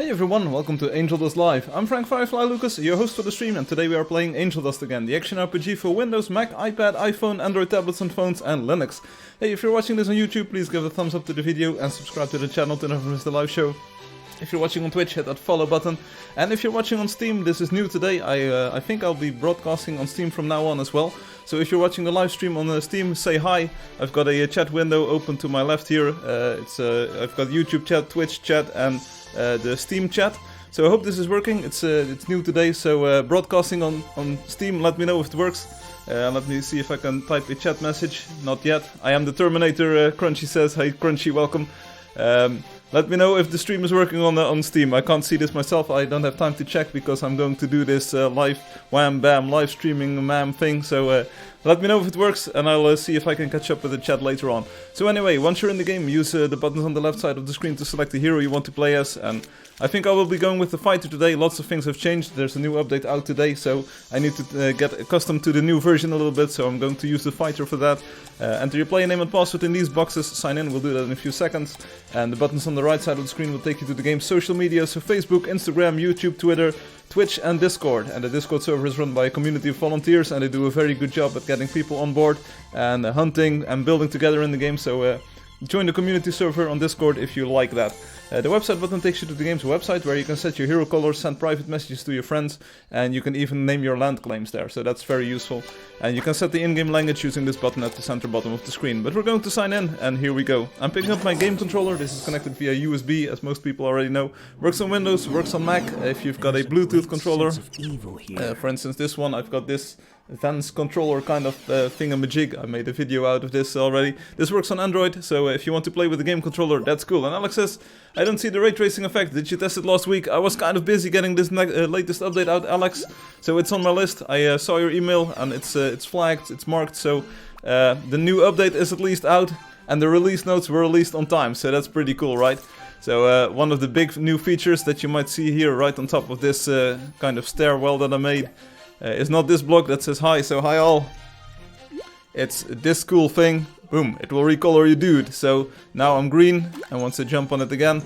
Hey everyone, welcome to Angeldust Live. I'm Firefly Lucas, your host for the stream, and today we are playing Angeldust again, the action RPG for Windows, Mac, iPad, iPhone, Android tablets and phones, and Linux. Hey, if you're watching this on YouTube, please give a thumbs up to the video and subscribe to the channel to never miss the live show. If you're watching on Twitch, hit that follow button. And if you're watching on Steam, this is new today. I think I'll be broadcasting on Steam from now on as well. So if you're watching the live stream on Steam, say hi. I've got a chat window open to my left here. I've got YouTube chat, Twitch chat, and the Steam chat. So I hope this is working. It's new today, so broadcasting on Steam. Let me know if it works. Let me see if I can type a chat message. Not yet. I am the Terminator. Crunchy says, "Hey Crunchy, welcome." Let me know if the stream is working on Steam. I can't see this myself. I don't have time to check because I'm going to do this live wham bam live streaming ma'am thing. So let me know if it works, and I'll see if I can catch up with the chat later on. So anyway, once you're in the game, use the buttons on the left side of the screen to select the hero you want to play as. And I think I will be going with the fighter today. Lots of things have changed. There's a new update out today, so I need to get accustomed to the new version a little bit. So I'm going to use the fighter for that. Enter your player name and password in these boxes. Sign in. We'll do that in a few seconds. And the buttons on the right side of the screen will take you to the game's social media. So Facebook, Instagram, YouTube, Twitter, Twitch and Discord. And the Discord server is run by a community of volunteers, and they do a very good job at getting people on board and hunting and building together in the game. So join the community server on Discord if you like that. The website button takes you to the game's website, where you can set your hero colors, send private messages to your friends, and you can even name your land claims there, so that's very useful. And you can set the in-game language using this button at the center bottom of the screen. But we're going to sign in, and here we go. I'm picking up my game controller. This is connected via USB, as most people already know. Works on Windows, works on Mac. If you've got a Bluetooth controller, for instance this one, I've got this Vans controller kind of thingamajig. I made a video out of this already. This works on Android, so if you want to play with the game controller, that's cool. And Alex says, I don't see the ray tracing effect. Did you test it last week? I was kind of busy getting this latest update out, Alex. So it's on my list. I saw your email, and it's flagged, it's marked. So the new update is at least out, and the release notes were released on time. So that's pretty cool, right? So one of the big new features that you might see here right on top of this kind of stairwell that I made is not this block that says hi, so hi all. It's this cool thing. Boom, it will recolor you, dude. So now I'm green, and once I jump on it again,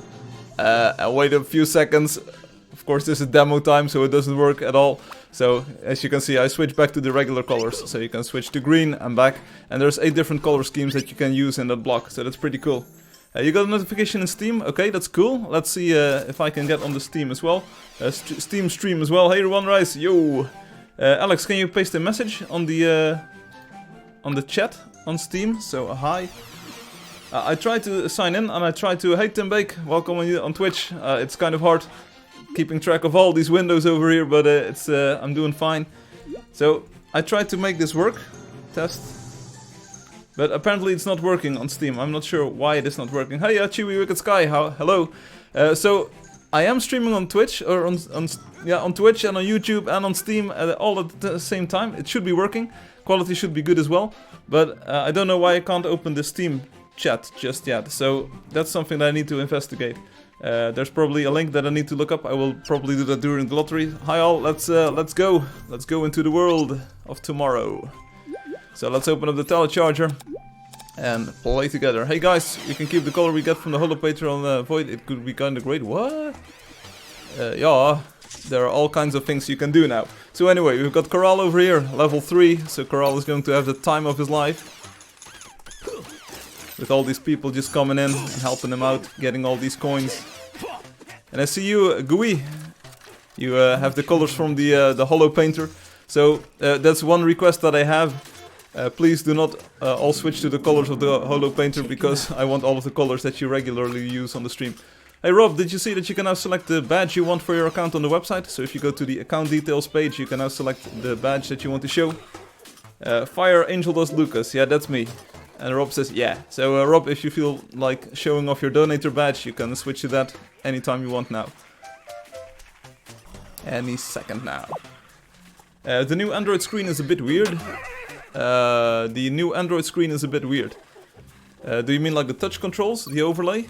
I wait a few seconds. Of course this is demo time, so it doesn't work at all. So as you can see, I switch back to the regular colors. So you can switch to green and back, and there's 8 different color schemes that you can use in that block, so that's pretty cool. You got a notification in Steam, okay, that's cool. Let's see if I can get on the Steam as well. Steam stream as well. Hey everyone, Rise, yo! Alex, can you paste a message on the chat on Steam? So hi. I tried to sign in, and I tried to. Hey Tim Bake, welcome on Twitch. It's kind of hard keeping track of all these windows over here, but I'm doing fine. So I tried to make this work, test, but apparently it's not working on Steam. I'm not sure why it is not working. Hey, Chewy Wicked Sky, hello. So I am streaming on Twitch, or on Twitch and on YouTube and on Steam all at the same time. It should be working. Quality should be good as well. But I don't know why I can't open the Steam chat just yet. So that's something that I need to investigate. There's probably a link that I need to look up. I will probably do that during the lottery. Hi all, let's go. Let's go into the world of tomorrow. So let's open up the telecharger and play together. Hey guys, you can keep the color we get from the holo painter on the Void. It could be kind of great. What? Yeah, there are all kinds of things you can do now. So anyway, we've got Corral over here, level 3. So Corral is going to have the time of his life, with all these people just coming in and helping him out, getting all these coins. And I see you, Gooey. You have the colors from the holo painter. So that's one request that I have. Please do not all switch to the colors of the holo painter, because I want all of the colors that you regularly use on the stream. Hey Rob, did you see that you can now select the badge you want for your account on the website? So if you go to the account details page, you can now select the badge that you want to show. Fire Angeldust Lucas, yeah, that's me. And Rob says yeah. So Rob, if you feel like showing off your donator badge, you can switch to that anytime you want now. Any second now. The new Android screen is a bit weird. Do you mean like the touch controls, the overlay?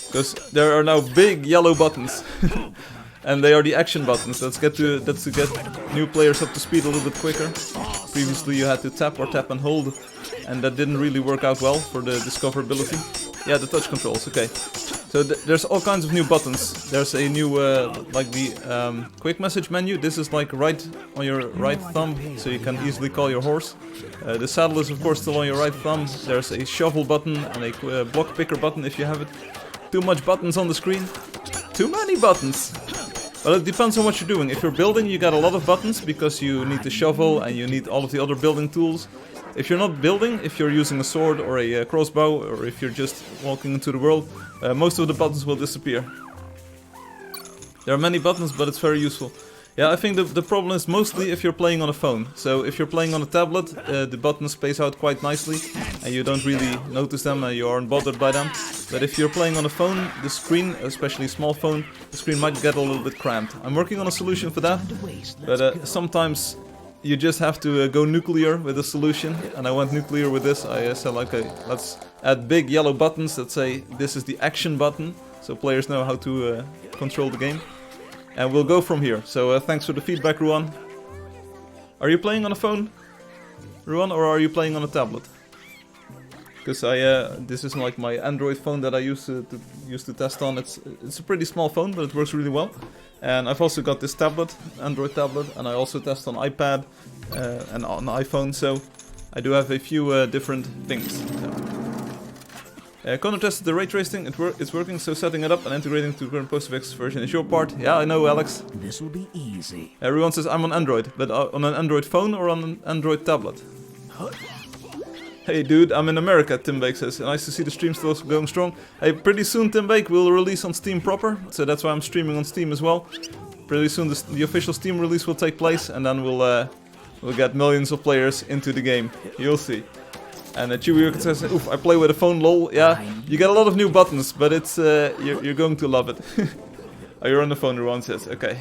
Because there are now big yellow buttons, and they are the action buttons. That's to get new players up to speed a little bit quicker. Previously you had to tap and hold, and that didn't really work out well for the discoverability. Yeah, the touch controls, okay. So there's all kinds of new buttons. There's a new, like the quick message menu. This is like right on your right thumb, so you can easily call your horse. The saddle is of course still on your right thumb. There's a shovel button and a block picker button if you have it. Too much buttons on the screen. Too many buttons. Well, it depends on what you're doing. If you're building, you got a lot of buttons because you need the shovel and you need all of the other building tools. If you're not building, if you're using a sword or a crossbow, or if you're just walking into the world, most of the buttons will disappear. There are many buttons, but it's very useful. Yeah, I think the problem is mostly if you're playing on a phone. So if you're playing on a tablet, the buttons space out quite nicely, and you don't really notice them, and you aren't bothered by them. But if you're playing on a phone, the screen, especially a small phone, the screen might get a little bit cramped. I'm working on a solution for that, but sometimes you just have to go nuclear with a solution, and I went nuclear with this. I said, okay, let's add big yellow buttons that say this is the action button, so players know how to control the game. And we'll go from here. So thanks for the feedback, Ruan. Are you playing on a phone, Ruan, or are you playing on a tablet? Because this is like my Android phone that I used to test on. It's a pretty small phone, but it works really well. And I've also got this tablet, Android tablet, and I also test on iPad and on iPhone. So I do have a few different things. Connor tested the ray tracing. It's working. So setting it up and integrating to the current PostFX version is your part. Yeah, I know, Alex. This will be easy. Everyone says I'm on Android, but on an Android phone or on an Android tablet? Hey dude, I'm in America, Tim Bake says. Nice to see the stream still going strong. Hey, pretty soon Tim Bake will release on Steam proper, so that's why I'm streaming on Steam as well. Pretty soon the official Steam release will take place, and then we'll get millions of players into the game. You'll see. And Chewy says, oof, I play with a phone, lol. Yeah, you get a lot of new buttons, but it's you're going to love it. Oh, you're on the phone, Ruan says. Okay.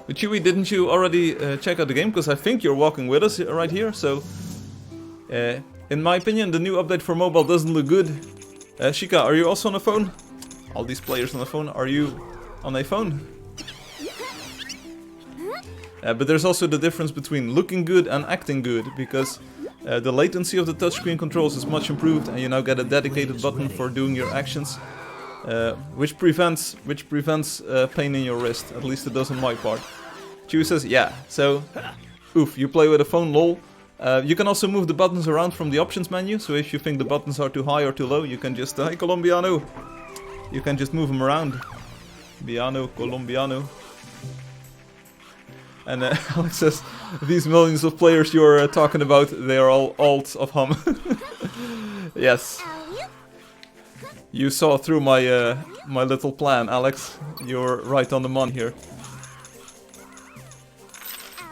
But Chewy, didn't you already check out the game? Because I think you're walking with us right here, so... in my opinion, the new update for mobile doesn't look good. Shika, are you also on a phone? All these players on a phone, are you on a phone? But there's also the difference between looking good and acting good, because the latency of the touchscreen controls is much improved, and you now get a dedicated button for doing your actions, which prevents pain in your wrist. At least it does on my part. Chewy says, yeah. So, oof, you play with a phone, lol. You can also move the buttons around from the options menu, so if you think the buttons are too high or too low, you can just, hey Colombiano, you can just move them around. Biano, Colombiano. And Alex says, these millions of players you're talking about, they are all alts of hum. Yes. You saw through my my little plan, Alex. You're right on the money here.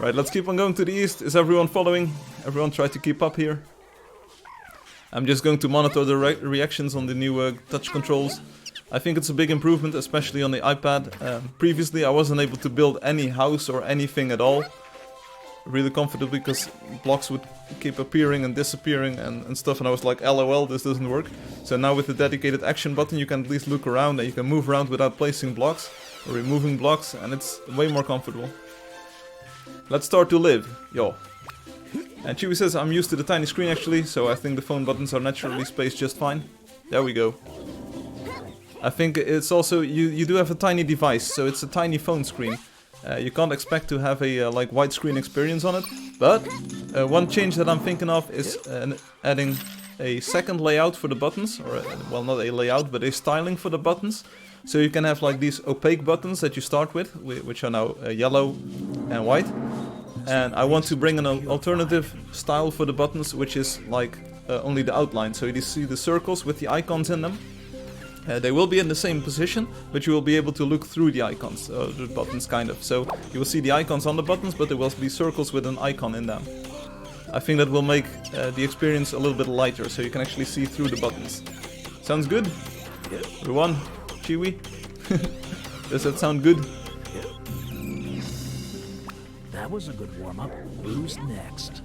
Right, let's keep on going to the east. Is everyone following? Everyone try to keep up here. I'm just going to monitor the reactions on the new touch controls. I think it's a big improvement, especially on the iPad. Previously I wasn't able to build any house or anything at all really comfortably, because blocks would keep appearing and disappearing and stuff, and I was like, LOL, this doesn't work. So now with the dedicated action button you can at least look around, and you can move around without placing blocks or removing blocks, and it's way more comfortable. Let's start to live, yo. And Chewy says, I'm used to the tiny screen actually, so I think the phone buttons are naturally spaced just fine. There we go. I think it's also, you do have a tiny device, so it's a tiny phone screen. You can't expect to have a like widescreen experience on it, but one change that I'm thinking of is adding a second layout for the buttons, or well, not a layout, but a styling for the buttons. So you can have like these opaque buttons that you start with, which are now yellow and white. And I want to bring an alternative style for the buttons, which is like only the outline. So you see the circles with the icons in them. They will be in the same position, but you will be able to look through the icons, the buttons kind of. So you will see the icons on the buttons, but there will be circles with an icon in them. I think that will make the experience a little bit lighter, so you can actually see through the buttons. Sounds good? Ruan? Chewy? Does that sound good? That was a good warm-up. Who's next?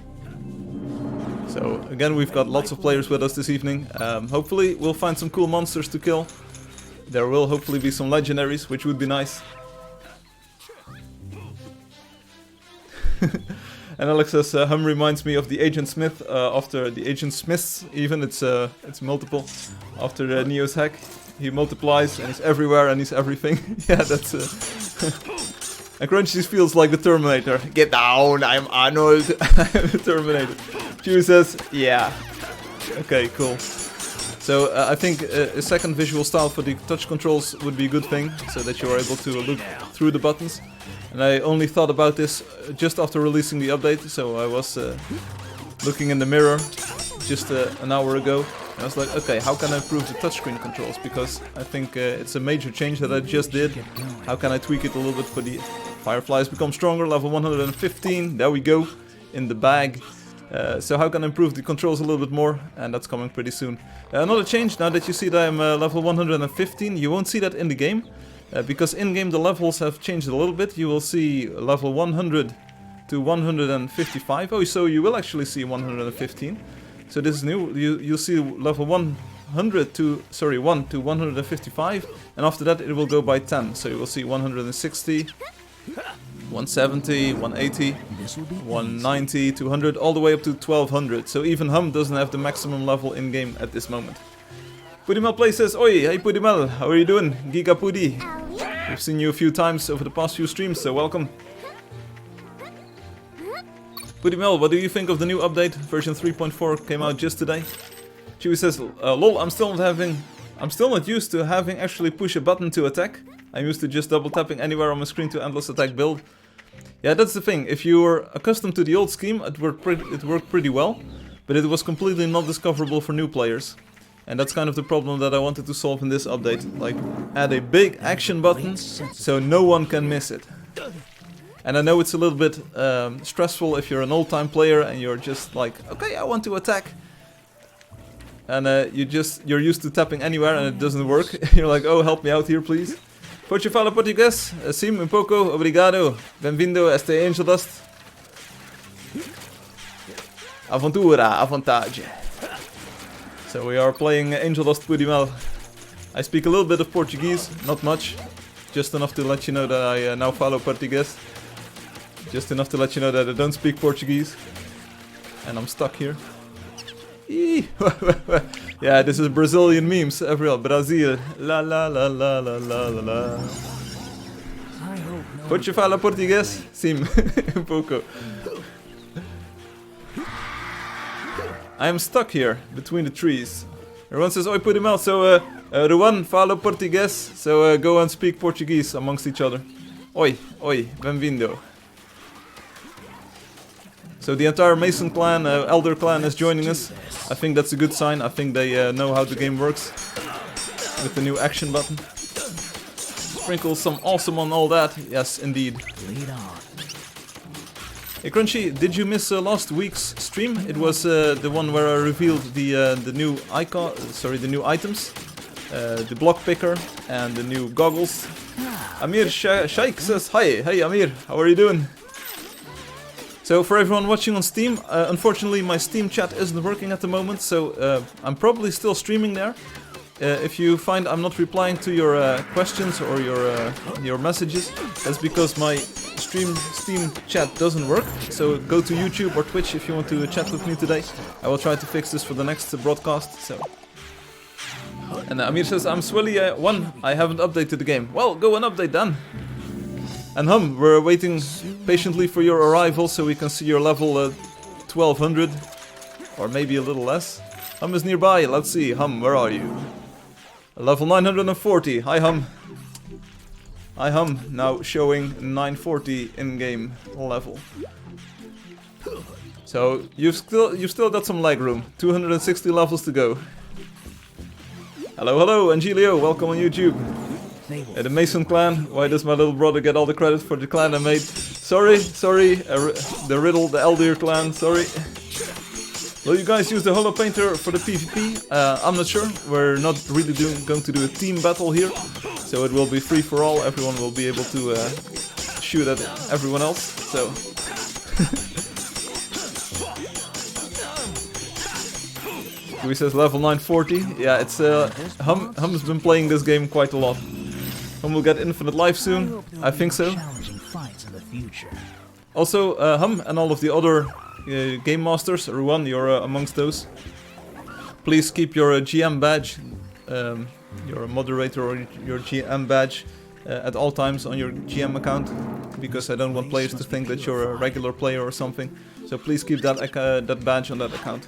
So again, we've got lots of players with us this evening. Hopefully we'll find some cool monsters to kill. There will hopefully be some legendaries, which would be nice. And Alex says, Hum reminds me of the Agent Smith, after the Agent Smiths even, it's multiple, after Neo's hack. he multiplies and he's everywhere and he's everything. Yeah, that's and Crunchy feels like the Terminator. Get down, I'm Arnold. I'm the Terminator. Chewie says, yeah. Okay, cool. So I think a second visual style for the touch controls would be a good thing, so that you are able to look through the buttons. And I only thought about this just after releasing the update, so I was looking in the mirror just an hour ago. And I was like, okay, how can I improve the touchscreen controls? Because I think it's a major change that I just did. How can I tweak it a little bit for the Fireflies become stronger, level 115, there we go, in the bag. So how can I improve the controls a little bit more, and that's coming pretty soon. Another change, now that you see that I'm level 115, you won't see that in the game, because in-game the levels have changed a little bit. You will see level 100 to 155, oh, so you will actually see 115. So this is new, you'll see level 100 to, 1 to 155, and after that it will go by 10, so you will see 160, 170, 180, 190, 200, all the way up to 1200. So even Hum doesn't have the maximum level in-game at this moment. Pudimel Play says, oi, hey Pudimel, how are you doing? Giga Pudi. We've seen you a few times over the past few streams, so welcome. Pudimel, what do you think of the new update? Version 3.4 came out just today. Chewie says, lol, I'm still not used to having actually push a button to attack. I'm used to just double tapping anywhere on my screen to endless attack build. Yeah, that's the thing. If you were accustomed to the old scheme, it worked pretty well, but it was completely not discoverable for new players. And that's kind of the problem that I wanted to solve in this update. Like, add a big action button so no one can miss it. And I know it's a little bit stressful if you're an old-time player and you're just like, okay, I want to attack. And you're used to tapping anywhere and it doesn't work. You're like, oh, help me out here, please. Pode falar português? Sim, pouco. Obrigado. Bem-vindo a este Angeldust. Aventura, à vontade. So we are playing Angeldust Pudimel. I speak a little bit of Portuguese, not much. Just enough to let you know that I now follow Portuguese. Just enough to let you know that I don't speak Portuguese. And I'm stuck here. Yeah, this is Brazilian memes, everywhere. Brazil. La la la la la la la la. Pode falar português? Sim, um pouco. I am stuck here, between the trees. Everyone says, oi Pudimel, so Ruan fala português, so go and speak Portuguese amongst each other. Oi, oi, bem-vindo. So the entire Mason clan, Elder clan is joining us. I think that's a good sign. I think they know how the game works with the new action button. Sprinkle some awesome on all that. Yes, indeed. Hey Crunchy, did you miss last week's stream? It was the one where I revealed the new icon, the new items, the block picker and the new goggles. Amir Shaikh says, hi, hey Amir, how are you doing? So for everyone watching on Steam, unfortunately my Steam chat isn't working at the moment, so I'm probably still streaming there. If you find I'm not replying to your questions or your messages, that's because my Steam chat doesn't work. So go to YouTube or Twitch if you want to chat with me today. I will try to fix this for the next broadcast. So. And Amir says, I'm Swilly 1, I haven't updated the game. Well, go and update then. And Hum, we're waiting patiently for your arrival so we can see your level 1200. Or maybe a little less. Hum is nearby, let's see. Hum, where are you? Level 940, hi Hum. Hi Hum, now showing 940 in-game level. So you've still got some leg room. 260 levels to go. Hello, Angelio, welcome on YouTube. The Mason clan, why does my little brother get all the credit for the clan I made? Sorry, the Riddle, the Elder clan, sorry. Will you guys use the Holo Painter for the PvP? I'm not sure, we're not really going to do a team battle here. So it will be free for all, everyone will be able to shoot at everyone else, so... Who says level 940? Yeah, it's Hum's been playing this game quite a lot. Hum will get infinite life soon, I think so. Also, Hum and all of the other game masters, Ruan, you're amongst those. Please keep your GM badge your moderator or your GM badge at all times on your GM account, because I don't want players to think that you're a regular player or something. So please keep that badge on that account.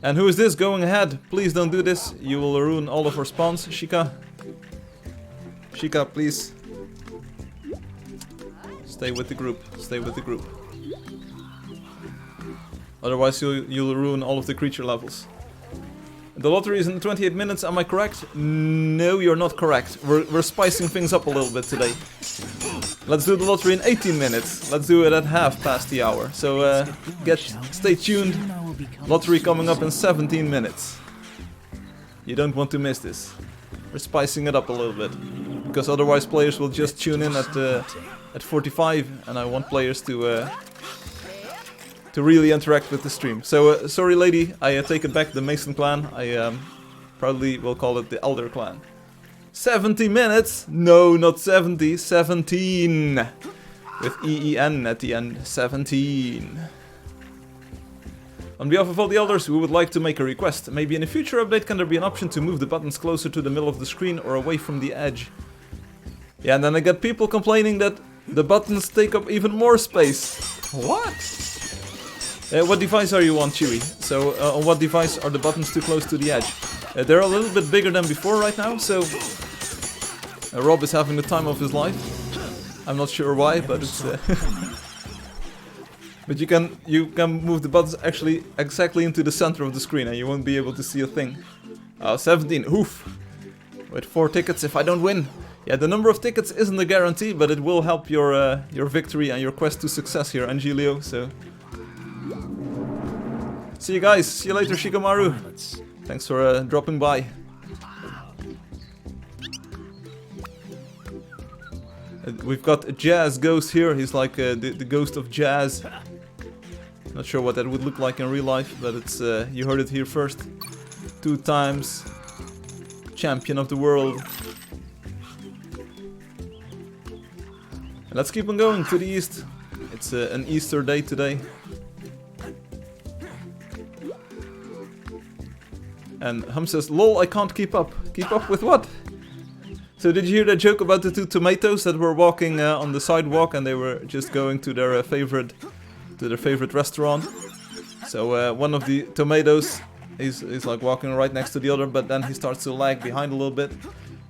And who is this going ahead? Please don't do this. You will ruin all of our spawns. Shika. Shika, please. Stay with the group. Stay with the group. Otherwise you'll ruin all of the creature levels. The lottery is in 28 minutes, am I correct? No, you're not correct. We're spicing things up a little bit today. Let's do the lottery in 18 minutes. Let's do it at half past the hour. So stay tuned. Lottery coming up in 17 minutes. You don't want to miss this. We're spicing it up a little bit. Because otherwise players will just tune in at 45, and I want players to really interact with the stream. So, sorry lady, I take it back, the Mason clan. I proudly will call it the Elder clan. 70 minutes? No, not 70, 17. With EEN at the end, 17. On behalf of all the elders, we would like to make a request. Maybe in a future update can there be an option to move the buttons closer to the middle of the screen or away from the edge? Yeah, and then I get people complaining that the buttons take up even more space. What? What device are you on, Chewy? So, on what device are the buttons too close to the edge? They're a little bit bigger than before right now, so... Rob is having the time of his life. I'm not sure why, but it's... But you can move the buttons actually exactly into the center of the screen and you won't be able to see a thing. 17, oof! With 4 tickets if I don't win. Yeah, the number of tickets isn't a guarantee, but it will help your victory and your quest to success here, Angelio, so... See you guys, see you later, Shikamaru. Thanks for dropping by. We've got Jazz Ghost here, he's like the ghost of jazz. Not sure what that would look like in real life, but it's you heard it here first. 2 times champion of the world. And let's keep on going to the east. It's an Easter day today. And Hum says, lol, I can't keep up. Keep up with what? So did you hear that joke about the 2 tomatoes that were walking on the sidewalk and they were just going to their favorite restaurant? So one of the tomatoes is like walking right next to the other, but then he starts to lag behind a little bit.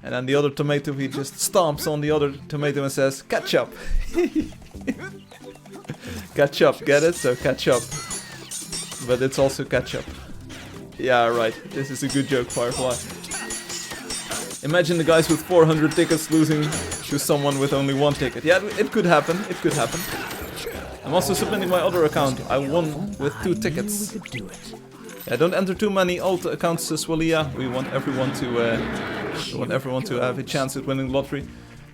And then the other tomato, he just stomps on the other tomato and says, catch up. Catch up, get it? So catch up. But it's also catch up. Yeah, right. This is a good joke, Firefly. Imagine the guys with 400 tickets losing to someone with only 1 ticket. Yeah, it could happen. It could happen. I'm also submitting my other account. I won with 2 tickets. Yeah, don't enter too many old accounts, Swalia. We want everyone to have a chance at winning the lottery.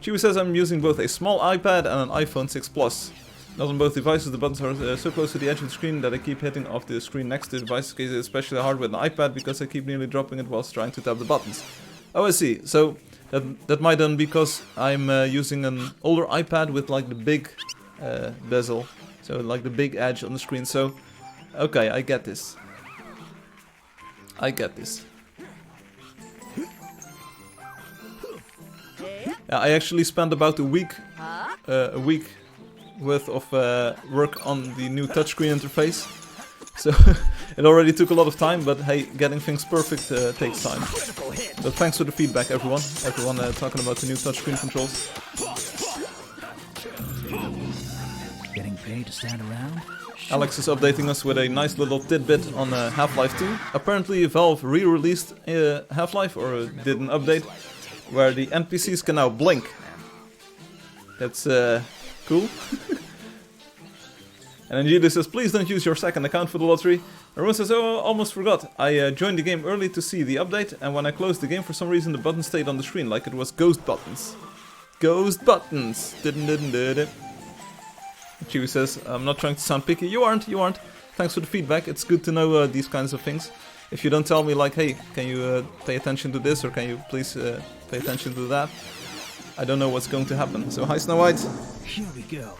Chewy says I'm using both a small iPad and an iPhone 6 Plus. Not on both devices, the buttons are so close to the edge of the screen that I keep hitting off the screen next to the device. It's especially hard with an iPad because I keep nearly dropping it whilst trying to tap the buttons. Oh, I see. So that might then because I'm using an older iPad with like the big bezel, so like the big edge on the screen. So, okay, I get this. I get this. I actually spent about a week worth of work on the new touchscreen interface. So it already took a lot of time, but hey, getting things perfect takes time. But thanks for the feedback, everyone. Everyone talking about the new touchscreen controls. Getting paid to stand around? Alex is updating us with a nice little tidbit on Half-Life 2. Apparently Valve re-released Half-Life, or did an update, where the NPCs can now blink. That's cool. And Angeldust says, please don't use your second account for the lottery. Arun says, oh, almost forgot. I joined the game early to see the update, and when I closed the game, for some reason the button stayed on the screen, like it was ghost buttons. Ghost buttons! Chewy says, I'm not trying to sound picky. You aren't. Thanks for the feedback. It's good to know these kinds of things. If you don't tell me, like, hey, can you pay attention to this, or can you please pay attention to that, I don't know what's going to happen. So, hi Snow White. Here we go.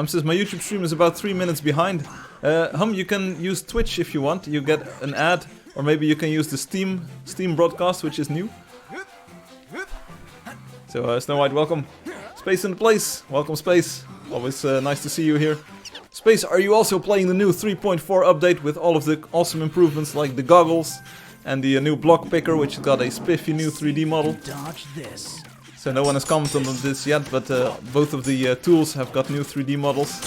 Says, my YouTube stream is about 3 minutes behind. You can use Twitch if you want. You get an ad, or maybe you can use the Steam broadcast, which is new. So Snow White, welcome. Space in the place. Welcome, Space. Always nice to see you here. Space, are you also playing the new 3.4 update with all of the awesome improvements like the goggles and the new block picker, which has got a spiffy new 3D model? Dodge this. So no one has commented on this yet, but both of the tools have got new 3D models.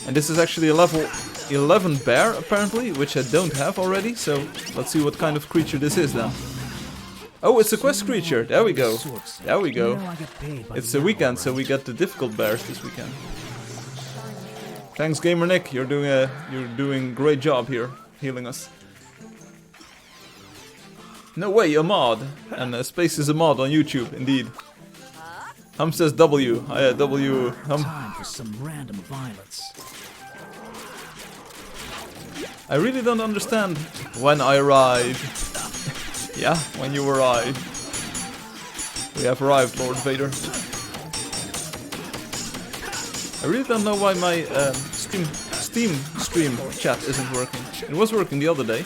And this is actually a level 11 bear, apparently, which I don't have already. So let's see what kind of creature this is then. Oh, it's a quest creature. There we go. There we go. It's a weekend, so we get the difficult bears this weekend. Thanks, Gamer Nick. You're doing great job here, healing us. No way, a mod. And Space is a mod on YouTube, indeed. Hum says W. W. Hum. Time for some random violence. I really don't understand when I arrive. Yeah, when you arrive. We have arrived, Lord Vader. I really don't know why my Steam stream chat isn't working. It was working the other day.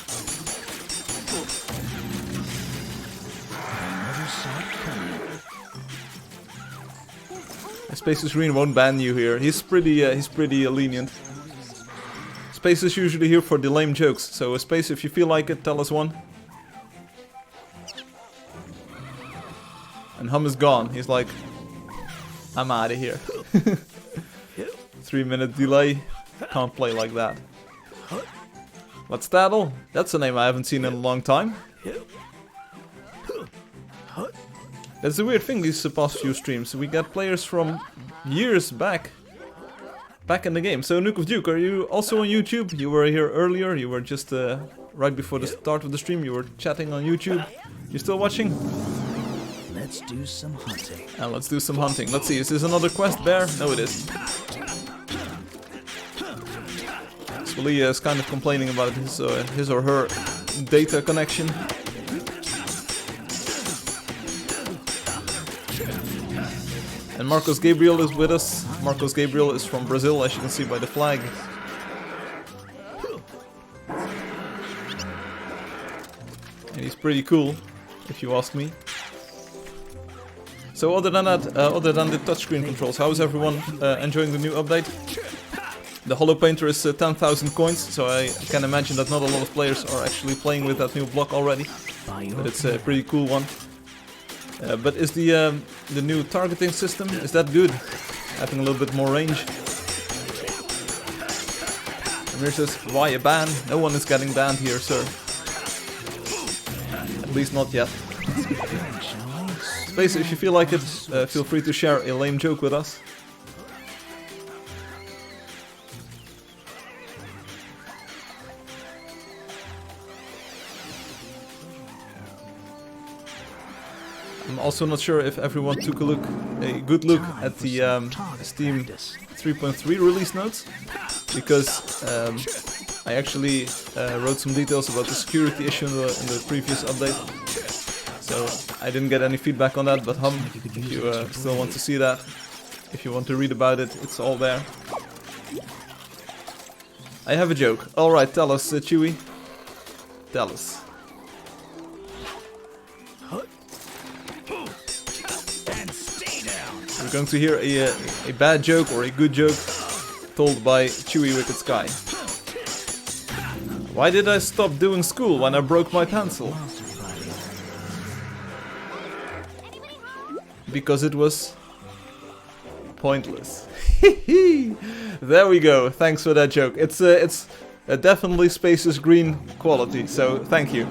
Space is Green won't ban you here. He's pretty lenient. Space is usually here for the lame jokes. So Space, if you feel like it, tell us one. And Hum is gone. He's like, I'm out of here. 3-minute delay. Can't play like that. What's Taddle? That's a name I haven't seen in a long time. That's the weird thing these past few streams. We get players from years back in the game. So Nuke of Duke, are you also on YouTube? You were here earlier. You were just right before the start of the stream. You were chatting on YouTube. You still watching? Let's do some hunting. And let's do some hunting. Let's see, is this another quest bear? No, it is. Scalia is kind of complaining about his or her data connection. And Marcos Gabriel is with us. Marcos Gabriel is from Brazil, as you can see by the flag. And he's pretty cool, if you ask me. So other than that, other than the touchscreen controls, how is everyone enjoying the new update? The Hollow Painter is 10,000 coins, so I can imagine that not a lot of players are actually playing with that new block already. But it's a pretty cool one. But is the new targeting system, is that good? Having a little bit more range. Amir says, why a ban? No one is getting banned here, sir. At least not yet. Space, if you feel like it, feel free to share a lame joke with us. I'm also not sure if everyone took a good look at the Steam 3.3 release notes, because I actually wrote some details about the security issue in the previous update. So I didn't get any feedback on that, but Hum, if you still want to see that, if you want to read about it, it's all there. I have a joke. Alright, tell us, Chewie. Tell us. We're going to hear a bad joke or a good joke told by Chewie Wicked Sky. Why did I stop doing school when I broke my pencil? Because it was pointless. There we go. Thanks for that joke. It's definitely Space's Green quality, so thank you.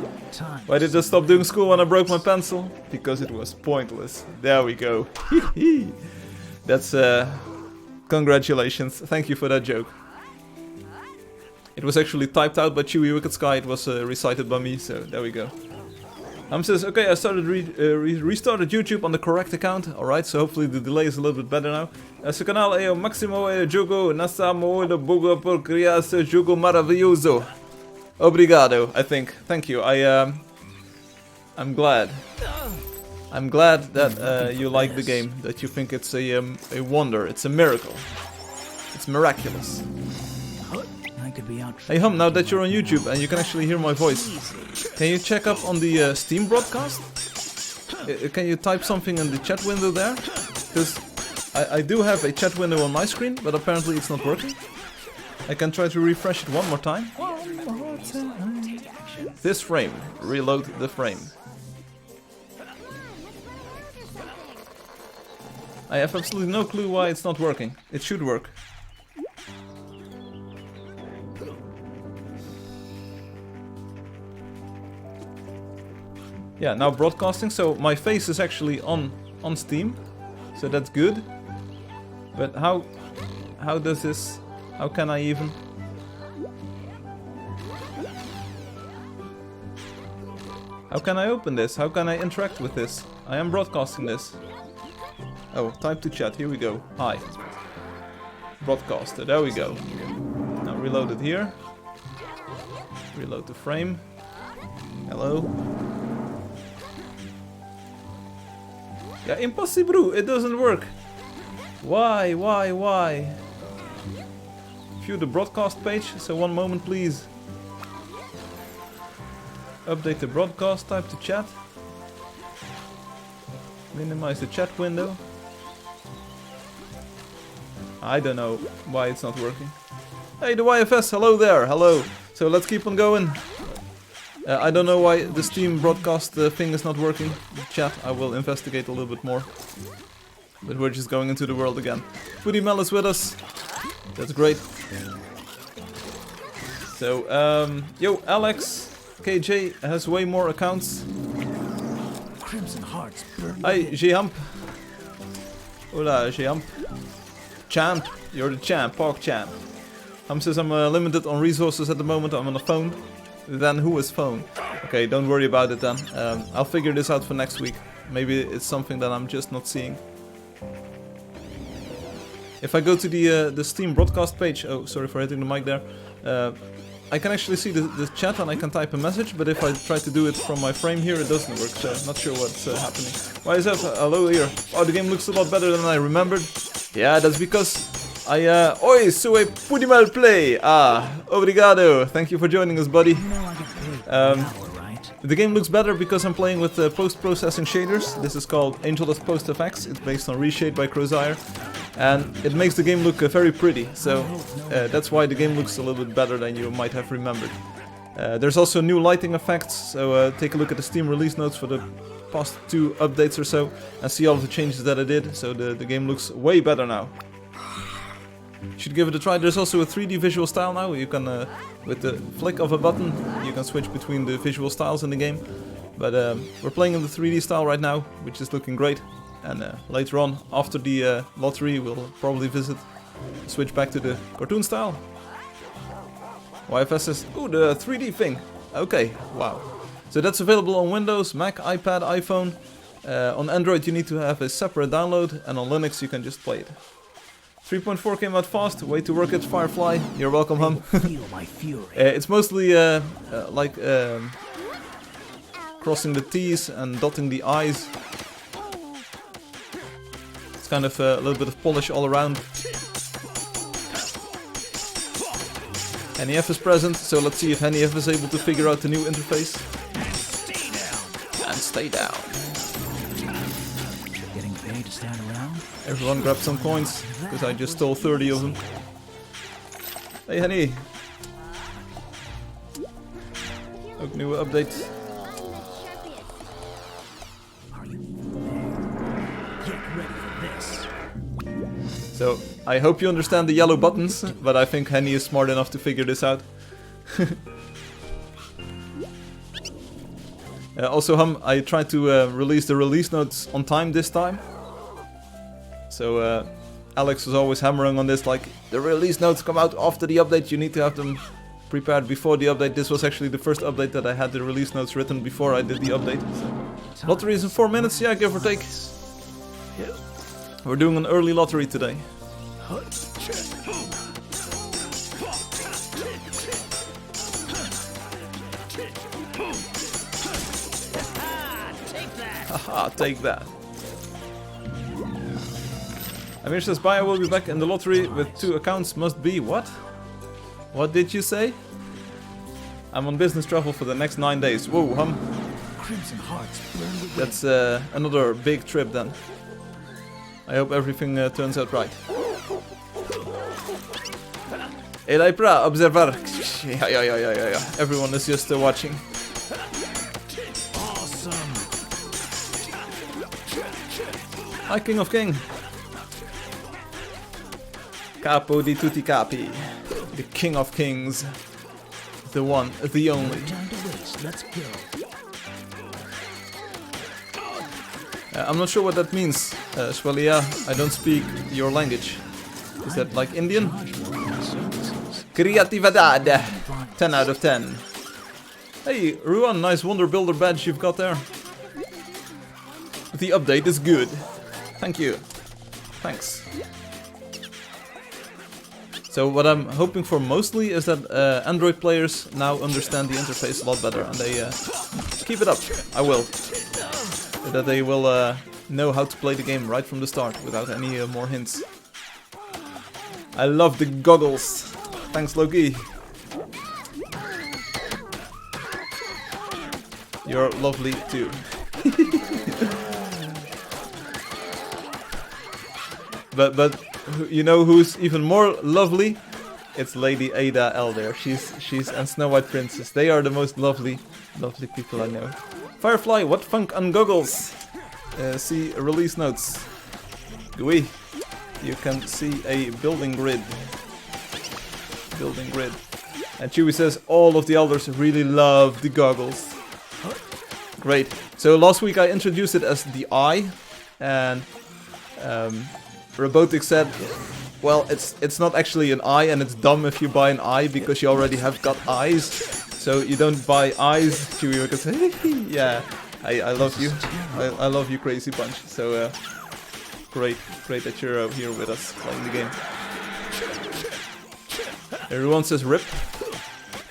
Why did I stop doing school when I broke my pencil? Because it was pointless. There we go. That's congratulations. Thank you for that joke. It was actually typed out by Chewie Wicked Sky. It was recited by me, so there we go. Says, okay, I started restarted YouTube on the correct account. Alright, so hopefully the delay is a little bit better now. Seu canal é o máximo jogo nessa moeda boa por criar seu jogo maravilhoso. Obrigado, I think. Thank you. I'm glad. I'm glad that you like the game, that you think it's a wonder, it's a miracle. It's miraculous. I could be out. Hey Hum, now that you're on YouTube and you can actually hear my voice, can you check up on the Steam broadcast? Can you type something in the chat window there? Because I do have a chat window on my screen, but apparently it's not working. I can try to refresh it one more time. This frame. Reload the frame. I have absolutely no clue why it's not working. It should work. Yeah, now broadcasting, so my face is actually on Steam, so that's good. But how does this, how can I even? How can I open this? How can I interact with this? I am broadcasting this. Oh, type to chat, here we go. Hi. Broadcaster, there we go. Now reload it here. Reload the frame. Hello. Yeah, impossible, it doesn't work. Why? View the broadcast page, so one moment please. Update the broadcast, type to chat. Minimize the chat window. I don't know why it's not working. Hey, the YFS, hello there, hello. So let's keep on going. I don't know why the Steam broadcast thing is not working. Chat, I will investigate a little bit more. But we're just going into the world again. Foodie Mel is with us. That's great. So, yo, Alex, KJ has way more accounts. Crimson Hearts burn. Hi, G-Hump. Hola, G-Hump. Champ, you're the champ, Park Champ. Hum says I'm limited on resources at the moment, I'm on the phone. Then who is phone? Okay, don't worry about it then. I'll figure this out for next week. Maybe it's something that I'm just not seeing. If I go to the Steam broadcast page, oh sorry for hitting the mic there, I can actually see the chat and I can type a message, but if I try to do it from my frame here, it doesn't work, so I'm not sure what's happening. Why is that? Hello here. Oh, the game looks a lot better than I remembered. Yeah, that's because Oi, sue pude mal play. Ah, obrigado. Thank you for joining us, buddy. The game looks better because I'm playing with post-processing shaders. This is called Angeldust Post FX. It's based on Reshade by Crozire. And it makes the game look very pretty. So that's why the game looks a little bit better than you might have remembered. There's also new lighting effects. So take a look at the Steam release notes for the past 2 updates or so. And see all of the changes that I did. So the game looks way better now. Should give it a try. There's also a 3D visual style now. You can, with the flick of a button, you can switch between the visual styles in the game. But we're playing in the 3D style right now, which is looking great. And later on, after the lottery, we'll probably switch back to the cartoon style. YFS says, ooh, the 3D thing. Okay, wow. So that's available on Windows, Mac, iPad, iPhone. On Android you need to have a separate download, and on Linux you can just play it. 3.4 came out fast, way to work it, Firefly. You're welcome, Hum. Feel my fury. It's mostly like crossing the T's and dotting the I's. It's kind of a little bit of polish all around. NEF is present, so let's see if NEF is able to figure out the new interface. And stay down. Getting paid to stand around? Everyone grab some coins, because I just stole 30 of them. Hey honey! Ook nieuwe update. Are you there? Get ready for this. So, I hope you understand the yellow buttons, but I think Henny is smart enough to figure this out. Also, Hum, I tried to release the release notes on time this time. So, Alex was always hammering on this, like, the release notes come out after the update, you need to have them prepared before the update. This was actually the first update that I had the release notes written before I did the update. So, lottery is in 4 minutes, yeah, give or take. We're doing an early lottery today. Haha, take that. Amir says, bye, I will be back in the lottery with 2 accounts, must be. What? What did you say? I'm on business travel for the next 9 days. Whoa, Crimson hearts burn with That's another big trip then. I hope everything turns out right. Elai pra, observar. Yeah. Everyone is just watching. awesome. Hi, King of King. Capo di tutti capi. The King of Kings. The one, the only. Time to waste. Let's go. I'm not sure what that means, Shwalia. I don't speak your language. Is that like Indian? Creatividad. 10 out of 10. Hey, Ruan, nice Wonder Builder badge you've got there. The update is good. Thank you. Thanks. So what I'm hoping for mostly is that Android players now understand the interface a lot better, and they keep it up. I will. That they will know how to play the game right from the start without any more hints. I love the goggles. Thanks, Loki. You're lovely too. but you know who's even more lovely? It's Lady Ada Elder. She's and Snow White Princess. They are the most lovely people I know. Firefly, what funk on goggles? See release notes. GUI. You can see a building grid. And Chewie says all of the elders really love the goggles. Great. So last week I introduced it as the eye, and Robotic said, well, it's not actually an eye, and it's dumb if you buy an eye because you already have got eyes. So you don't buy eyes. Chewie can say, yeah, I love you. I love you, crazy bunch. So great that you're here with us playing the game. Everyone says rip.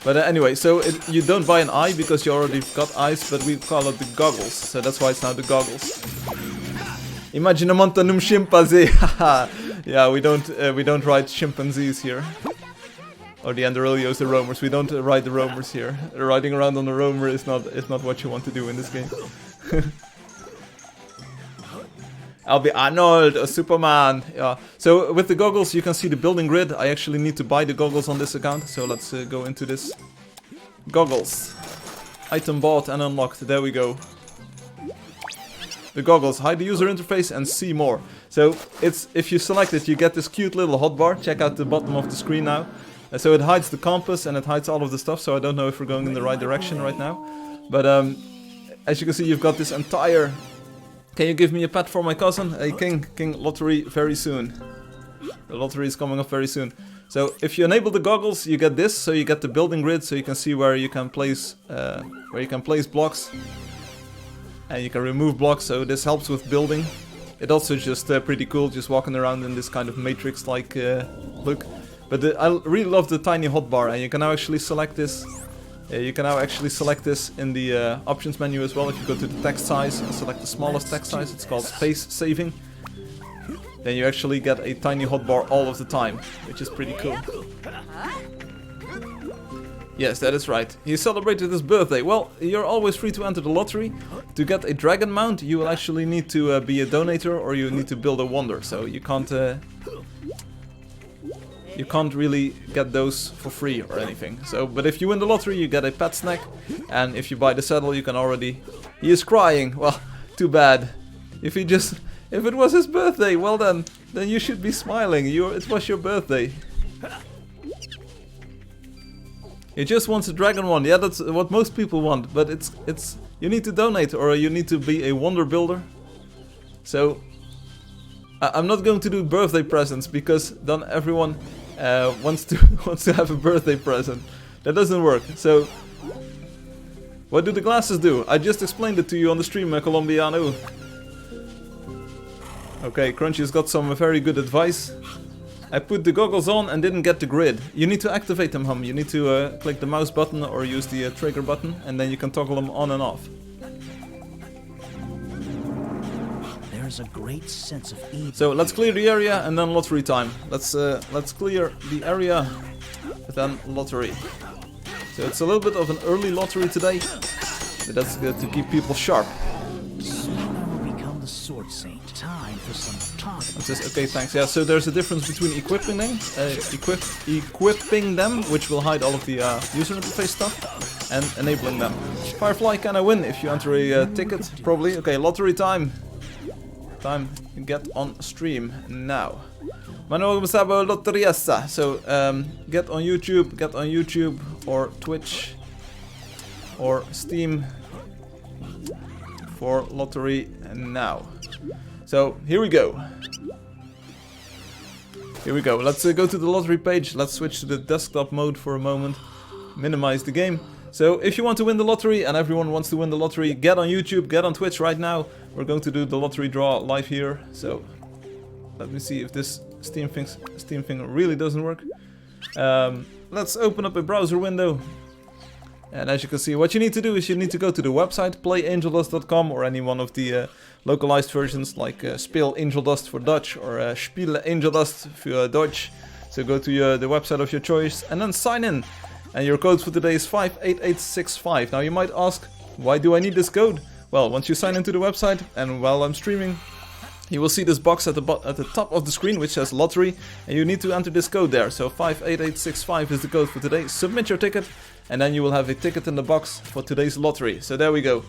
But anyway, so you don't buy an eye because you already got eyes, but we call it the goggles. So that's why it's now the goggles. Imagine a montanum chimpanzee. Yeah, we don't ride chimpanzees here. Or the Andorilios, the roamers. We don't ride the roamers here. Riding around on the roamer is not what you want to do in this game. I'll be Arnold or Superman. Yeah. So with the goggles, you can see the building grid. I actually need to buy the goggles on this account. So let's go into this. Goggles. Item bought and unlocked. There we go. The goggles. Hide the user interface and see more. So it's if you select it, you get this cute little hotbar. Check out the bottom of the screen now. So it hides the compass and it hides all of the stuff. So I don't know if we're going in the right direction right now. But as you can see, you've got this entire... Can you give me a pet for my cousin? Hey, King lottery very soon. The lottery is coming up very soon. So if you enable the goggles, you get this. So you get the building grid, so you can see where you can place blocks, and you can remove blocks. So this helps with building. It also just pretty cool, just walking around in this kind of matrix-like look. But I really love the tiny hotbar, and you can now actually select this. You can now actually select this in the options menu as well. If you go to the text size and select the smallest text size, it's called space saving. Then you actually get a tiny hotbar all of the time, which is pretty cool. Yes, that is right. He celebrated his birthday. Well, you're always free to enter the lottery. To get a dragon mount, you will actually need to be a donator, or you need to build a wonder. So you can't really get those for free or anything. So, but if you win the lottery, you get a pet snack, and if you buy the saddle, you can already... He is crying. Well, too bad. If it was his birthday, well then you should be smiling. It was your birthday. He just wants a dragon one. Yeah, that's what most people want. But it's you need to donate, or you need to be a wonder builder. So I'm not going to do birthday presents, because then everyone wants to have a birthday present. That doesn't work. So what do the glasses do? I just explained it to you on the stream, Colombiano. Okay, Crunchy's got some very good advice. I put the goggles on and didn't get the grid. You need to activate them, Hum. You need to click the mouse button or use the trigger button, and then you can toggle them on and off. There's a great sense of ease. So let's clear the area and then lottery time. Let's clear the area, then lottery. So it's a little bit of an early lottery today, but that's good to keep people sharp. Soon I will become the Sword Saint. Time for some talk. It says, okay, thanks. Yeah, so there's a difference between equipping them, which will hide all of the user interface stuff, and enabling them. Firefly, can I win if you enter a ticket? Probably. Okay, lottery time. Time to get on stream now. So get on YouTube or Twitch or Steam for lottery now. So here we go. Let's go to the lottery page. Let's switch to the desktop mode for a moment. Minimize the game. So if you want to win the lottery, and everyone wants to win the lottery, get on YouTube, get on Twitch right now. We're going to do the lottery draw live here. So let me see if this Steam thing really doesn't work. Let's open up a browser window. And as you can see, what you need to do is you need to go to the website, playangeldust.com, or any one of the localized versions like Speel Angeldust for Dutch or Spiele Angeldust for Deutsch. So go to the website of your choice and then sign in. And your code for today is 58865. Now you might ask, why do I need this code? Well, once you sign into the website and while I'm streaming, you will see this box at the top of the screen which says lottery, and you need to enter this code there. So 58865 is the code for today. Submit your ticket, and then you will have a ticket in the box for today's lottery. So there we go.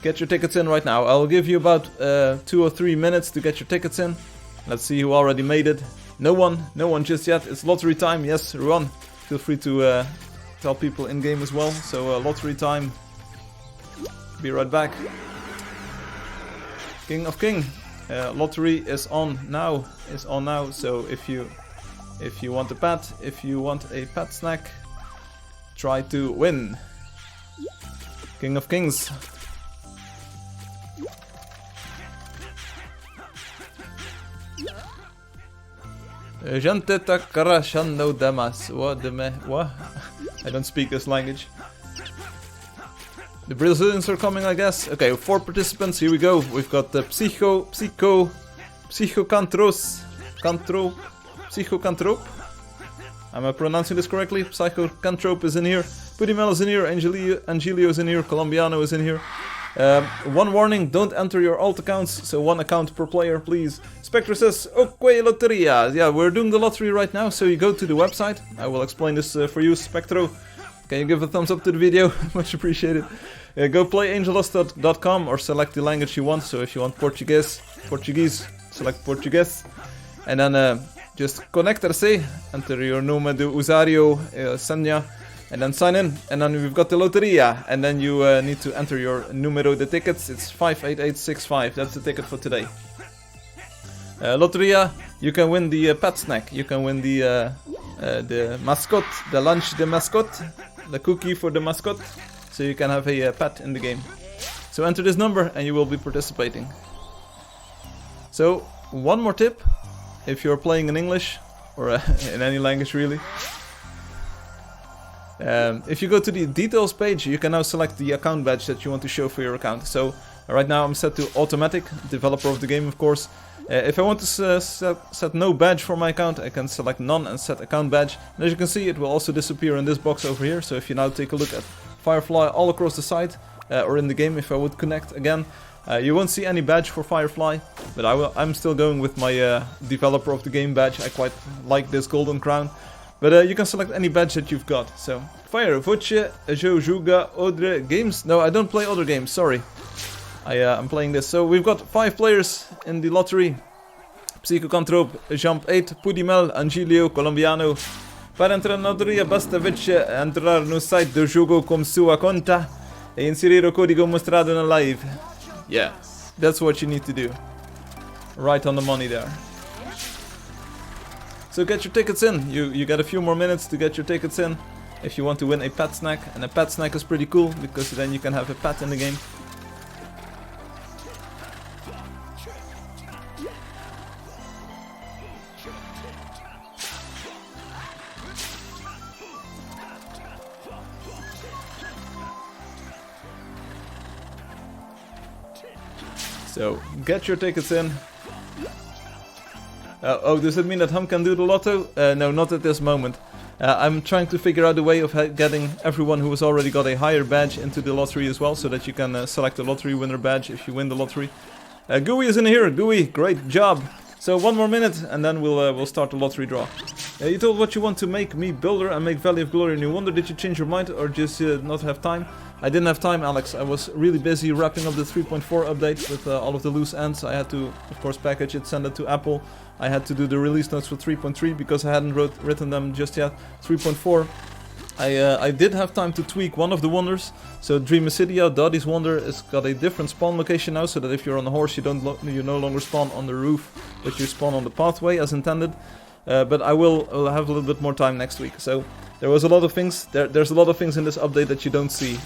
Get your tickets in right now. I'll give you about 2 or 3 minutes to get your tickets in. Let's see who already made it. No one just yet. It's lottery time. Yes, Ruan. Feel free to tell people in game as well. So lottery time. Be right back. King of King. Lottery is on now. So if you want a pet, if you want a pet snack, try to win. King of Kings. Gente takarashando damas. What? I don't speak this language. The Brazilians are coming, I guess. Okay, 4 participants. Here we go. We've got the Psychocantrope. Am I pronouncing this correctly? Psychocantrope is in here. Pudimel is in here. Angelio is in here. Colombiano is in here. One warning, don't enter your alt accounts, so 1 account per player, please. Spectre says, okay, Lotteria. Yeah, we're doing the lottery right now, so you go to the website. I will explain this for you, Spectro. Can you give a thumbs up to the video? Much appreciated. Go playangeldust.com or select the language you want. So if you want Portuguese, select Portuguese. And then just conectarse, enter your nome de usuario, senha. And then sign in, and then we've got the Lotteria, and then you need to enter your numero de tickets. It's 58865, that's the ticket for today. Lotteria, you can win the pet snack, you can win the mascot, the lunch de mascot, the cookie for the mascot, so you can have a pet in the game. So enter this number and you will be participating. So, one more tip, if you're playing in English, or in any language really. If you go to the details page, you can now select the account badge that you want to show for your account. So right now I'm set to automatic, developer of the game of course. If I want to set no badge for my account, I can select none and set account badge. And as you can see, it will also disappear in this box over here. So if you now take a look at Firefly all across the site, or in the game, if I would connect again, you won't see any badge for Firefly, but I'm still going with my developer of the game badge. I quite like this golden crown. But you can select any badge that you've got. So, Fire, Voce, Jo Juga, Odre games. No, I don't play other games, sorry. I'm playing this. So, we've got 5 players in the lottery. Psychocantrope, Jump 8, Pudimel, Angelio, Colombiano. Para entrar na lotteria basta entrar no site do jogo com sua conta e inserir o código mostrado na live. Yeah, that's what you need to do. Right on the money there. So get your tickets in. You got a few more minutes to get your tickets in if you want to win a pet snack. And a pet snack is pretty cool because then you can have a pet in the game. So get your tickets in. Oh, does it mean that Hum can do the lotto? No, not at this moment. I'm trying to figure out a way of getting everyone who has already got a higher badge into the lottery as well, so that you can select a lottery winner badge if you win the lottery. Gooey is in here. Gooey, great job. So 1 more minute and then we'll start the lottery draw. You told what you want to make me builder and make Valley of Glory a new wonder. Did you change your mind or just not have time? I didn't have time, Alex. I was really busy wrapping up the 3.4 update with all of the loose ends. I had to, of course, package it, send it to Apple. I had to do the release notes for 3.3 because I hadn't written them just yet. 3.4. I did have time to tweak one of the wonders. So Dreamasidia, Dotty's Wonder, has got a different spawn location now, so that if you're on a horse, you no longer spawn on the roof, but you spawn on the pathway as intended. But I will have a little bit more time next week. So there was a lot of things. There's a lot of things in this update that you don't see,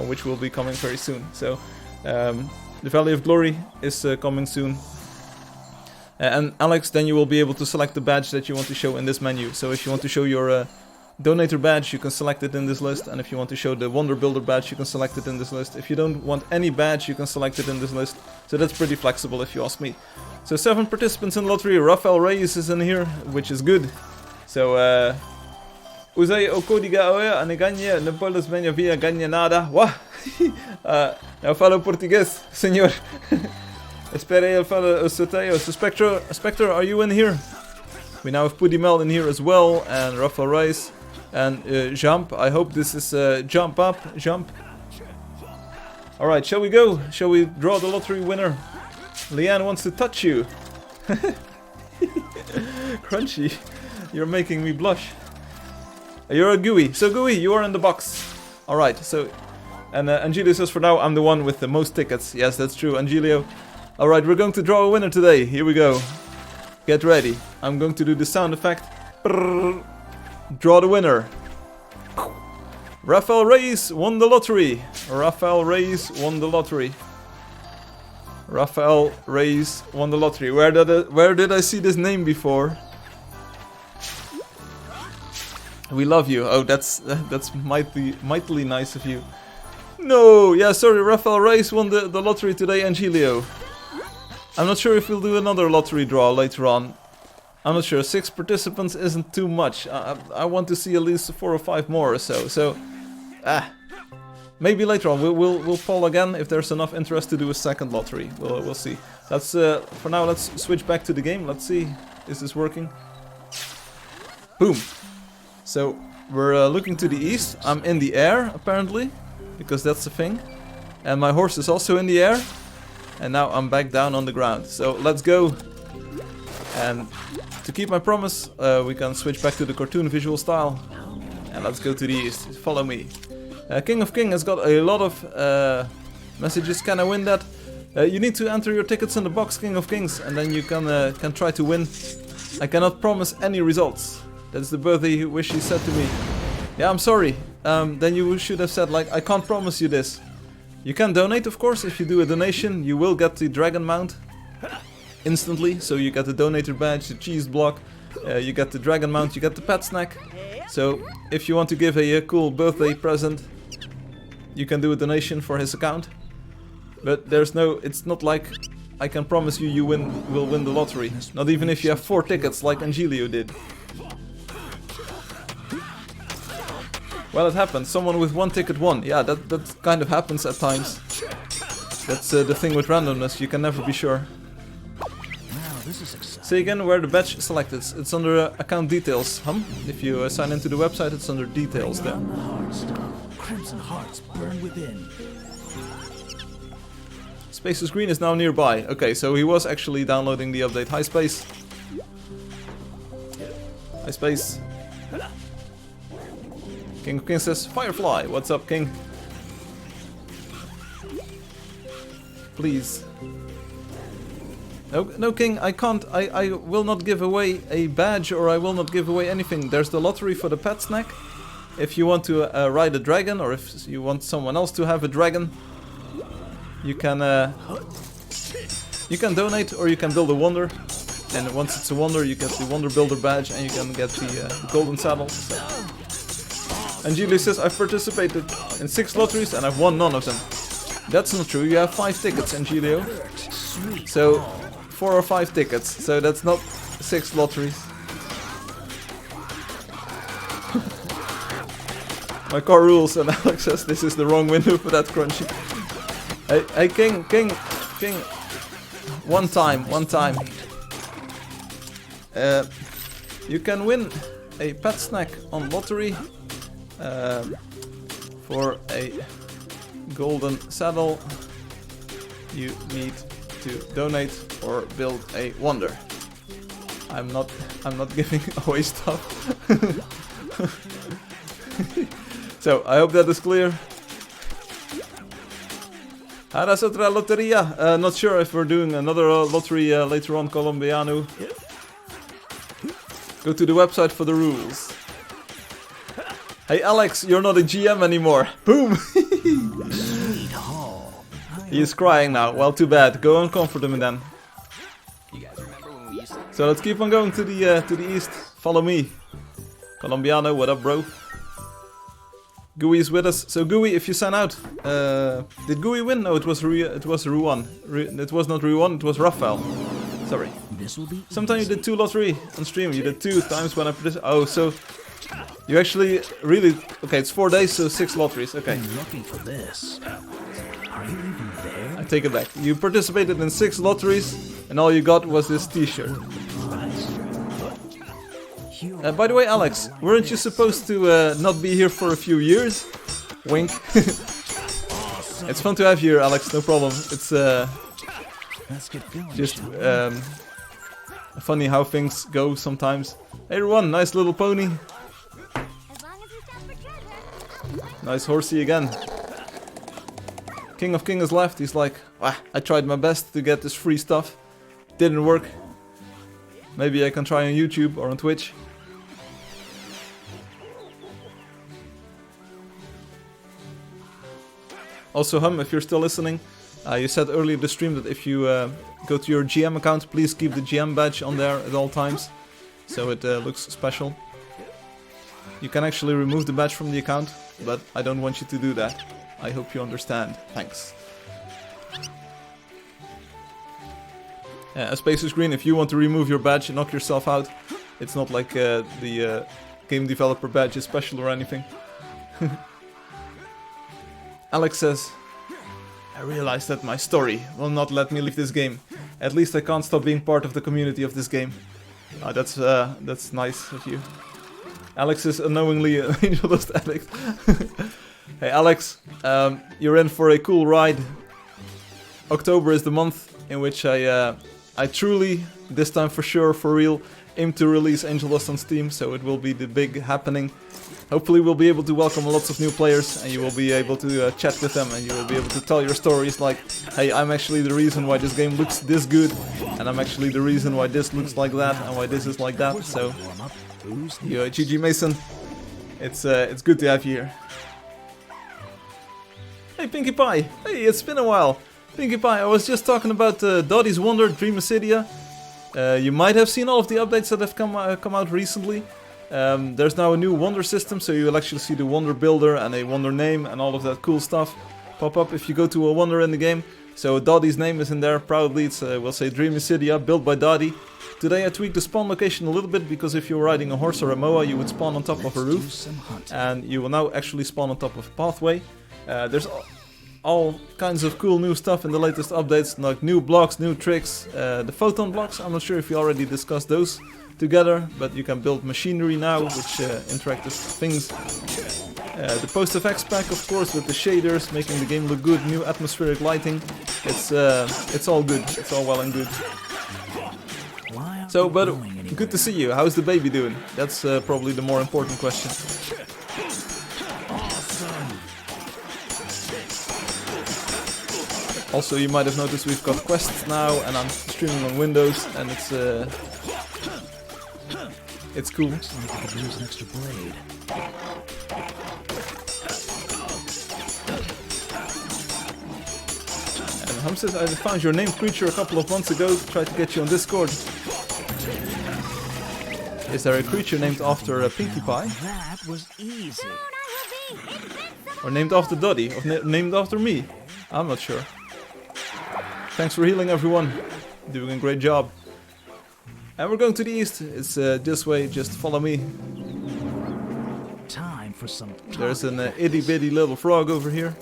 which will be coming very soon. So the Valley of Glory is coming soon. And Alex, then you will be able to select the badge that you want to show in this menu. So if you want to show your Donator badge, you can select it in this list, and if you want to show the Wonder Builder badge, you can select it in this list. If you don't want any badge, you can select it in this list. So that's pretty flexible if you ask me. So 7 participants in the lottery. Rafael Reyes is in here, which is good. So usei o código OE a ganha, não podes venha via ganha nada. Wah! Eu falo português, senhor. Espera aí, eu falo o sorteio. So Spectre, are you in here? We now have Pudimel in here as well, and Rafael Reyes. And Jump, I hope this is Jump Up, Jump. Alright, shall we go? Shall we draw the lottery winner? Leanne wants to touch you. Crunchy, you're making me blush. You're a Gooey. So Gooey, you are in the box. Alright, so... And Angelio says for now I'm the one with the most tickets. Yes, that's true, Angelio. Alright, we're going to draw a winner today. Here we go. Get ready. I'm going to do the sound effect. Brrr. Draw the winner. Rafael Reyes won the lottery. Rafael Reyes won the lottery. Rafael Reyes won the lottery. Where did I see this name before? We love you. Oh, that's mightily nice of you. No, yeah, sorry. Rafael Reyes won the lottery today, Angelio. I'm not sure if we'll do another lottery draw later on. I'm not sure. 6 participants isn't too much. I want to see at least 4 or 5 more or so. So, maybe later on we'll poll again if there's enough interest to do a second lottery. We'll see. That's for now. Let's switch back to the game. Let's see. Is this working? Boom. So we're looking to the east. I'm in the air apparently, because that's the thing. And my horse is also in the air. And now I'm back down on the ground. So let's go. And to keep my promise, we can switch back to the cartoon visual style. And let's go to the east. Follow me. King of King has got a lot of messages. Can I win that? You need to enter your tickets in the box, King of Kings, and then you can try to win. I cannot promise any results. That's the birthday wish he said to me. Yeah, I'm sorry. Then you should have said, like, I can't promise you this. You can donate, of course. If you do a donation, you will get the dragon mount instantly. So you get the donator badge, the cheese block, you get the dragon mount, you get the pet snack. So if you want to give a cool birthday present, you can do a donation for his account. But it's not like I can promise you will win the lottery. Not even if you have 4 tickets like Angelio did. Well, it happened. Someone with 1 ticket won. Yeah, that kind of happens at times. That's the thing with randomness. You can never be sure. Say again where the badge selected. It's under account details. If you sign into the website, it's under details there. Crimson hearts burn within. Space's Green is now nearby. Okay, so he was actually downloading the update. Hi, Space. Hi, Space. King of Kings says, Firefly. What's up, King? Please. No, King, I can't. I will not give away a badge, or I will not give away anything. There's the lottery for the pet snack. If you want to ride a dragon, or if you want someone else to have a dragon, you can donate, or you can build a wonder. And once it's a wonder, you get the Wonder Builder badge, and you can get the golden saddle. So. Angelio says, I've participated in 6 lotteries and I've won none of them. That's not true, you have 5 tickets, Angelio. So 4 or 5 tickets. So that's not 6 lotteries. My car rules, and Alex says this is the wrong window for that crunchy. Hey, King. One time. You can win a pet snack on lottery for a golden saddle. You need to donate or build a wonder. I'm not giving away stuff. So I hope that is clear. Hara otra loteria. Not sure if we're doing another lottery later on, Colombiano. Go to the website for the rules. Hey Alex, you're not a GM anymore. Boom! He is crying now. Well, too bad. Go and comfort him then. So let's keep on going to the east. Follow me. Colombiano, what up, bro? Gooey is with us. So Gooey, if you sign out, did Gooey win? No, it was Ruan. It was not Ruan. It was Raphael. Sorry. Sometime you did 2 lottery on stream. You did 2 times when I participated. Oh, so you actually really okay? It's 4 days, so 6 lotteries. Okay. I'm looking for this. Are you even there? I take it back. You participated in 6 lotteries, and all you got was this T-shirt. By the way, Alex, weren't you supposed to not be here for a few years? Wink. It's fun to have you here, Alex. No problem. It's Let's get going, just funny how things go sometimes. Hey, everyone, nice little pony. Nice horsey again. King of King is left. He's like, I tried my best to get this free stuff. Didn't work. Maybe I can try on YouTube or on Twitch. Also, if you're still listening, you said earlier in the stream that if you go to your GM account, please keep the GM badge on there at all times, so it looks special. You can actually remove the badge from the account, but I don't want you to do that. I hope you understand. Thanks. Space is green. If you want to remove your badge and knock yourself out, it's not like the game developer badge is special or anything. Alex says, I realize that my story will not let me leave this game. At least I can't stop being part of the community of this game. That's nice of you. Alex is unknowingly an Angeldust addict. Hey Alex, you're in for a cool ride. October is the month in which I truly, this time for sure, for real, aim to release Angeldust on Steam, so it will be the big happening. Hopefully we'll be able to welcome lots of new players, and you will be able to chat with them, and you will be able to tell your stories like, hey, I'm actually the reason why this game looks this good, and I'm actually the reason why this looks like that, and why this is like that. So, GG Mason, it's good to have you here. Hey Pinkie Pie, hey, it's been a while. Pinkie Pie, I was just talking about Dotty's Wonder, Dream Acedia. You might have seen all of the updates that have come out recently. There's now a new Wonder system, so you'll actually see the Wonder Builder and a Wonder name and all of that cool stuff pop up if you go to a Wonder in the game. So Dotty's name is in there, proudly it's, we'll say Dream Acedia, built by Dotty. Today I tweaked the spawn location a little bit, because if you're riding a horse or a moa, you would spawn on top of a roof. And you will now actually spawn on top of a pathway. There's all kinds of cool new stuff in the latest updates, like new blocks, new tricks. The photon blocks, I'm not sure if you already discussed those together, but you can build machinery now, which interactive things. The post-effects pack, of course, with the shaders, making the game look good, new atmospheric lighting. It's all good, it's all well and good. So, but good to see you. How's the baby doing? That's probably the more important question. Also, you might have noticed we've got quests now, and I'm streaming on Windows, and it's cool. Looks like I could use an extra blade. And Hum says, I found your named creature a couple of months ago, tried to get you on Discord. Is there a creature named after Pinkie Pie? That was easy. Or named after Dotty? Or named after me? I'm not sure. Thanks for healing, everyone. Doing a great job. And we're going to the east. It's this way. Just follow me. Time for some There's an itty bitty little frog over here.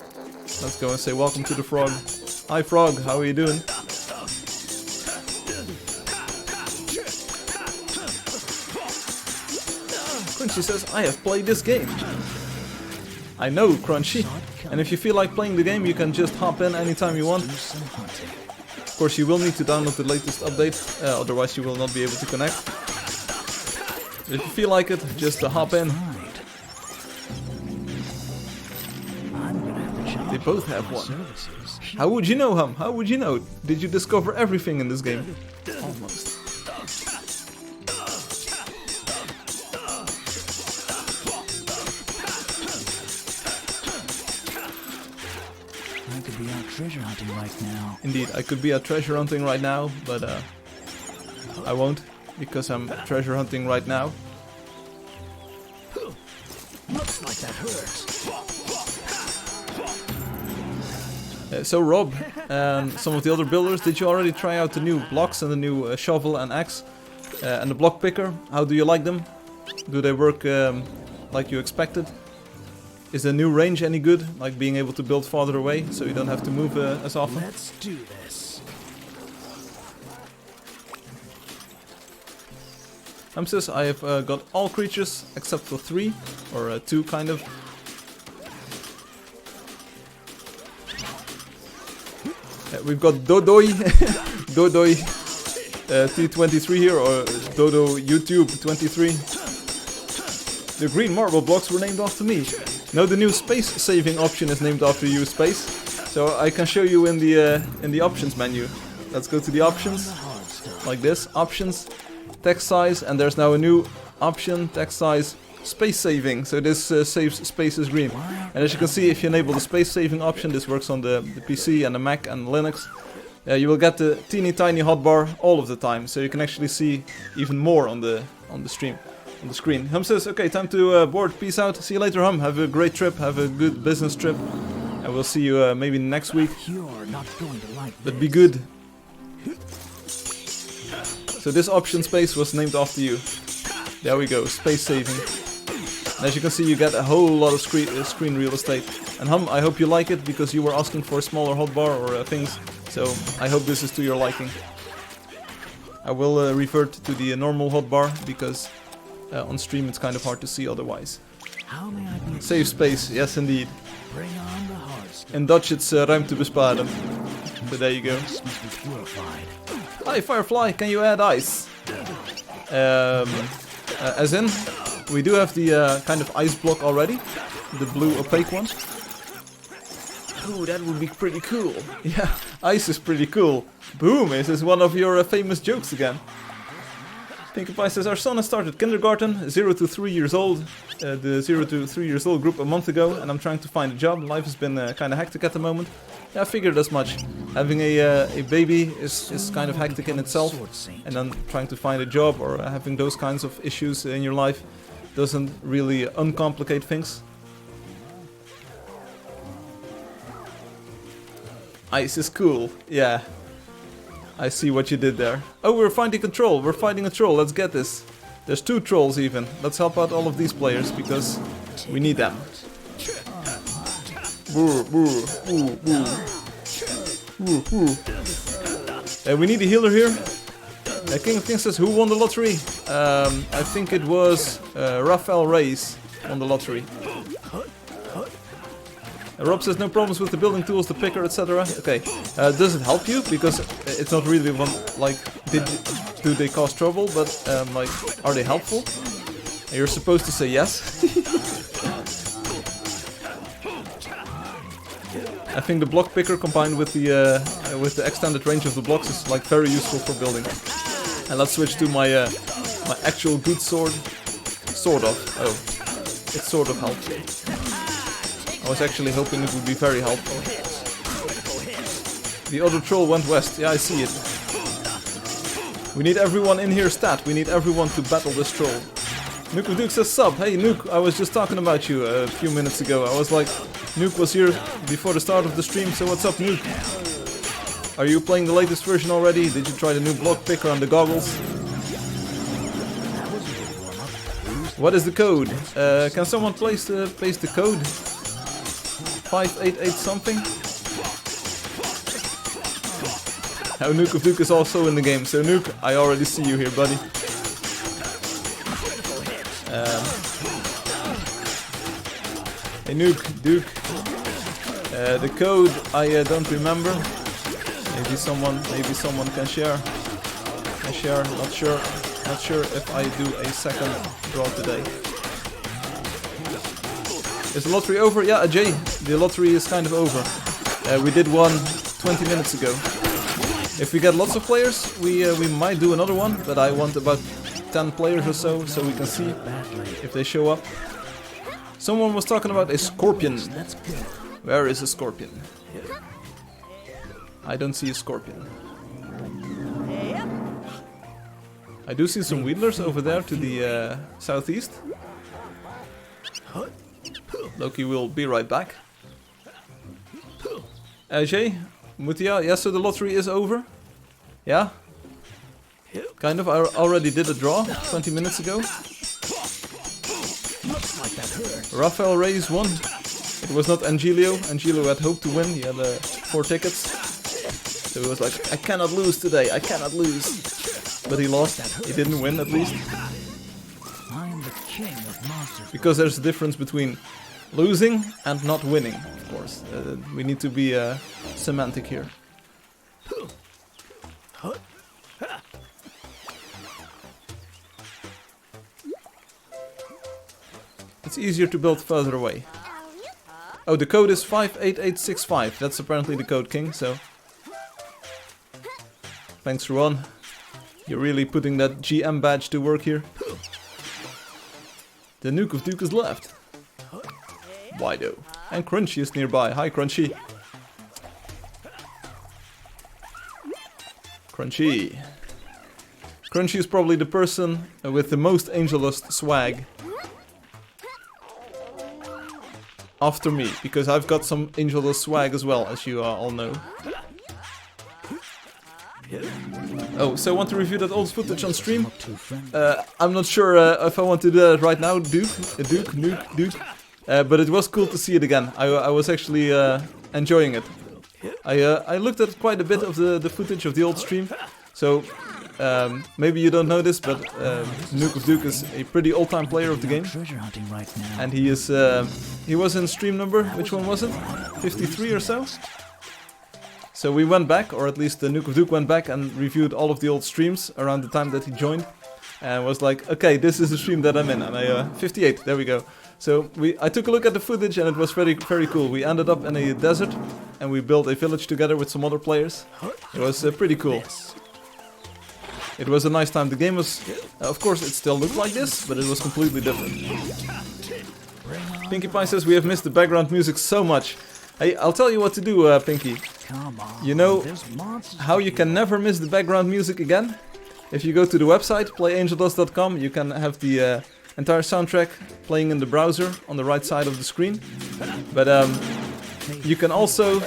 Let's go and say welcome to the frog. Hi, frog. How are you doing? Crunchy says, I have played this game. I know, Crunchy. And if you feel like playing the game, you can just hop in anytime you want. Of course, you will need to download the latest update, otherwise you will not be able to connect. If you feel like it, just hop in. They both have one. How would you know, Hum? How would you know? Did you discover everything in this game? Almost. I could be out treasure hunting right now. Indeed, I could be out treasure hunting right now, but I won't, because I'm treasure hunting right now. Looks like that hurts. So Rob and some of the other builders, did you already try out the new blocks and the new shovel and axe and the block picker? How do you like them? Do they work like you expected? Is the new range any good? Like being able to build farther away so you don't have to move as often? Let's do this. Says I have got all creatures except for 3 or 2 kind of. We've got Dodoi, Dodoi T23 here, or Dodo YouTube 23. The green marble blocks were named after me. No, the new space saving option is named after you, Space. So I can show you in the options menu. Let's go to the options, like this, options, text size, and there's now a new option, text size, space saving. So this saves spaces green. And as you can see, if you enable the space saving option, this works on the PC and the Mac and Linux. You will get the teeny tiny hotbar all of the time, so you can actually see even more on the stream, on the screen. Hum says, okay, time to board. Peace out. See you later, Hum. Have a great trip. Have a good business trip, and we'll see you maybe next week. You're not going to like But be good. So this option space was named after you. There we go, space saving. And as you can see, you get a whole lot of screen real estate. And Hum, I hope you like it, because you were asking for a smaller hotbar or things. So I hope this is to your liking. I will revert to the normal hotbar, because on stream it's kind of hard to see otherwise. How may I be Save space, yes indeed. Bring on the hard stuff. In Dutch it's ruimte besparen. So there you go. This must be purified. Hi Firefly, can you add ice? As in, we do have the kind of ice block already, the blue opaque one. Ooh, that would be pretty cool. Yeah, ice is pretty cool. Boom, this is one of your famous jokes again. Pinkie Pie says, our son has started kindergarten, 0 to 3 years old. The 0 to 3 years old group a month ago, and I'm trying to find a job. Life has been kind of hectic at the moment. Yeah, I figured as much. Having a baby is kind of hectic in itself, and then trying to find a job or having those kinds of issues in your life doesn't really uncomplicate things. Ice is cool, yeah. I see what you did there. Oh, we're fighting a troll. We're fighting a troll. Let's get this. There's 2 trolls even. Let's help out all of these players because we need them. Boo, boo, boo, boo. Boo, boo. We need a healer here. King of Kings says, who won the lottery? I think it was Rafael Reyes won the lottery. Rob says no problems with the building tools, the picker, etc. Okay, does it help you? Because it's not really one, like, do they cause trouble, but like, are they helpful? And you're supposed to say yes. I think the block picker combined with the extended range of the blocks is like very useful for building. And let's switch to my my actual good sword. Sort of. Oh, it sort of helped. I was actually hoping it would be very helpful. The other troll went west. Yeah, I see it. We need everyone in here stat. We need everyone to battle this troll. Nuke of Duke says sub. Hey Nuke, I was just talking about you a few minutes ago. I was like, Nuke was here before the start of the stream, so what's up Nuke? Are you playing the latest version already? Did you try the new block picker and the goggles? What is the code? Can someone paste the code? 588 something? Now Nuke of Duke is also in the game, so Nuke, I already see you here, buddy. Hey Nuke, Duke. The code I don't remember. Maybe someone can share. Not sure. Not sure if I do a second draw today. Is the lottery over? Yeah, Jay, the lottery is kind of over. We did one 20 minutes ago. If we get lots of players, we might do another one, but I want about 10 players or so we can see if they show up. Someone was talking about a scorpion. Where is a scorpion? I don't see a scorpion. I do see some wheelers over there to the southeast. Loki will be right back. Jay, Mutia, yeah, so the lottery is over. Yeah? Kind of, I already did a draw 20 minutes ago. Raphael Reyes won. It was not Angelio. Angelio had hoped to win, he had 4 tickets. So he was like, I cannot lose today, I cannot lose. But he lost, he didn't win at least. I am the king of monsters. Because there's a difference between losing and not winning, of course. We need to be semantic here. It's easier to build further away. Oh, the code is 58865. That's apparently the code, King, so... Thanks, Ruan. You're really putting that GM badge to work here. The Nuke of Duke is left. Wido. And Crunchy is nearby. Hi, Crunchy. Crunchy. Crunchy is probably the person with the most Angeldust swag. After me, because I've got some Angeldust swag as well, as you all know. Oh, so I want to review that old footage on stream. I'm not sure if I want to do that right now, Duke. But it was cool to see it again. I was actually enjoying it. I looked at quite a bit of the footage of the old stream. So maybe you don't know this, but Nuke of Duke is a pretty old-time player of the game. And he was in stream number, which one was it? 53 or so? So we went back, or at least the Nuke of Duke went back and reviewed all of the old streams around the time that he joined. And was like, okay, this is the stream that I'm in. And 58, there we go. So I took a look at the footage and it was very, very cool. We ended up in a desert and we built a village together with some other players. It was pretty cool. It was a nice time. The game was, of course, it still looked like this, but it was completely different. Pinkie Pie says we have missed the background music so much. Hey, I'll tell you what to do, Pinky. You know how you can never miss the background music again? If you go to the website, playangeldust.com, you can have the entire soundtrack playing in the browser on the right side of the screen. But you can also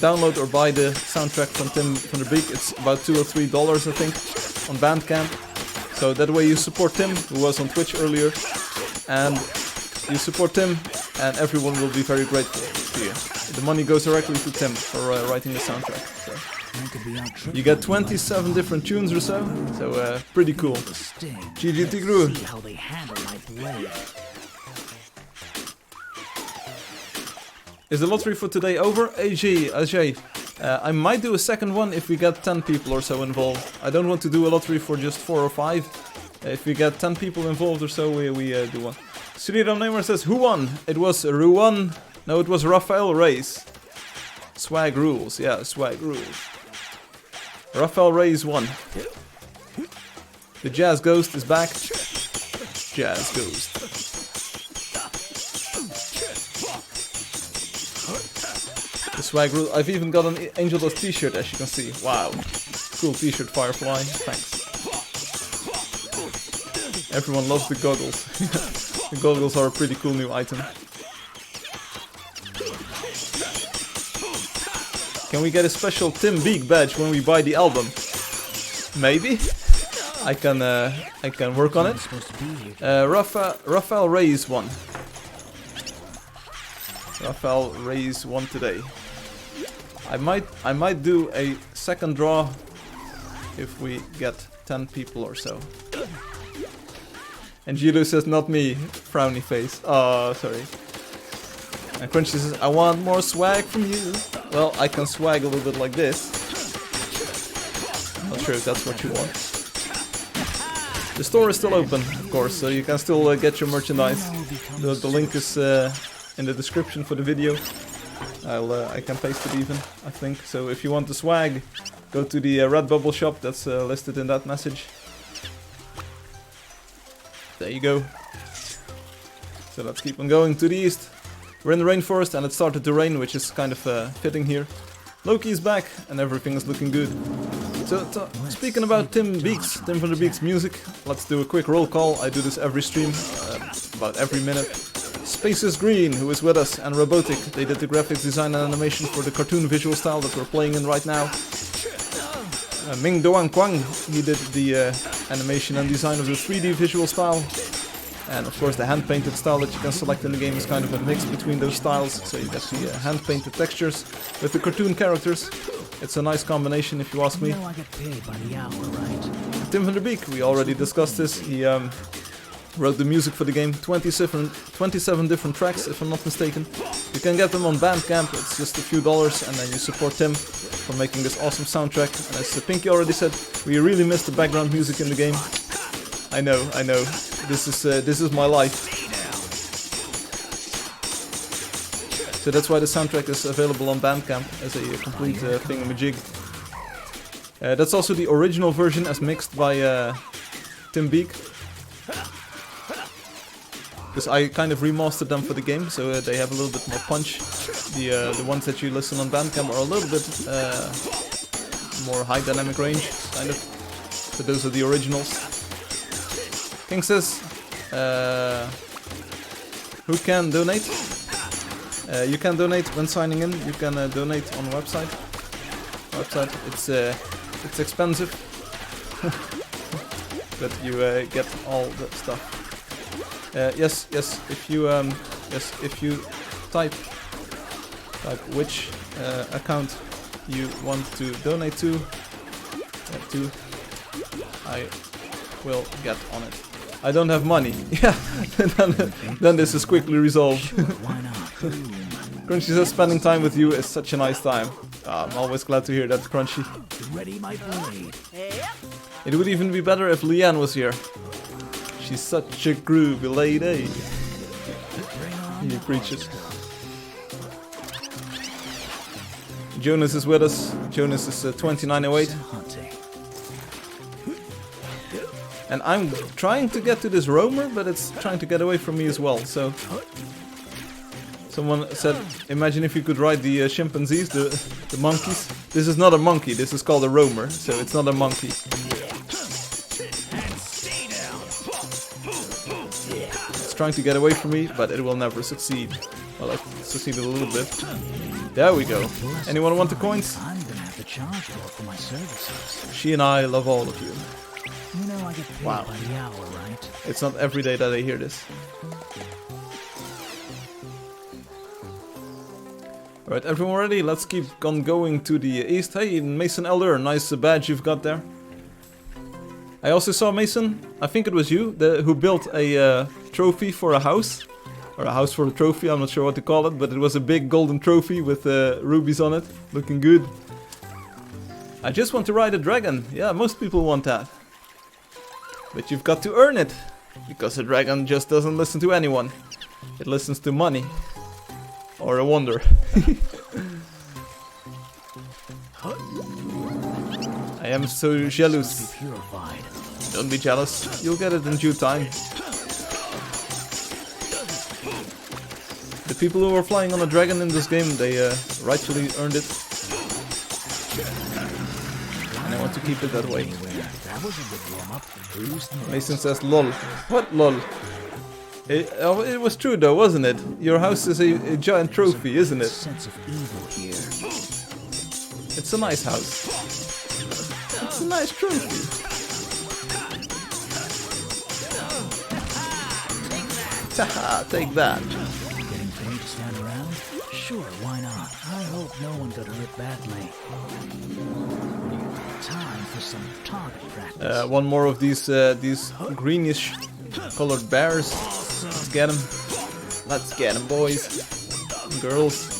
download or buy the soundtrack from Tim van der Beek. It's about $2 or $3, I think, on Bandcamp. So that way you support Tim, who was on Twitch earlier, and you support Tim, and everyone will be very grateful to you. The money goes directly to Tim for writing the soundtrack. So. You get 27 different tunes or so pretty cool. GG Tigru. Is the lottery for today over? Ajay, I might do a second one if we get 10 people or so involved. I don't want to do a lottery for just 4 or 5. If we get 10 people involved or so, we do one. Sriram Neymar says, who won? It was Ruan. No, it was Raphael Reyes. Swag rules, yeah, swag rules. Raphael Reyes won. The Jazz Ghost is back. Jazz Ghost. The swag rule. I've even got an Angeldust t-shirt, as you can see. Wow. Cool t-shirt, Firefly. Thanks. Everyone loves the goggles. The goggles are a pretty cool new item. Can we get a special Tim Beak badge when we buy the album? Maybe. I can work on it. Raphael Reyes won. Raphael Reyes won today. I might do a second draw if we get 10 people or so. And Gilo says not me, frowny face. Oh, sorry. And Crunchy says I want more swag from you. Well, I can swag a little bit like this. Not sure if that's what you want. The store is still open, of course, so you can still get your merchandise. The link is in the description for the video. I can paste it even, I think. So if you want the swag, go to the Redbubble shop that's listed in that message. There you go. So let's keep on going to the east. We're in the rainforest and it started to rain, which is kind of fitting here. Loki is back and everything is looking good. So speaking about Tim from the Beaks music, let's do a quick roll call. I do this every stream, about every minute. Space is Green, who is with us, and Robotic. They did the graphics design and animation for the cartoon visual style that we're playing in right now. Ming Doan Kwang, he did the animation and design of the 3D visual style. And of course the hand-painted style that you can select in the game is kind of a mix between those styles. So you get the hand-painted textures with the cartoon characters. It's a nice combination if you ask me. I get paid by the hour, right? Tim van der Beek, we already discussed this. He wrote the music for the game, 27 different tracks if I'm not mistaken. You can get them on Bandcamp, it's just a few dollars, and then you support Tim for making this awesome soundtrack. And as Pinky already said, we really miss the background music in the game. I know. This is my life. So that's why the soundtrack is available on Bandcamp as a complete thingamajig. That's also the original version as mixed by Tim Beak. Because I kind of remastered them for the game, so they have a little bit more punch. The ones that you listen on Bandcamp are a little bit more high dynamic range, kind of. So those are the originals. King says, who can donate? You can donate when signing in. You can donate on the website. It's expensive, but you get all the stuff. Yes. If you type which account you want to donate to, I will get on it. I don't have money. Yeah, then this is quickly resolved. Crunchy says spending time with you is such a nice time. I'm always glad to hear that, Crunchy. Ready, my blade. It would even be better if Leanne was here. She's such a groovy lady. He preaches. Jonas is with us. Jonas is 2908. And I'm trying to get to this roamer, but it's trying to get away from me as well, so... Someone said, imagine if you could ride the chimpanzees, the monkeys. This is not a monkey, this is called a roamer, so it's not a monkey. It's trying to get away from me, but it will never succeed. Well, it succeeded a little bit. There we go. Anyone want the coins? I'm gonna have to charge more for my services. She and I love all of you. You know I get paid by the hour, right? It's not every day that I hear this. Alright, everyone ready? Let's keep on going to the east. Hey, Mason Elder, nice badge you've got there. I also saw Mason, I think it was you, who built a trophy for a house. Or a house for a trophy, I'm not sure what to call it, but it was a big golden trophy with rubies on it. Looking good. I just want to ride a dragon. Yeah, most people want that. But you've got to earn it. Because a dragon just doesn't listen to anyone. It listens to money. Or a wonder. I am so jealous. Don't be jealous. You'll get it in due time. The people who are flying on a dragon in this game, they rightfully earned it. And I want to keep it that way. Mason says lol. What lol? It was true though, wasn't it? Your house is a giant trophy, isn't it? It's a nice house. It's a nice trophy. Haha, take that. Getting paid to stand around? Sure, why not? I hope no one got hurt badly. Time for some target practice. One more of these greenish colored bears. Let's get them. Let's get them, boys and girls.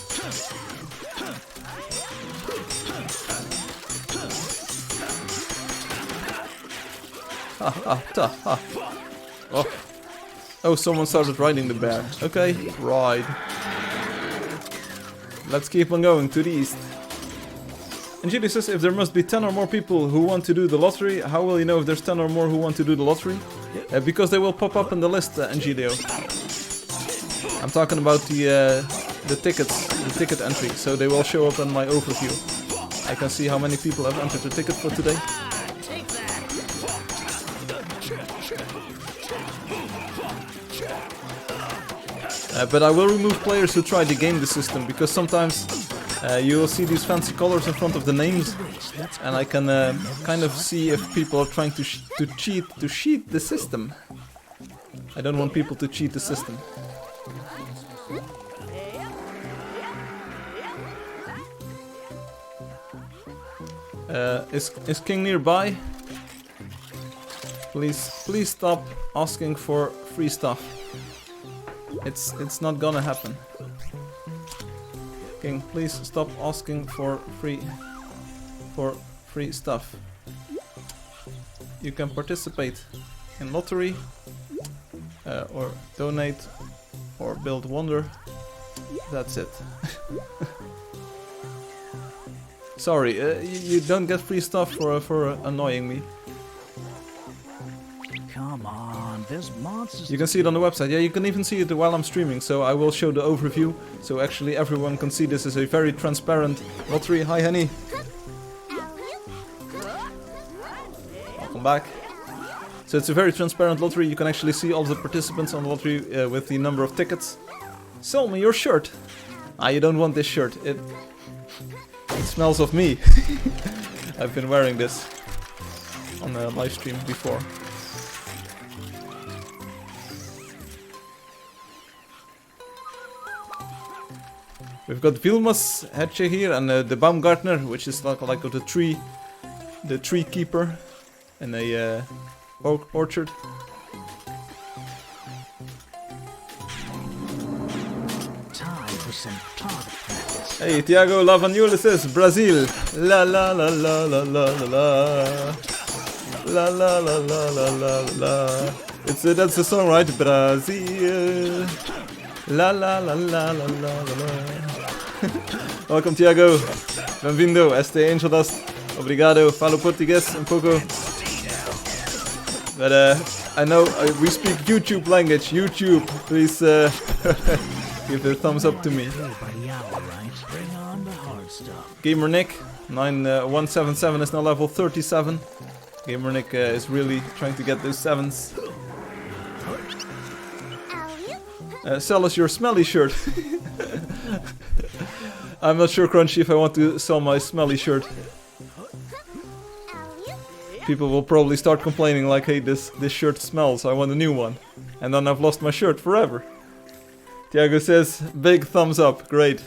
Ha ha ta ha. Oh. Oh, someone started riding the bear. Okay, ride. Let's keep on going to the east. Angeldust says, if there must be 10 or more people who want to do the lottery, how will you know if there's 10 or more who want to do the lottery? Because they will pop up in the list, Angelio. I'm talking about the tickets, the ticket entry, so they will show up in my overview. I can see how many people have entered the ticket for today. But I will remove players who try to game the system, because sometimes you will see these fancy colors in front of the names, and I can kind of see if people are trying to cheat the system. I don't want people to cheat the system. Is King nearby? Please stop asking for free stuff. It's not gonna happen. King, please stop asking for free stuff. You can participate in lottery, or donate, or build wonder. That's it. Sorry, you don't get free stuff for annoying me. Come on, there's monsters. You can see it on the website. Yeah, you can even see it while I'm streaming, so I will show the overview, so actually everyone can see this is a very transparent lottery. Hi, honey. Welcome back. So it's a very transparent lottery. You can actually see all the participants on the lottery with the number of tickets. Sell me your shirt. Ah, you don't want this shirt. It smells of me. I've been wearing this on a live stream before. We've got Vilma's Hetche here and the Baumgartner, which is like the tree keeper in a orchard. Time for some target practice. Hey, Tiago Lavagnulis says Brazil. La la la la la la la la. La la la la la la la. That's the song, right? Brazil. La la la la la la la. Welcome, Tiago. Bem-vindo. Este Angeldust. Obrigado. Falo português um pouco. But I know we speak YouTube language. YouTube, please give a thumbs up to me. Gamer Nick 9177 is now level 37. Gamer Nick is really trying to get those 7s. Sell us your smelly shirt. I'm not sure, Crunchy, if I want to sell my smelly shirt. People will probably start complaining like, hey, this shirt smells, I want a new one. And then I've lost my shirt forever. Tiago says, big thumbs up, great.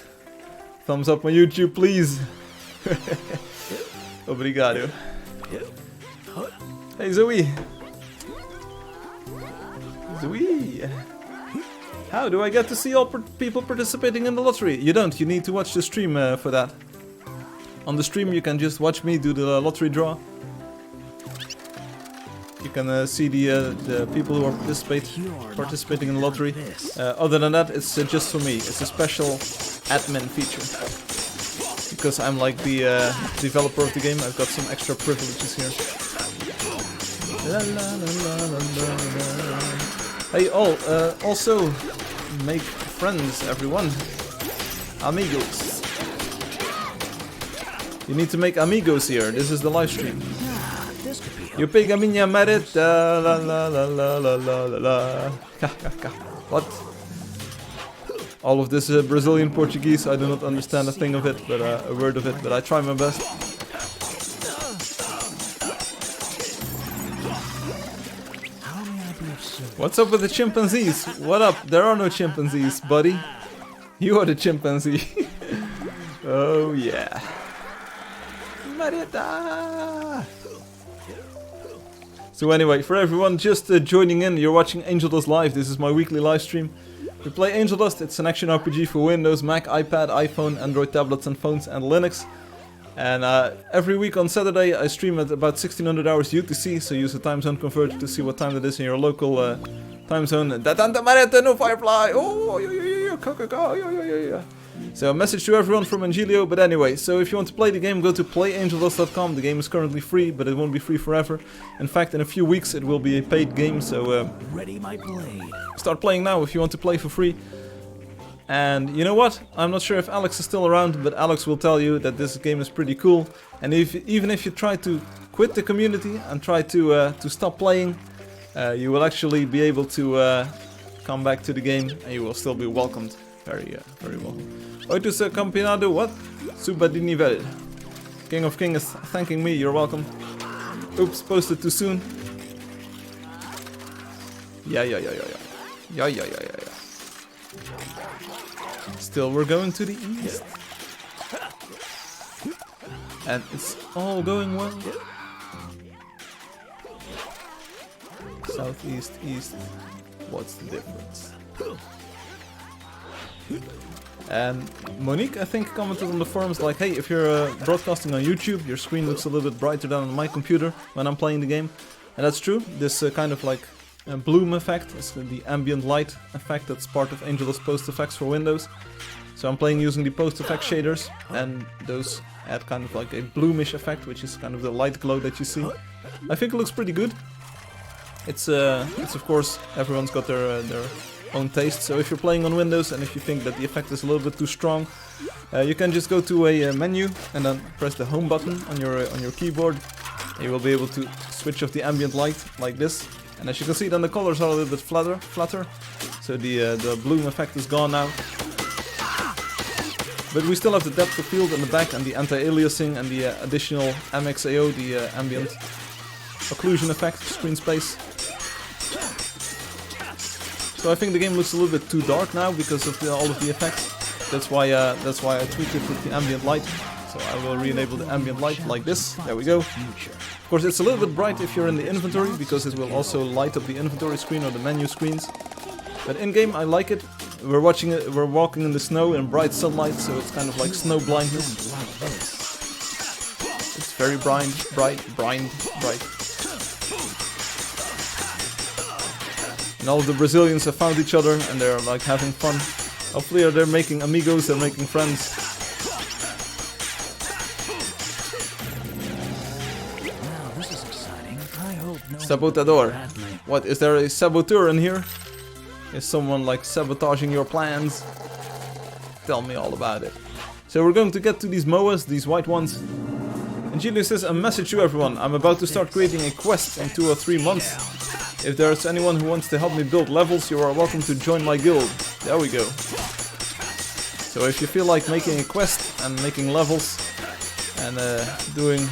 Thumbs up on YouTube, please. Obrigado. Hey, Zoe. Zoe. How do I get to see all people participating in the lottery? You don't, you need to watch the stream for that. On the stream you can just watch me do the lottery draw. You can see the people who are participating in the lottery. Other than that, it's just for me. It's a special admin feature. Because I'm like the developer of the game, I've got some extra privileges here. La, la, la, la, la, la. Hey, also make friends, everyone. Amigos. You need to make amigos here. This is the live stream. You pega minha mareta, la la la la la la la la. What? all of this Brazilian Portuguese. I do not understand a thing of it, but a word of it, but I try my best. What's up with the chimpanzees? What up? There are no chimpanzees, buddy. You are the chimpanzee. Oh yeah. Marietta. So anyway, for everyone just joining in, you're watching Angeldust Live. This is my weekly live stream. We play Angeldust. It's an action RPG for Windows, Mac, iPad, iPhone, Android tablets and phones, and Linux. And every week on Saturday I stream at about 1600 hours UTC, so use a time zone converter to see what time it is in your local time zone. No Firefly! Oh, so a message to everyone from Angelio, but anyway, so if you want to play the game, go to playangeldust.com. The game is currently free, but it won't be free forever. In fact, in a few weeks it will be a paid game, so ready my blade. Start playing now if you want to play for free. And you know what? I'm not sure if Alex is still around, but Alex will tell you that this game is pretty cool. And even if you try to quit the community and try to stop playing, you will actually be able to come back to the game and you will still be welcomed. Very welcome. Oitus Campinado, what? Suba di nivel. King of King is thanking me, you're welcome. Oops, posted too soon. Yeah. Still, we're going to the east. And it's all going well. Southeast, east. What's the difference? And Monique, I think, commented on the forums like, hey, if you're broadcasting on YouTube, your screen looks a little bit brighter than on my computer when I'm playing the game. And that's true. This kind of like bloom effect is the ambient light effect that's part of Angeldust post effects for Windows. So I'm playing using the post effect shaders, and those add kind of like a bloomish effect, which is kind of the light glow that you see. I think it looks pretty good. It's of course, everyone's got their own taste. So if you're playing on Windows and if you think that the effect is a little bit too strong, you can just go to a menu and then press the home button on your keyboard. And you will be able to switch off the ambient light like this. And as you can see, then the colors are a little bit flatter. So the bloom effect is gone now. But we still have the depth of field in the back and the anti-aliasing and the additional MXAO, the ambient occlusion effect, screen space. So I think the game looks a little bit too dark now because of all of the effects. That's why I tweaked it with the ambient light. So I will re-enable the ambient light like this. There we go. Of course, it's a little bit bright if you're in the inventory because it will also light up the inventory screen or the menu screens. But in-game, I like it. We're walking in the snow in bright sunlight, so it's kind of like snow blindness. It's very bright. And all of the Brazilians have found each other and they're like having fun. Hopefully they're making amigos, they're making friends. Now this is exciting. I hope no Sabotador. What, is there a saboteur in here? Is someone like sabotaging your plans? Tell me all about it. So we're going to get to these MOAs, these white ones. And Julius says, a message to everyone. I'm about to start creating a quest in 2 or 3 months. If there's anyone who wants to help me build levels, you are welcome to join my guild. There we go. So if you feel like making a quest and making levels and doing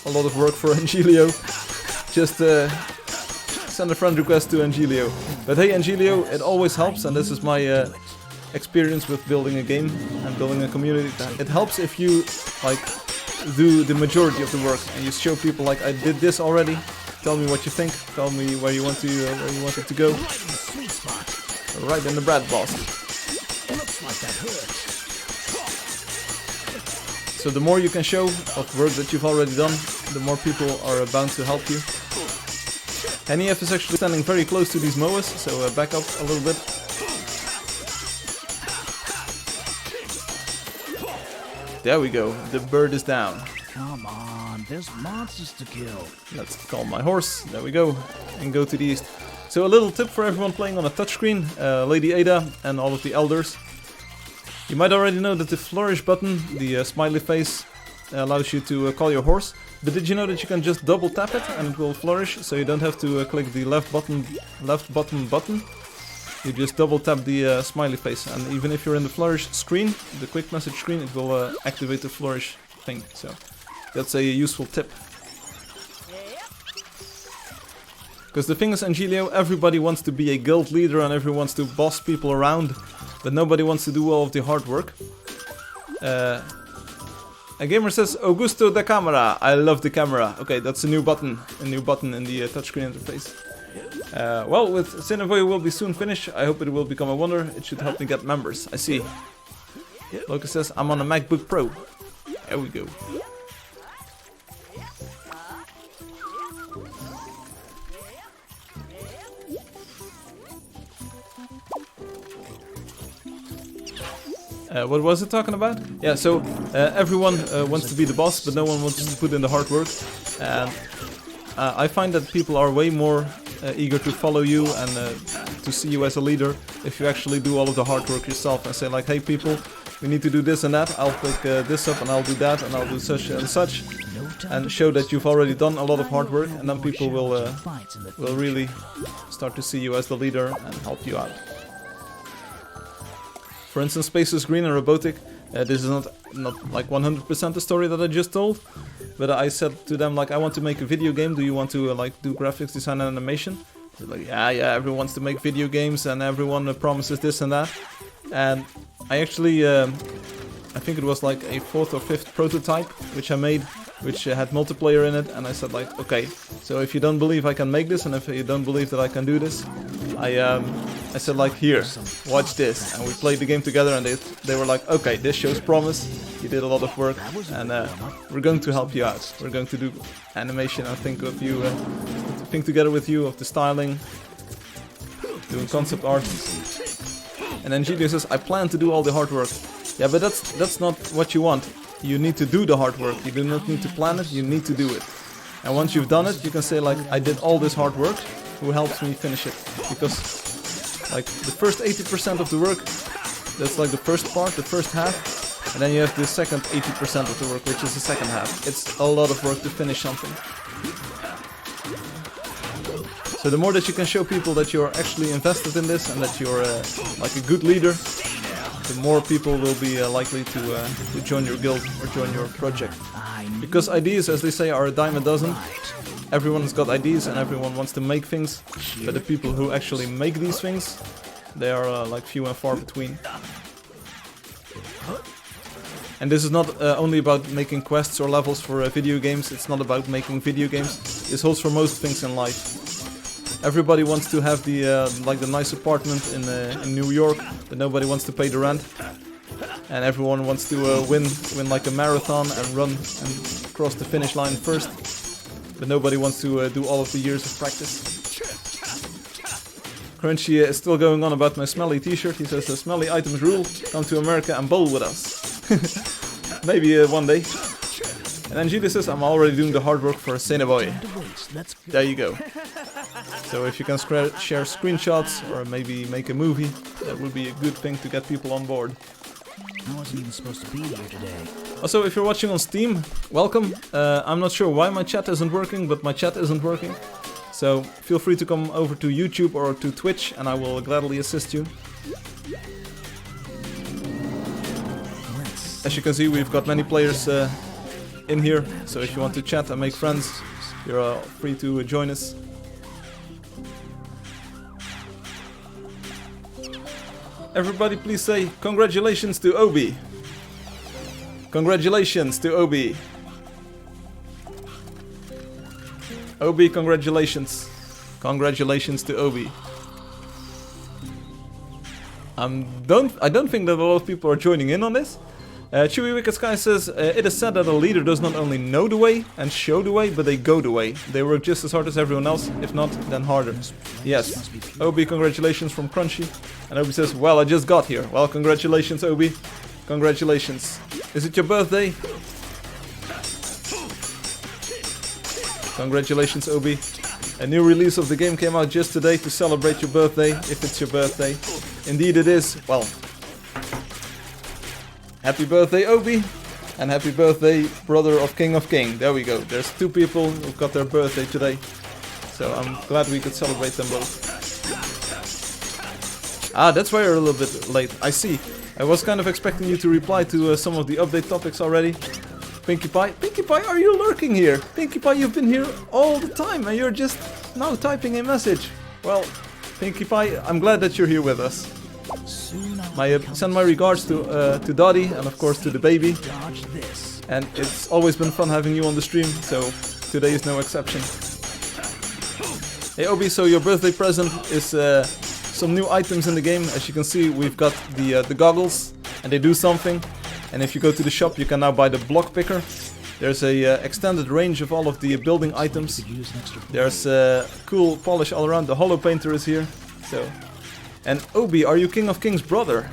a lot of work for Angelio, just send a friend request to Angelio. But hey Angelio, it always helps, and this is my experience with building a game and building a community. It helps if you like do the majority of the work and you show people like, I did this already. Tell me what you think. Tell me where you want it to go. Right in the bread basket. So the more you can show of work that you've already done, the more people are bound to help you. NEF is actually standing very close to these MOAs, so back up a little bit. There we go, the bird is down. Come on, there's monsters to kill. Let's call my horse, there we go, and go to the east. So a little tip for everyone playing on a touchscreen, Lady Ada and all of the elders. You might already know that the flourish button, the smiley face, allows you to call your horse. But did you know that you can just double tap it and it will flourish, so you don't have to click the left button. you just double tap the smiley face, and even if you're in the flourish screen, the quick message screen, it will activate the flourish thing. So that's a useful tip. Because the thing is, Angelio, everybody wants to be a guild leader and everyone wants to boss people around, but nobody wants to do all of the hard work. A gamer says, Augusto da camera. I love the camera. Okay, that's a new button in the touchscreen interface. Well, with Cinevoy will be soon finished. I hope it will become a wonder. It should help me get members. I see. Lucas says, I'm on a MacBook Pro. There we go. What was it talking about? Yeah, so everyone wants to be the boss, but no one wants to put in the hard work. And I find that people are way more eager to follow you and to see you as a leader if you actually do all of the hard work yourself and say like, hey people, we need to do this and that, I'll pick this up and I'll do that and I'll do such and such, and show that you've already done a lot of hard work, and then people will really start to see you as the leader and help you out. For instance, Spaces Green and Robotic, this is not like 100% the story that I just told, but I said to them like, I want to make a video game, do you want to like do graphics design and animation? They're like, yeah, everyone wants to make video games and everyone promises this and that. And I actually, I think it was like a 4th or 5th prototype which I made, which had multiplayer in it, and I said like, okay, so if you don't believe I can make this and if you don't believe that I can do this, I said like, here, watch this, and we played the game together, and they were like, okay, this shows promise, you did a lot of work, and we're going to help you out. We're going to do animation and think together with you of the styling, doing concept art. And then Gideon says, I plan to do all the hard work. Yeah, but that's not what you want. You need to do the hard work. You do not need to plan it, you need to do it. And once you've done it, you can say like, I did all this hard work, who helps me finish it? Because like the first 80% of the work, that's like the first part, the first half, and then you have the second 80% of the work, which is the second half. It's a lot of work to finish something. So the more that you can show people that you're actually invested in this and that you're like a good leader, the more people will be likely to join your guild or join your project. Because ideas, as they say, are a dime a dozen. Everyone has got ideas and everyone wants to make things, but the people who actually make these things, they are like few and far between. And this is not only about making quests or levels for video games, it's not about making video games, this holds for most things in life. Everybody wants to have the like the nice apartment in New York, but nobody wants to pay the rent. And everyone wants to win like a marathon and run and cross the finish line first. But nobody wants to do all of the years of practice. Crunchy is still going on about my smelly t-shirt. He says, smelly items rule, come to America and bowl with us. Maybe one day. And then Gita says, I'm already doing the hard work for Cinevoy. There you go. So if you can share screenshots or maybe make a movie, that would be a good thing to get people on board. I wasn't even supposed to be here today. Also, if you're watching on Steam, welcome. I'm not sure why my chat isn't working, but my chat isn't working. So feel free to come over to YouTube or to Twitch and I will gladly assist you. As you can see, we've got many players in here, so if you want to chat and make friends, you're free to join us. Everybody please say congratulations to Obi. Congratulations to Obi. Obi, congratulations. Congratulations to Obi. I don't think that a lot of people are joining in on this. Chewy Wicked Sky says, it is said that a leader does not only know the way and show the way, but they go the way. They work just as hard as everyone else, if not, then harder. Yes. Obi, congratulations from Crunchy. And Obi says, well, I just got here. Well, congratulations, Obi. Congratulations. Is it your birthday? Congratulations, Obi. A new release of the game came out just today to celebrate your birthday, if it's your birthday. Indeed it is. Well, happy birthday, Obi. And happy birthday, brother of King of King. There we go. There's two people who've got their birthday today. So I'm glad we could celebrate them both. Ah, that's why you're a little bit late. I see. I was kind of expecting you to reply to some of the update topics already. Pinkie Pie. Pinkie Pie, are you lurking here? Pinkie Pie, you've been here all the time and you're just now typing a message. Well, Pinkie Pie, I'm glad that you're here with us. Send my regards to Dottie and of course to the baby. And it's always been fun having you on the stream, so today is no exception. Hey Obi, so your birthday present is some new items in the game. As you can see, we've got the goggles, and they do something. And if you go to the shop, you can now buy the block picker. There's a extended range of all of the building items. There's cool polish all around. The holo painter is here. So, and Obi, are you King of Kings' brother?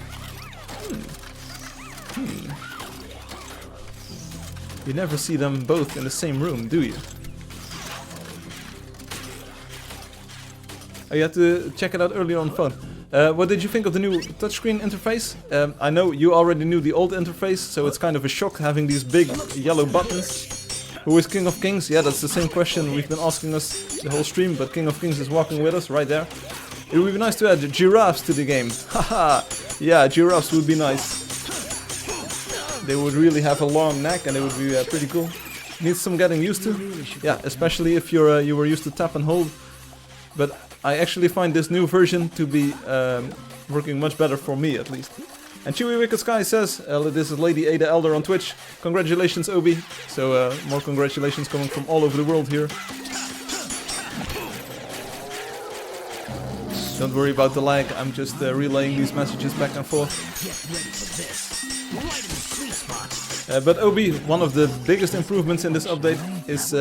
You never see them both in the same room, do you? Oh, you had to check it out earlier on phone. What did you think of the new touchscreen interface? I know you already knew the old interface, so it's kind of a shock having these big yellow buttons. Who is King of Kings? Yeah, that's the same question we've been asking us the whole stream, but King of Kings is walking with us right there. It would be nice to add giraffes to the game. Haha, yeah, giraffes would be nice. They would really have a long neck and it would be pretty cool. Needs some getting used to. Yeah, especially if you were used to tap and hold. But I actually find this new version to be working much better for me, at least. And Chewy Wicked Sky says, this is Lady Ada Elder on Twitch. Congratulations, Obi. So more congratulations coming from all over the world here. Don't worry about the lag, I'm just relaying these messages back and forth. But Obi, one of the biggest improvements in this update is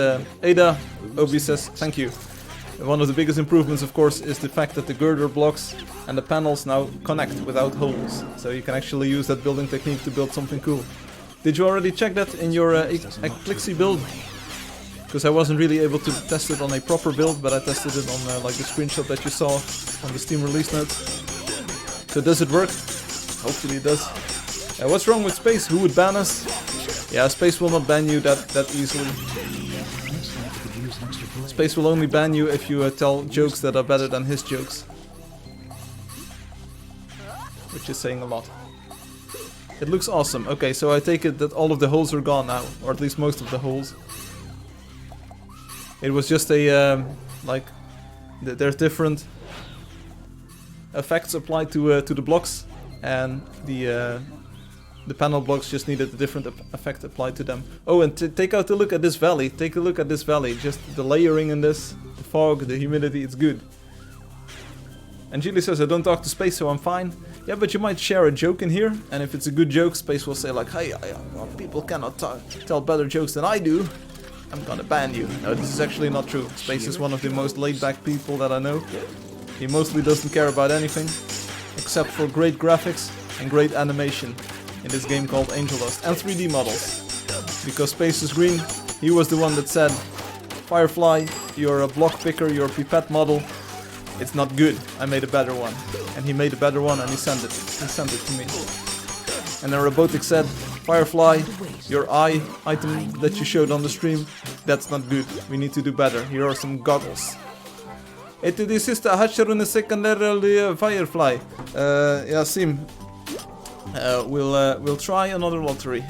Ada. Obi says, thank you. One of the biggest improvements, of course, is the fact that the girder blocks and the panels now connect without holes. So you can actually use that building technique to build something cool. Did you already check that in your Eclipsy build? Because I wasn't really able to test it on a proper build, but I tested it on like the screenshot that you saw on the Steam release notes. So does it work? Hopefully it does. What's wrong with Space? Who would ban us? Yeah, Space will not ban you that easily. Space will only ban you if you tell jokes that are better than his jokes. Which is saying a lot. It looks awesome. Okay, so I take it that all of the holes are gone now. Or at least most of the holes. It was just a, like, there's different effects applied to the blocks. And the panel blocks just needed a different effect applied to them. Oh, and take out a look at this valley. Take a look at this valley. Just the layering in this, the fog, the humidity, it's good. And Julie says, I don't talk to Space, so I'm fine. Yeah, but you might share a joke in here, and if it's a good joke, Space will say like, hey, well, people cannot tell better jokes than I do. I'm gonna ban you. No, this is actually not true. Space is one of the most laid-back people that I know. He mostly doesn't care about anything, except for great graphics and great animation. In this game called Angeldust, and 3D models. Because Space is green, he was the one that said, Firefly, you're a block picker, you're a pipette model, it's not good, I made a better one. And he made a better one and he sent it to me. And then Robotic said, Firefly, your eye item that you showed on the stream, that's not good, we need to do better, here are some goggles. Eti di sista hatcherune sekundarily Firefly. Ja, Sim. We'll try another lottery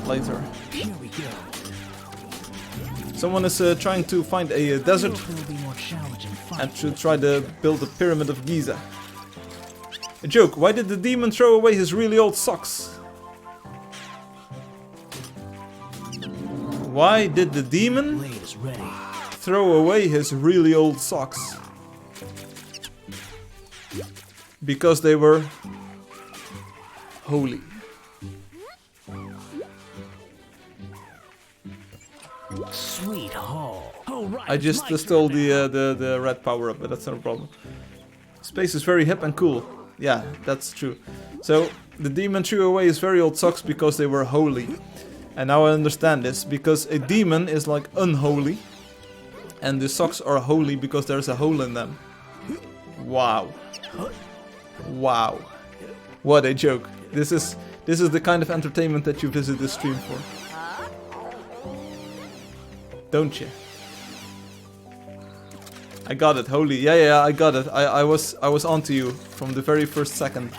later. Here we go. Someone is trying to find a desert and to try to build the Pyramid of Giza. A joke, why did the demon throw away his really old socks? Why did the demon throw away his really old socks? Because they were holy. Sweet hole. Oh, right. I just stole the red power up, but that's not a problem. Space is very hip and cool. Yeah, that's true. So the demon threw away his very old socks because they were holy. And now I understand this, because a demon is like unholy, and the socks are holy because there's a hole in them. Wow. Wow. What a joke. This is the kind of entertainment that you visit this stream for. Don't you? I got it. Holy, yeah, I got it. I was onto you from the very first second.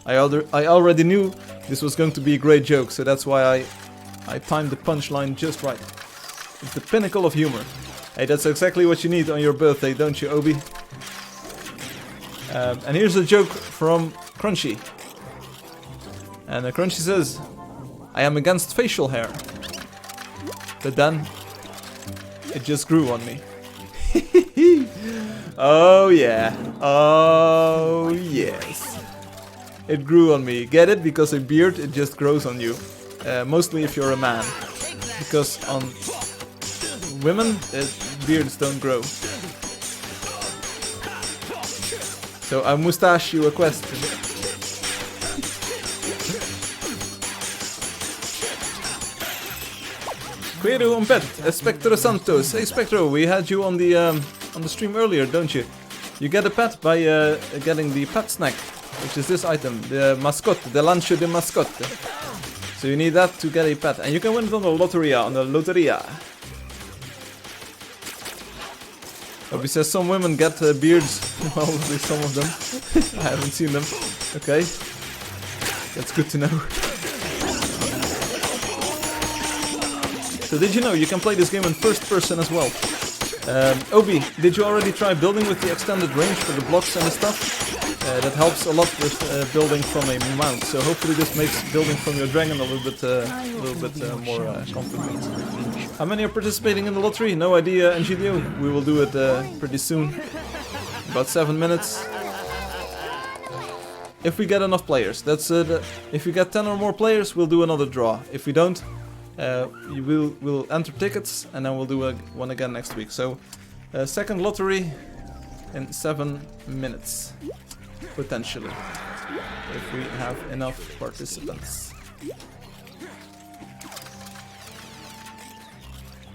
I already knew this was going to be a great joke, so that's why I timed the punchline just right. It's the pinnacle of humor. Hey, that's exactly what you need on your birthday, don't you, Obi? And here's a joke from Crunchy. And Crunchy says, I am against facial hair. But then, it just grew on me. Oh yeah. Oh yes. It grew on me. Get it? Because a beard, it just grows on you. Mostly if you're a man. Because on women, beards don't grow. So I mustache you a question. Quero un pet, Spectro Santos. Hey Spectro, we had you on the stream earlier, don't you? You get a pet by getting the pet snack, which is this item, the mascotte, the lancio de mascotte. So you need that to get a pet, and you can win it on the Loteria. Obi says some women get beards. Well, at least some of them. I haven't seen them. Okay, that's good to know. So did you know you can play this game in first person as well? Obi, did you already try building with the extended range for the blocks and the stuff? That helps a lot with building from a mount. So hopefully this makes building from your dragon a little bit more complicated. How many are participating in the lottery? No idea, Angeldust. We will do it pretty soon. About 7 minutes. If we get enough players, that's it. If we get 10 or more players, we'll do another draw. If we don't, we'll enter tickets and then we'll do one again next week. So, second lottery in 7 minutes, potentially, if we have enough participants.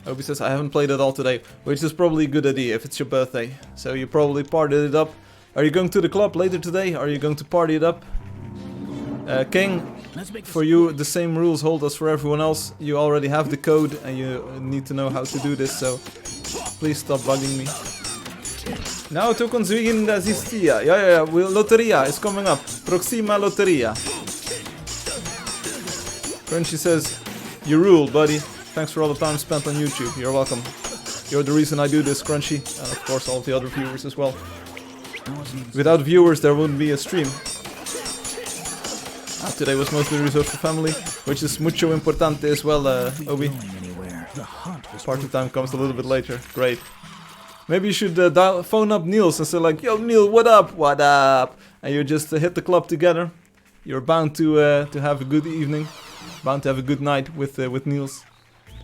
Obi says, I haven't played at all today, which is probably a good idea if it's your birthday. So you probably partied it up. Are you going to the club later today? Are you going to party it up? King, for you the same rules hold as for everyone else. You already have the code and you need to know how to do this, so please stop bugging me. Now to conseguir desistia. Yeah, Loteria is coming up. Proxima Loteria. Crunchy says, you rule, buddy. Thanks for all the time spent on YouTube. You're welcome. You're the reason I do this, Crunchy. And of course all of the other viewers as well. Without viewers there wouldn't be a stream. Today was mostly reserved for family, which is mucho importante as well, Obi. Party time comes a little bit later. Great. Maybe you should phone up Niels and say like, yo Neil, what up? What up? And you just hit the club together. You're bound to have a good evening. Bound to have a good night with Niels.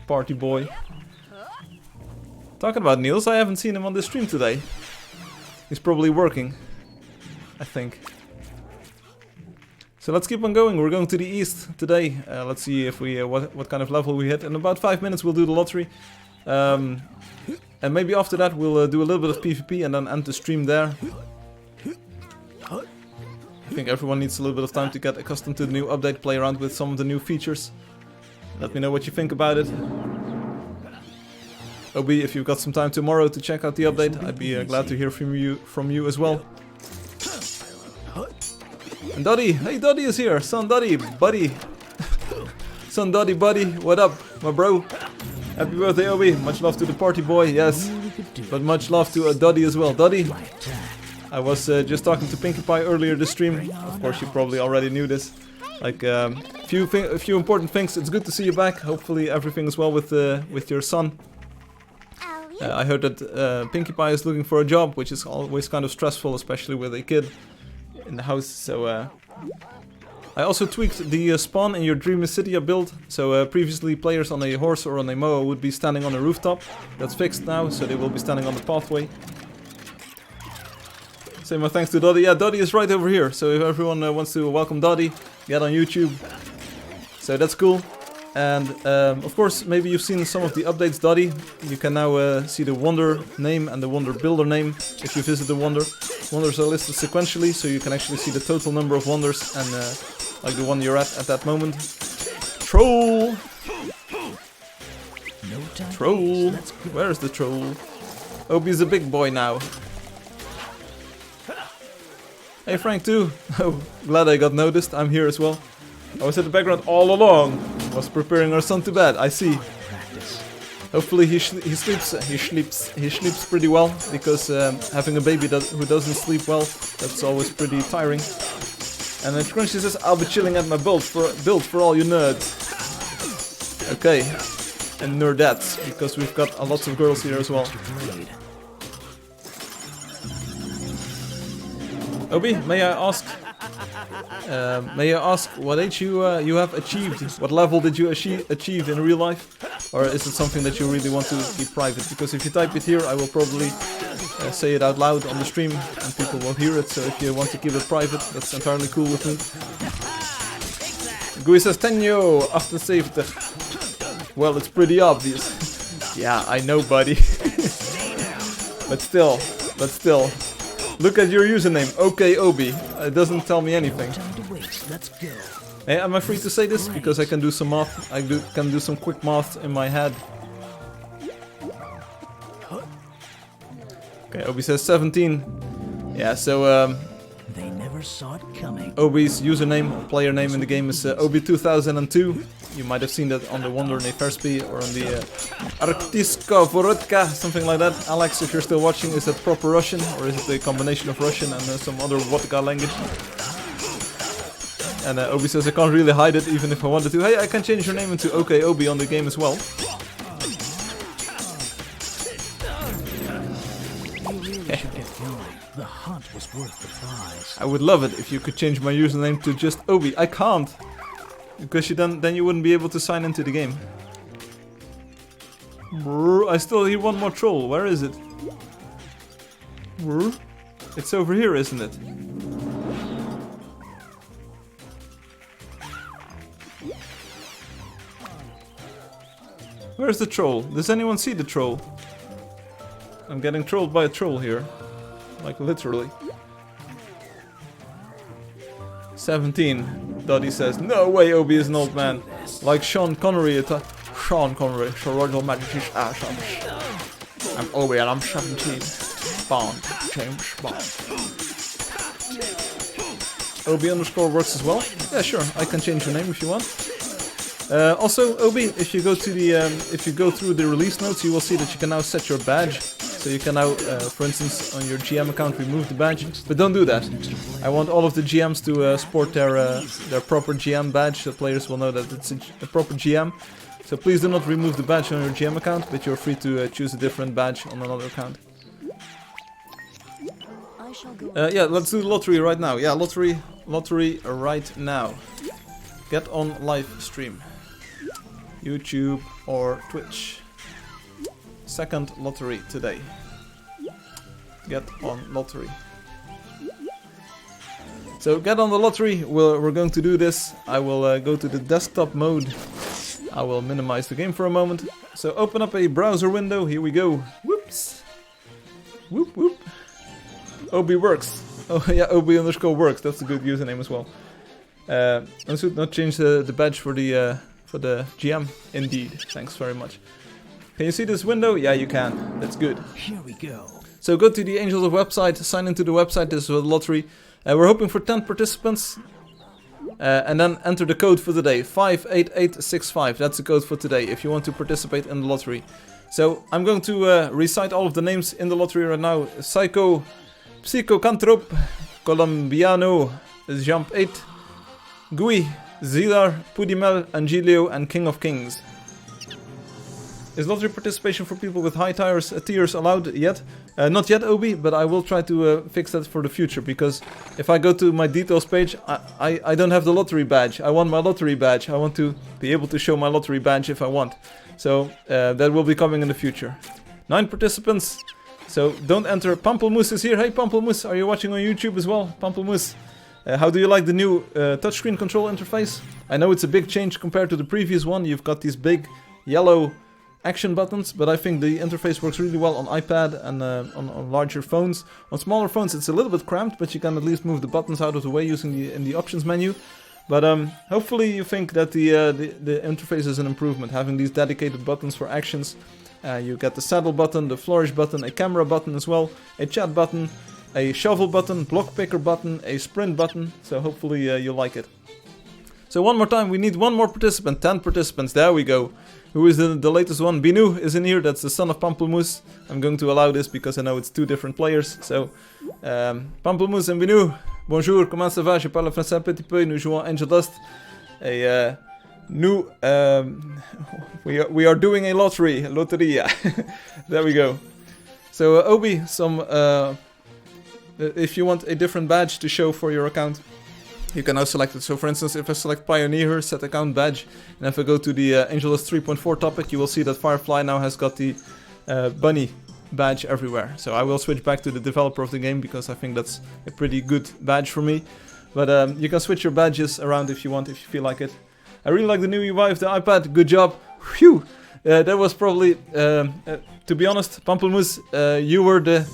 Party boy. Talking about Niels, I haven't seen him on the stream today. He's probably working, I think. So let's keep on going. We're going to the east today. Let's see if we what kind of level we hit. In about 5 minutes we'll do the lottery. And maybe after that we'll do a little bit of PvP and then end the stream there. I think everyone needs a little bit of time to get accustomed to the new update, play around with some of the new features. Let me know what you think about it. Obi, if you've got some time tomorrow to check out the update, I'd be glad to hear from you as well. And Dottie, hey Dottie is here, son Dottie, buddy. Son Dottie, buddy, what up, my bro? Happy birthday, Obi. Much love to the party boy, yes. But much love to Dottie as well. Dottie, I was just talking to Pinkie Pie earlier this stream. Of course, you probably already knew this. Like a few important things. It's good to see you back. Hopefully everything is well with your son. I heard that Pinkie Pie is looking for a job, which is always kind of stressful, especially with a kid in the house. So I also tweaked the spawn in your Dream City build. So previously players on a horse or on a moa would be standing on a rooftop. That's fixed now, so they will be standing on the pathway. Say my thanks to Dottie. Yeah, Dottie is right over here. So if everyone wants to welcome Dottie, get on YouTube. So that's cool. And of course, maybe you've seen some of the updates, Dottie. You can now see the Wonder name and the Wonder Builder name if you visit the Wonder. Wonders are listed sequentially, so you can actually see the total number of wonders and like the one you're at that moment. Troll! Troll! Where is the troll? Obi's a big boy now. Hey Frank too. Oh, glad I got noticed. I'm here as well. I was at the background all along. Was preparing our son to bed. I see. Hopefully he sleeps pretty well, because having a baby who doesn't sleep well, that's always pretty tiring. And then Crunchy says, I'll be chilling at my build for all you nerds. Okay. And nerdettes, because we've got a lot of girls here as well. Obi, may I ask what age you have achieved? What level did you achieve in real life? Or is it something that you really want to keep private? Because if you type it here, I will probably say it out loud on the stream and people will hear it. So if you want to keep it private, that's entirely cool with me. Gui says, Tenyo, after safety. Well, it's pretty obvious. Yeah, I know, buddy. But still. Look at your username, OK Obi. It doesn't tell me anything. Hey, am I free to say this? Because I can do some math. I can do some quick math in my head. Okay, Obi says 17. Yeah, so they never saw it coming. Obi's username, player name in the game is Obi2002. You might have seen that on the Wonder Neferspi or on the Arktiska Vorotka, something like that. Alex, if you're still watching, is that proper Russian or is it a combination of Russian and some other vodka language? And Obi says I can't really hide it even if I wanted to. Hey, I can change your name into OK Obi on the game as well. The hunt was worth the prize. I would love it if you could change my username to just Obi. I can't. Because then you wouldn't be able to sign into the game. Brr, I still hear one more troll. Where is it? Brr. It's over here, isn't it? Where's the troll? Does anyone see the troll? I'm getting trolled by a troll here. Like literally. 17. Dottie says, no way Obi is an old man. Like Sean Connery Sean Connery. Sir Roger Majesty's ass. I'm Obi and I'm 17. Bond. James Bond. Obi underscore works as well? Yeah, sure. I can change your name if you want. Also, Obi, if you go to the if you go through the release notes, you will see that you can now set your badge. So you can now, for instance, on your GM account, remove the badge. But don't do that. I want all of the GMs to sport their proper GM badge, so players will know that it's a proper GM. So please do not remove the badge on your GM account, but you're free to choose a different badge on another account. Yeah, let's do the lottery right now. Yeah, lottery right now. Get on live stream. YouTube or Twitch. Second lottery today. Get on lottery. So get on the lottery. We're going to do this. I will go to the desktop mode. I will minimize the game for a moment. So open up a browser window. Here we go. Whoops. Whoop whoop. Obi works. Oh yeah, Obi underscore works. That's a good username as well. I should not change the badge for the GM. Indeed. Thanks very much. Can you see this window? Yeah, you can. That's good. Here we go. So go to the Angeldust website, sign into the website. This is a lottery. We're hoping for 10 participants. And then enter the code for today. 58865. That's the code for today if you want to participate in the lottery. So I'm going to recite all of the names in the lottery right now. Psycho, Psychocantrop, Colombiano, Jump 8, Gui, Zilar, Pudimel, Angelio, and King of Kings. Is lottery participation for people with high tiers allowed yet? Not yet, Obi, but I will try to fix that for the future, because if I go to my details page, I don't have the lottery badge. I want my lottery badge. I want to be able to show my lottery badge if I want. So that will be coming in the future. 9 participants. So don't enter. Pamplemousse is here. Hey Pamplemousse, are you watching on YouTube as well? Pamplemousse. How do you like the new touchscreen control interface? I know it's a big change compared to the previous one. You've got these big yellow action buttons, but I think the interface works really well on iPad and on larger phones. On smaller phones it's a little bit cramped, but you can at least move the buttons out of the way using the options menu. But hopefully you think that the interface is an improvement. Having these dedicated buttons for actions You get the saddle button, the flourish button, a camera button as well, a chat button, a shovel button, block picker button, a sprint button. So hopefully you like it. So one more time, we need one more participant, 10 participants, there we go. Who is the latest one? Binu is in here, that's the son of Pamplemousse. I'm going to allow this because I know it's 2 different players. So, Pamplemousse and Binu, bonjour, comment ça va? Je parle français un petit peu, nous jouons Angeldust. We are doing a lottery, loteria. There we go. So, Obi, if you want a different badge to show for your account, you can now select it. So for instance, if I select Pioneer, set account badge, and if I go to the Angeldust 3.4 topic, you will see that Firefly now has got the bunny badge everywhere. So I will switch back to the developer of the game because I think that's a pretty good badge for me. But you can switch your badges around if you want, if you feel like it. I really like the new UI of the iPad. Good job. Phew! That was probably, to be honest, Pamplemousse, you were the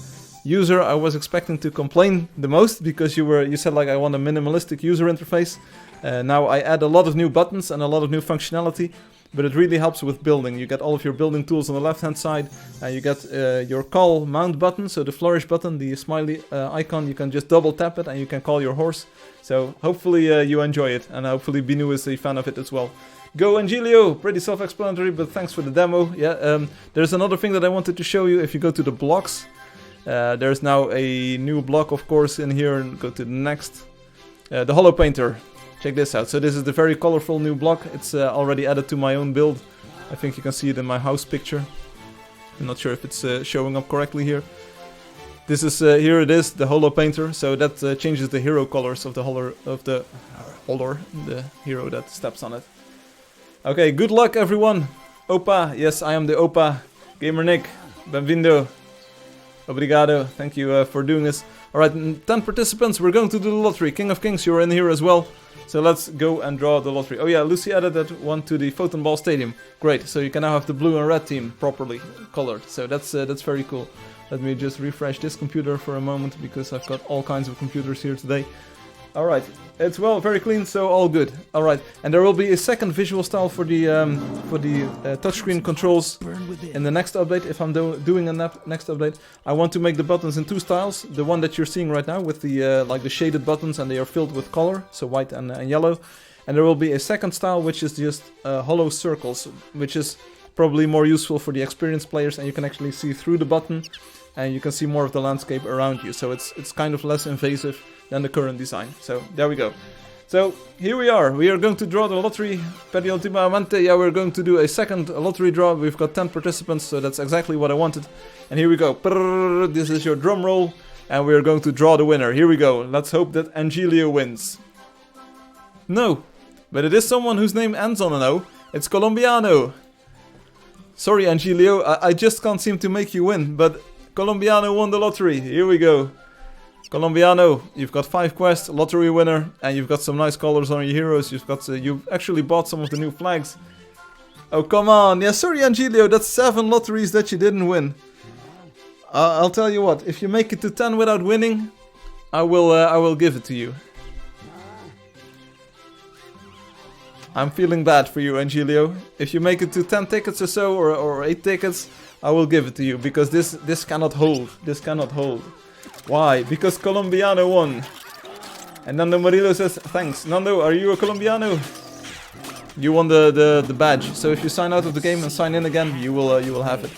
user I was expecting to complain the most, because you said like I want a minimalistic user interface. Now I add a lot of new buttons and a lot of new functionality, but it really helps with building. You get all of your building tools on the left hand side, you get your call mount button, so the flourish button, the smiley icon, you can just double tap it and you can call your horse. So hopefully you enjoy it, and hopefully Binu is a fan of it as well. Go Angelio! Pretty self-explanatory, but thanks for the demo. Yeah, there's another thing that I wanted to show you. If you go to the blocks, there's now a new block, of course, in here, and go to the next. The Hollow Painter. Check this out. So this is the very colorful new block. It's already added to my own build. I think you can see it in my house picture. I'm not sure if it's showing up correctly here. This is here it is, the Hollow Painter. So that changes the hero colors of the the hero that steps on it. Okay, good luck everyone. Opa, yes, I am the Opa. Gamer Nick, benvindo. Obrigado, thank you for doing this. Alright, 10 participants, we're going to do the lottery. King of Kings, you're in here as well. So let's go and draw the lottery. Oh yeah, Lucy added that one to the Photon Ball Stadium. Great, so you can now have the blue and red team properly colored. So that's very cool. Let me just refresh this computer for a moment, because I've got all kinds of computers here today. Alright, it's well, very clean, so all good. Alright, and there will be a second visual style for the touchscreen controls in the next update. If I'm doing a next update, I want to make the buttons in 2 styles. The one that you're seeing right now with the like the shaded buttons, and they are filled with color, so white and yellow. And there will be a second style which is just hollow circles, which is probably more useful for the experienced players, and you can actually see through the button, and you can see more of the landscape around you. So it's kind of less invasive than the current design. So there we go. So here we are. We are going to draw the lottery. Per the ultima amante. Yeah, we're going to do a second lottery draw. We've got 10 participants, so that's exactly what I wanted. And here we go. This is your drum roll, and we're going to draw the winner. Here we go. Let's hope that Angelio wins. No, but it is someone whose name ends on an O. It's Colombiano. Sorry, Angelio, I just can't seem to make you win, but Colombiano won the lottery. Here we go. Colombiano, you've got 5 quests, lottery winner, and you've got some nice colors on your heroes. You've actually bought some of the new flags. Oh, come on. Yeah, sorry, Angelio, that's 7 lotteries that you didn't win. I'll tell you what, if you make it to 10 without winning, I will give it to you. I'm feeling bad for you, Angelio. If you make it to 10 tickets or so, or 8 tickets, I will give it to you, because this cannot hold. This cannot hold. Why? Because Colombiano won. And Nando Murillo says, thanks. Nando, are you a Colombiano? You won the badge. So if you sign out of the game and sign in again, you will have it.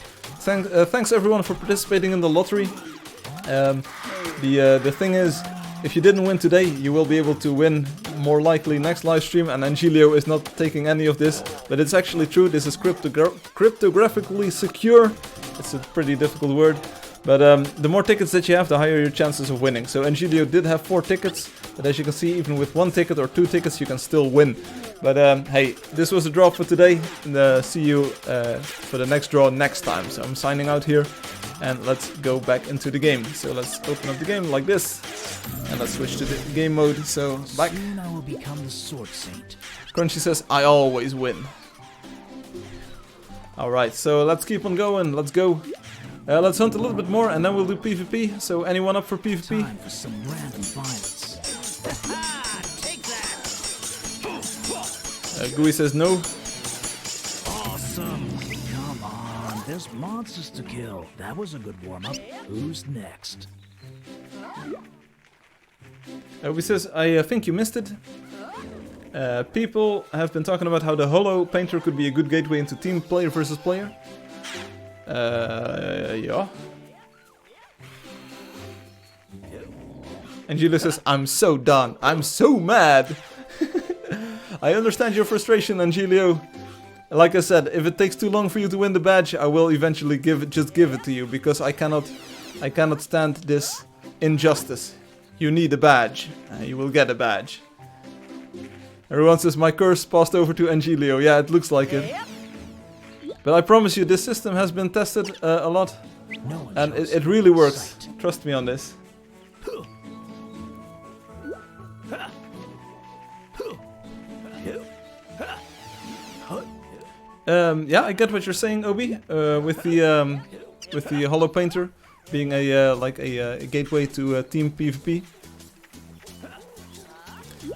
Thanks everyone for participating in the lottery. The thing is, if you didn't win today, you will be able to win more likely next live stream, and Angelio is not taking any of this, but it's actually true. This is cryptographically secure. It's a pretty difficult word. But the more tickets that you have, the higher your chances of winning. So Angelio did have 4 tickets, but as you can see, even with 1 ticket or 2 tickets, you can still win. But hey, this was a draw for today, and see you for the next draw next time. So I'm signing out here, and let's go back into the game. So let's open up the game like this, and let's switch to the game mode. So back. Soon I will become the Sword Saint. Crunchy says, I always win. Alright, so let's keep on going. Let's go. Let's hunt a little bit more, and then we'll do PvP. So anyone up for PvP? Time for some random violence. Take that. Gui says no. Awesome. Come on. there's monsters to kill. That was a good warm-up. Who's next? Obi says, I think you missed it. People have been talking about how the Holo Painter could be a good gateway into team player versus player. Yeah. And Julia says, I'm so done. I'm so mad. I understand your frustration, Angelio. Like I said, if it takes too long for you to win the badge, I will eventually give it to you, because I cannot stand this injustice. You need a badge. You will get a badge. Everyone says my curse passed over to Angelio. Yeah, it looks like it. But I promise you, this system has been tested a lot, and it really works. Trust me on this. Yeah, I get what you're saying, Obi. With the Holo Painter being a gateway to team PvP.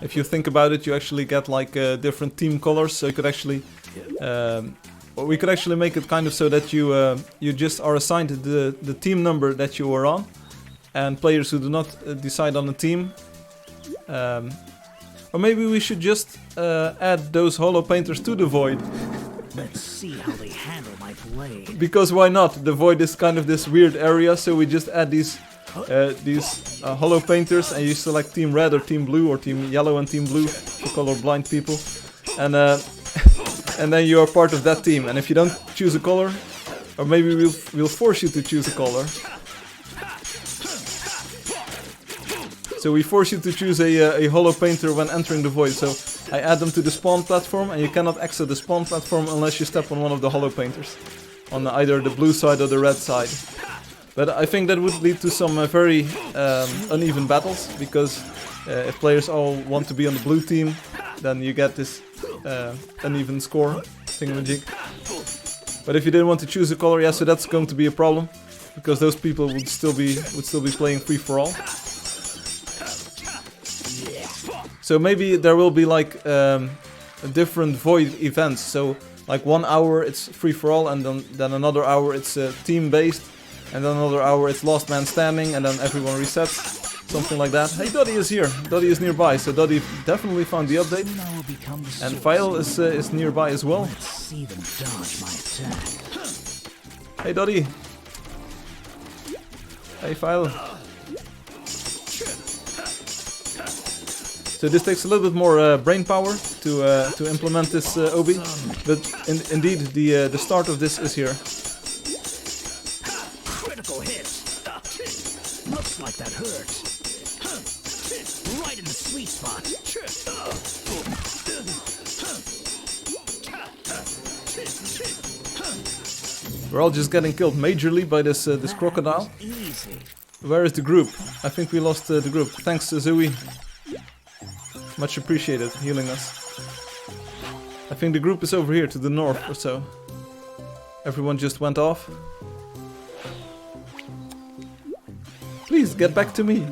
If you think about it, you actually get like different team colors. So you could actually, we could actually make it kind of so that you just are assigned the team number that you are on, and players who do not decide on a team. Or maybe we should just add those Holo Painters to the Void. Let's see how they handle my blade. Because why not? The Void is kind of this weird area, so we just add these Holo Painters, and you select Team Red or Team Blue or Team Yellow and Team Blue for colorblind people, and and then you are part of that team. And if you don't choose a color, or maybe we'll force you to choose a color. So we force you to choose a Holo Painter when entering the Void. So I add them to the spawn platform, and you cannot exit the spawn platform unless you step on one of the Holo Painters, on either the blue side or the red side. But I think that would lead to some very uneven battles, because if players all want to be on the blue team, then you get this uneven score thingamajig. But if you didn't want to choose a color, yeah, so that's going to be a problem, because those people would still be playing free for all. So maybe there will be like different Void events. So like 1 hour it's free for all, and then another hour it's team based, and then another hour it's last man standing, and then everyone resets. Something like that. Hey, Dottie is here. Dottie is nearby, so Dottie definitely found the update. And File is nearby as well. Let's see them dodge my attack. Hey, Dottie. Hey, File. So this takes a little bit more brain power to implement this Obi, but indeed the start of this is here. Critical hit. Looks like that hurt. Right in the sweet spot. We're all just getting killed majorly by this crocodile. Easy. Where is the group? I think we lost the group. Thanks, Zoe. Much appreciated, healing us. I think the group is over here to the north or so. Everyone just went off. Please get back to me.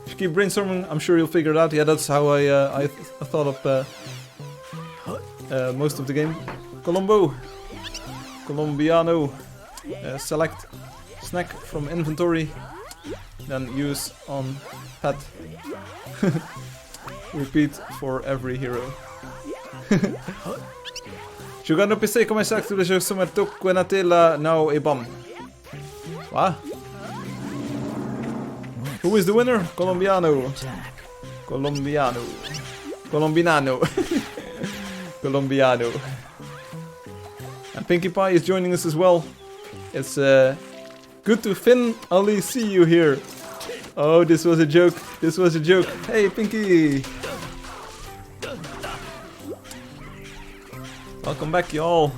If you keep brainstorming, I'm sure you'll figure it out. Yeah, that's how I thought of most of the game. Colombo. Colombiano. Select snack from inventory. Then use on pet. Repeat for every hero. Jogando PC começa a captura de somar toco na tela now e bom. What? Who is the winner? Colombiano. Colombiano. Colombiano. Colombiano. And Pinkie Pie is joining us as well. It's good to finally see you here. Oh, this was a joke. This was a joke. Hey, Pinkie. Welcome back, y'all.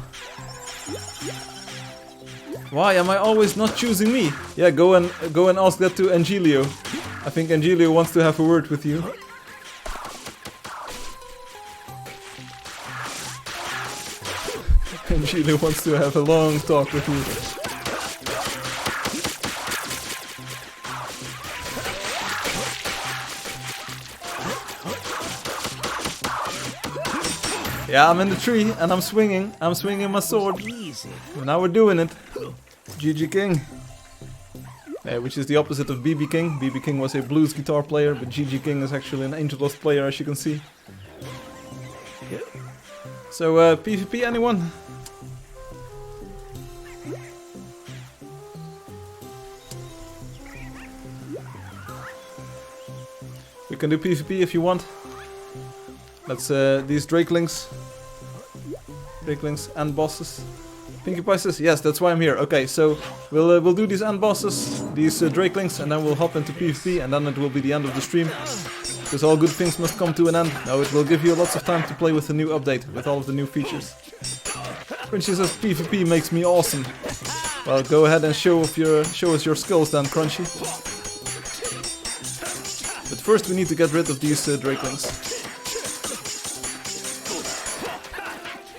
Why am I always not choosing me? Yeah, go and ask that to Angelio. I think Angelio wants to have a word with you. Angelio wants to have a long talk with you. Yeah, I'm in the tree and I'm swinging. I'm swinging my sword. Easy. Now we're doing it. GG King. Which is the opposite of BB King. BB King was a blues guitar player, but GG King is actually an Angeldust player, as you can see. Yeah. So, PvP, anyone? We can do PvP if you want. That's these Drakelings. Drakelings and bosses. Pinkie Pie says, yes, that's why I'm here. Okay, so we'll do these end bosses, these Drakelings, and then we'll hop into PvP, and then it will be the end of the stream. Because all good things must come to an end. Now it will give you lots of time to play with the new update, with all of the new features. Crunchy says, PvP makes me awesome. Well, go ahead and show us your skills then, Crunchy. But first we need to get rid of these Drakelings.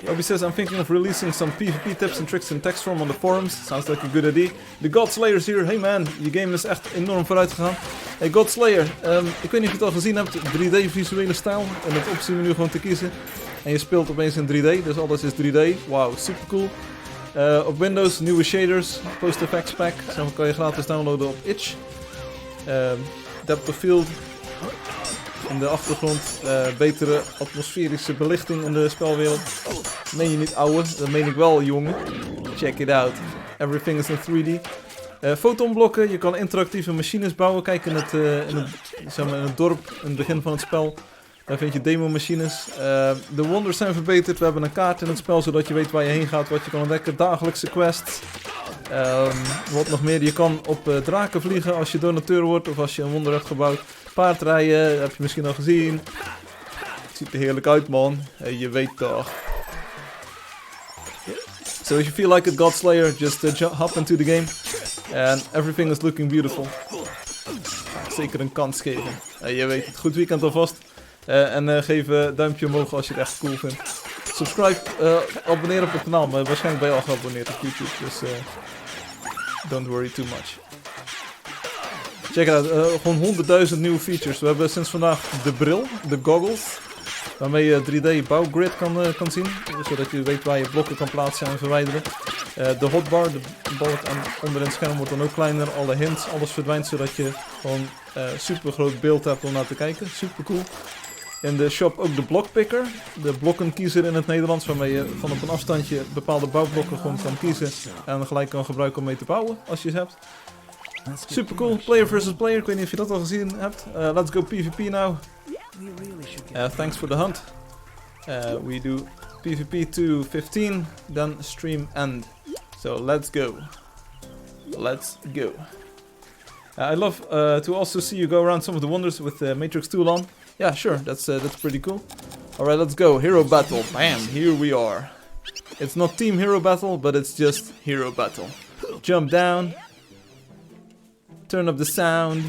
Robbie says, I'm thinking of releasing some PvP tips and tricks in text form on the forums. Sounds like a good idea. The Godslayer's here. Hey man, je game is echt enorm vooruit gegaan. Hey Godslayer, ik weet niet of je het al gezien hebt. 3D visuele stijl. En het optiemenu gewoon te kiezen. En je speelt opeens in 3D, dus alles is 3D. Wauw, super cool. Op Windows, nieuwe shaders. Post Effects Pack. Zo kan je gratis downloaden op itch. Depth of Field. In de achtergrond, betere atmosferische belichting in de spelwereld. Meen je niet, ouwe? Dat meen ik wel, jongen. Check it out. Everything is in 3D. Fotonblokken, je kan interactieve machines bouwen. Kijk in het dorp, in het begin van het spel. Daar vind je demo-machines. De wonders zijn verbeterd. We hebben een kaart in het spel, zodat je weet waar je heen gaat, wat je kan ontdekken. Dagelijkse quests. Wat nog meer, je kan op draken vliegen als je donateur wordt of als je een wonder hebt gebouwd. Paardrijden, dat heb je misschien al gezien. Het ziet er heerlijk uit, man. Hey, je weet toch. So if you feel like a Godslayer, just hop into the game. And everything is looking beautiful. Zeker een kans geven. Hey, je weet het. Goed weekend alvast. En geef een duimpje omhoog als je het echt cool vindt. Subscribe, abonneer op het kanaal. Maar waarschijnlijk ben je al geabonneerd op YouTube. Dus don't worry too much. Check it out, gewoon 100.000 nieuwe features. We hebben sinds vandaag de bril, de goggles. Waarmee je 3D bouwgrid kan zien. Zodat je weet waar je blokken kan plaatsen en verwijderen. De hotbar, de balk onder in het scherm wordt dan ook kleiner. Alle hints, alles verdwijnt zodat je gewoon super groot beeld hebt om naar te kijken. Super cool. In de shop ook de blokpicker. De blokkenkiezer in het Nederlands. Waarmee je van op een afstandje bepaalde bouwblokken gewoon kan kiezen. En gelijk kan gebruiken om mee te bouwen als je ze hebt. Super cool, player versus player. Ik weet niet of je dat al gezien hebt. Let's go PvP now. Thanks for the hunt. We do PvP to 15, then stream end. So let's go. Let's go. I love to also see you go around some of the wonders with the Matrix tool on. Yeah, sure, that's pretty cool. Alright, let's go. Hero battle. Bam, here we are. It's not team hero battle, but it's just hero battle. Jump down. Turn up the sound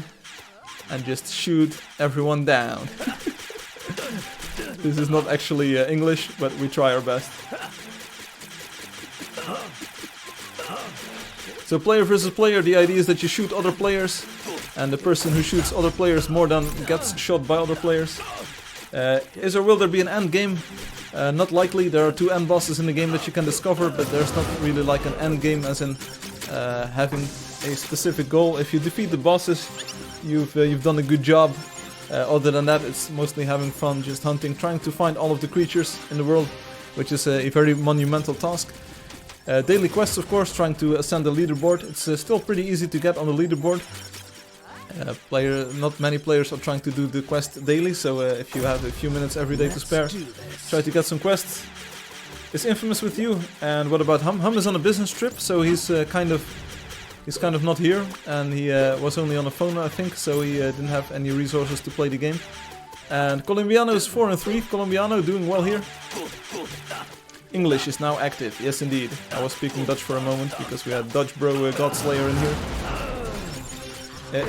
and just shoot everyone down. This is not actually English, but we try our best. So player versus player, the idea is that you shoot other players, and the person who shoots other players more than gets shot by other players. Will there be an end game? Not likely. There are 2 end bosses in the game that you can discover, but there's not really like an end game as in having a specific goal. If you defeat the bosses, you've done a good job. Other than that, it's mostly having fun, just hunting, trying to find all of the creatures in the world, which is a very monumental task. Daily quests, of course, trying to ascend the leaderboard. It's still pretty easy to get on the leaderboard. Not many players are trying to do the quest daily, so if you have a few minutes every day to spare, try to get some quests. Is Infamous with you? And what about Hum? Hum is on a business trip, so he's kind of not here, and he was only on a phone, I think, so he didn't have any resources to play the game. And Colombiano is 4-3. Colombiano doing well here. English is now active. Yes, indeed. I was speaking Dutch for a moment because we had Dutch bro Godslayer in here.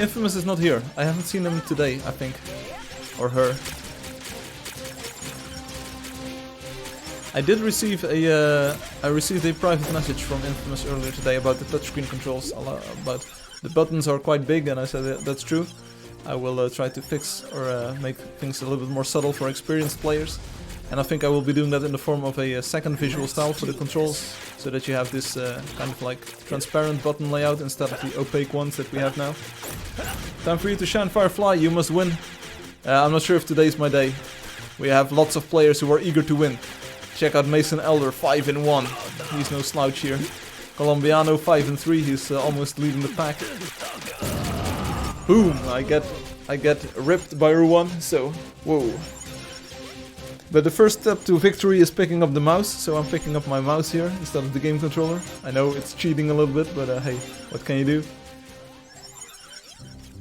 Infamous is not here. I haven't seen him today, I think, or her. I did receive a private message from Infamous earlier today about the touchscreen controls. But the buttons are quite big, and I said that's true. I will try to fix or make things a little bit more subtle for experienced players. And I think I will be doing that in the form of a second visual style for the controls, so that you have this kind of like transparent button layout instead of the opaque ones that we have now. Time for you to shine, Firefly, you must win. I'm not sure if today's my day. We have lots of players who are eager to win. Check out Mason Elder, 5-1. He's no slouch here. Colombiano, 5-3. He's almost leading the pack. Boom! I get ripped by Ruan. So whoa. But the first step to victory is picking up the mouse. So I'm picking up my mouse here instead of the game controller. I know it's cheating a little bit, but hey, what can you do?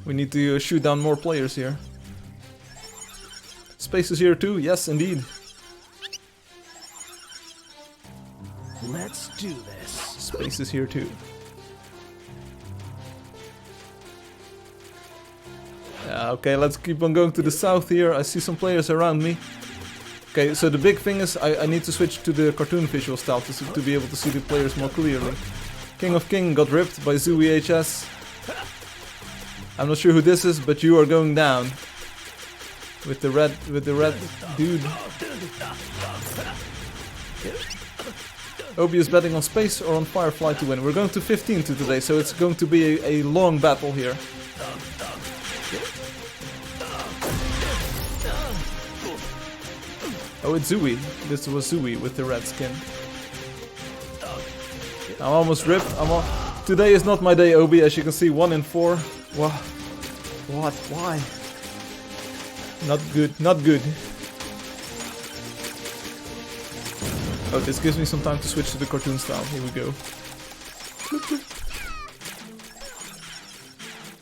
We need to shoot down more players here. Space is here too. Yes, indeed. Let's do this. Space is here too. Okay, let's keep on going to the south here. I see some players around me. Okay, so the big thing is I need to switch to the cartoon visual style to be able to see the players more clearly. King of King got ripped by Zooey HS. I'm not sure who this is, but you are going down. With the red dude. Obi is betting on Space or on Firefly to win. We're going to 15 to today, so it's going to be a long battle here. Oh, it's Zooey. This was Zooey with the red skin. I'm almost ripped. Today is not my day, Obi. As you can see, 1 in 4. What? What? Why? Not good. Not good. Oh, this gives me some time to switch to the cartoon style. Here we go.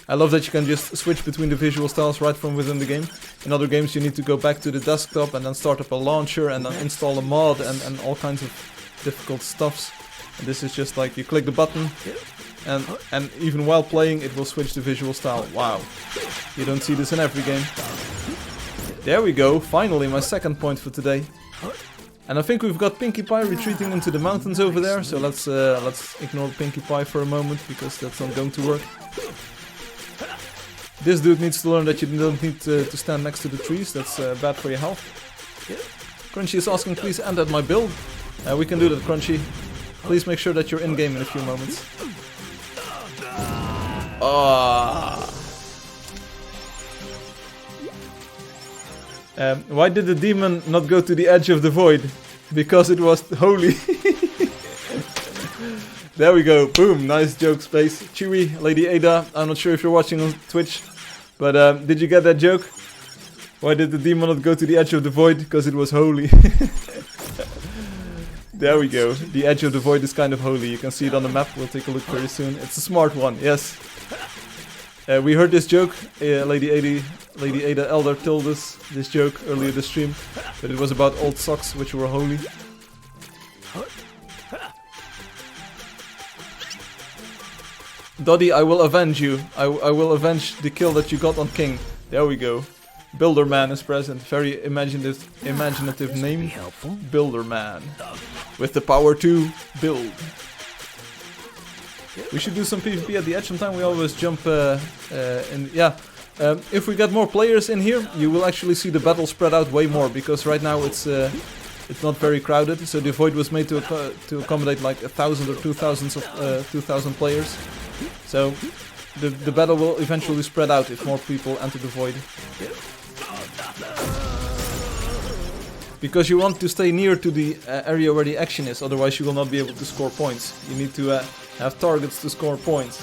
I love that you can just switch between the visual styles right from within the game. In other games you need to go back to the desktop and then start up a launcher and then install a mod and all kinds of difficult stuffs. And this is just like you click the button and even while playing it will switch the visual style. Wow. You don't see this in every game. There we go. Finally my second point for today. And I think we've got Pinkie Pie retreating into the mountains over there, so let's ignore Pinkie Pie for a moment, because that's not going to work. This dude needs to learn that you don't need to stand next to the trees, that's bad for your health. Crunchy is asking, please end at my build. We can do that, Crunchy. Please make sure that you're in-game in a few moments. Why did the demon not go to the edge of the void? Because it was holy. There we go. Boom. Nice joke, Space. Chewy, Lady Ada. I'm not sure if you're watching on Twitch, but did you get that joke? Why did the demon not go to the edge of the void? Because it was holy. There we go. The edge of the void is kind of holy. You can see it on the map. We'll take a look very soon. It's a smart one. Yes. We heard this joke. Lady Ada Elder told us this joke earlier this stream, that it was about old socks which were holy. Doddy, I will avenge you. I will avenge the kill that you got on King. There we go. Builderman is present. Very imaginative name. Builderman. With the power to build. We should do some PvP at the edge sometime. We always jump in. Yeah. If we get more players in here, you will actually see the battle spread out way more, because right now it's not very crowded. So the void was made to accommodate like 1,000 or 2,000 players. So the battle will eventually spread out if more people enter the void. Because you want to stay near to the area where the action is, otherwise you will not be able to score points. You need to have targets to score points.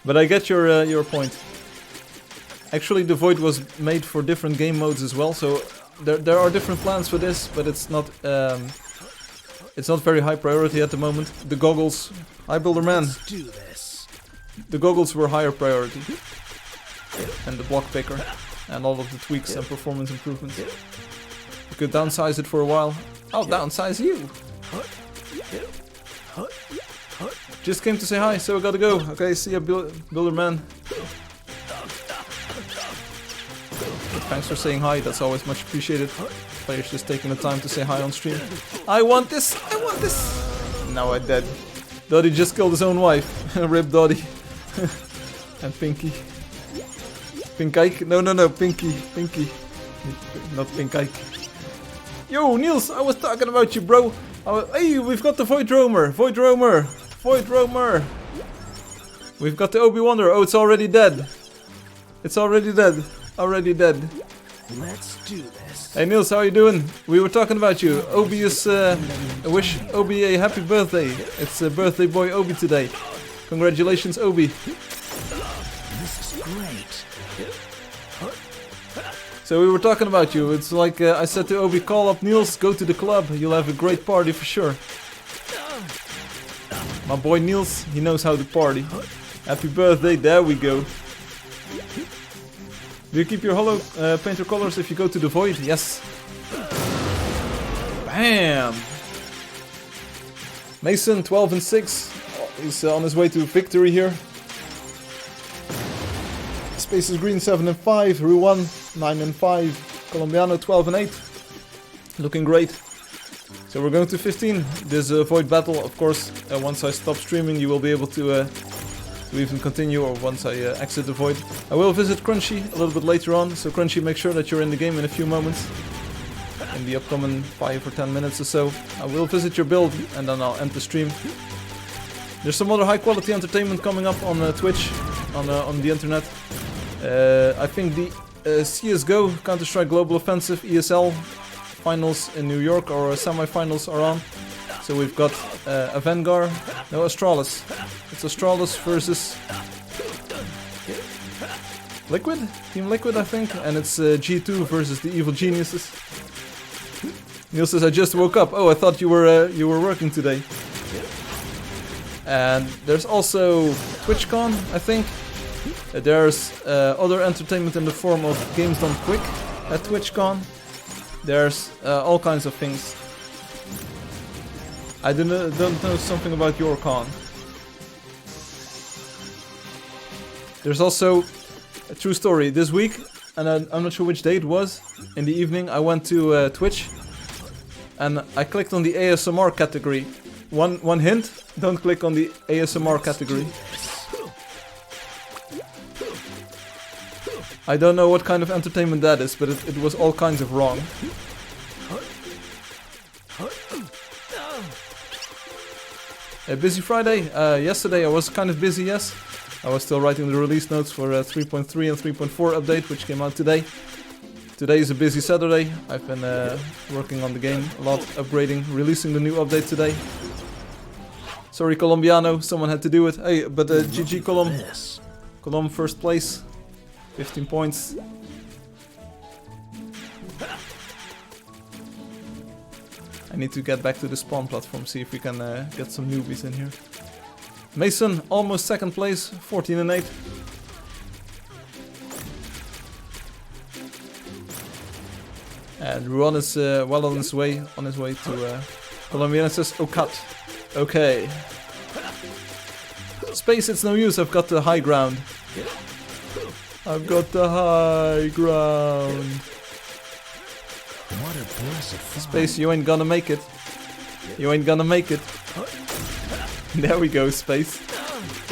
But I get your point. Actually, the void was made for different game modes as well, so there are different plans for this, but it's not very high priority at the moment. The goggles, hi Builderman. Let's do this. The goggles were higher priority, and the block picker, and all of the tweaks and performance improvements. You could downsize it for a while. I'll downsize you. Just came to say hi, so I gotta go. Okay, see ya, Builderman. Thanks for saying hi, that's always much appreciated. Players just taking the time to say hi on stream. I want this! I want this! Now I'm dead. Doddy just killed his own wife. Rip Doddy. And Pinky. Pink Ike? No, Pinky. Pinky. Not Pink Ike. Yo, Niels, I was talking about you, bro. Hey, we've got the Void Roamer. Void Roamer. Void Roamer. We've got the Obi Wonder. Oh, it's already dead. It's already dead. Already dead. Let's do this. Hey, Niels, how are you doing? We were talking about you. Obi is... wish Obi a happy birthday. It's birthday boy Obi today. Congratulations, Obi. This is great. So we were talking about you. It's like I said to Obi, call up Niels, go to the club. You'll have a great party for sure. My boy Niels, he knows how to party. Happy birthday, there we go. Do you keep your hollow painter colors if you go to the void? Yes. Bam! Mason, 12 and 6. He's on his way to victory here. Space is Green, 7 and 5. Ruan, 9 and 5. Colombiano, 12 and 8. Looking great. So we're going to 15. This void battle, of course, once I stop streaming, you will be able to even continue, or once I exit the void. I will visit Crunchy a little bit later on, so Crunchy, make sure that you're in the game in a few moments. In the upcoming 5 or 10 minutes or so. I will visit your build, and then I'll end the stream. There's some other high quality entertainment coming up on Twitch, on the internet. I think the CSGO, Counter-Strike Global Offensive, ESL finals in New York, or semi-finals are on. So we've got a Vanguard, no, Astralis. It's Astralis versus Liquid, Team Liquid I think, and it's G2 versus the Evil Geniuses. Neil says, I just woke up. Oh, I thought you were working today. And there's also TwitchCon, I think. There's other entertainment in the form of games done quick at TwitchCon. There's all kinds of things. I don't know something about your con. There's also a true story. This week, and I'm not sure which day it was, in the evening I went to Twitch and I clicked on the ASMR category. One hint, don't click on the ASMR category. I don't know what kind of entertainment that is, but it was all kinds of wrong. Busy Friday. Yesterday I was kind of busy, yes. I was still writing the release notes for 3.3 and 3.4 update, which came out today. Today is a busy Saturday. I've been working on the game a lot, upgrading, releasing the new update today. Sorry, Colombiano, someone had to do it. Hey, but GG Colom. Colom first place. 15 points. I need to get back to the spawn platform, see if we can get some newbies in here. Mason, almost second place, 14 and 8. And Ruan is well on his way to Colombian. Says, oh cut. Okay. Space, it's no use, I've got the high ground. I've got the high ground. What a blessed find. Space, you ain't gonna make it. You ain't gonna make it. There we go, Space.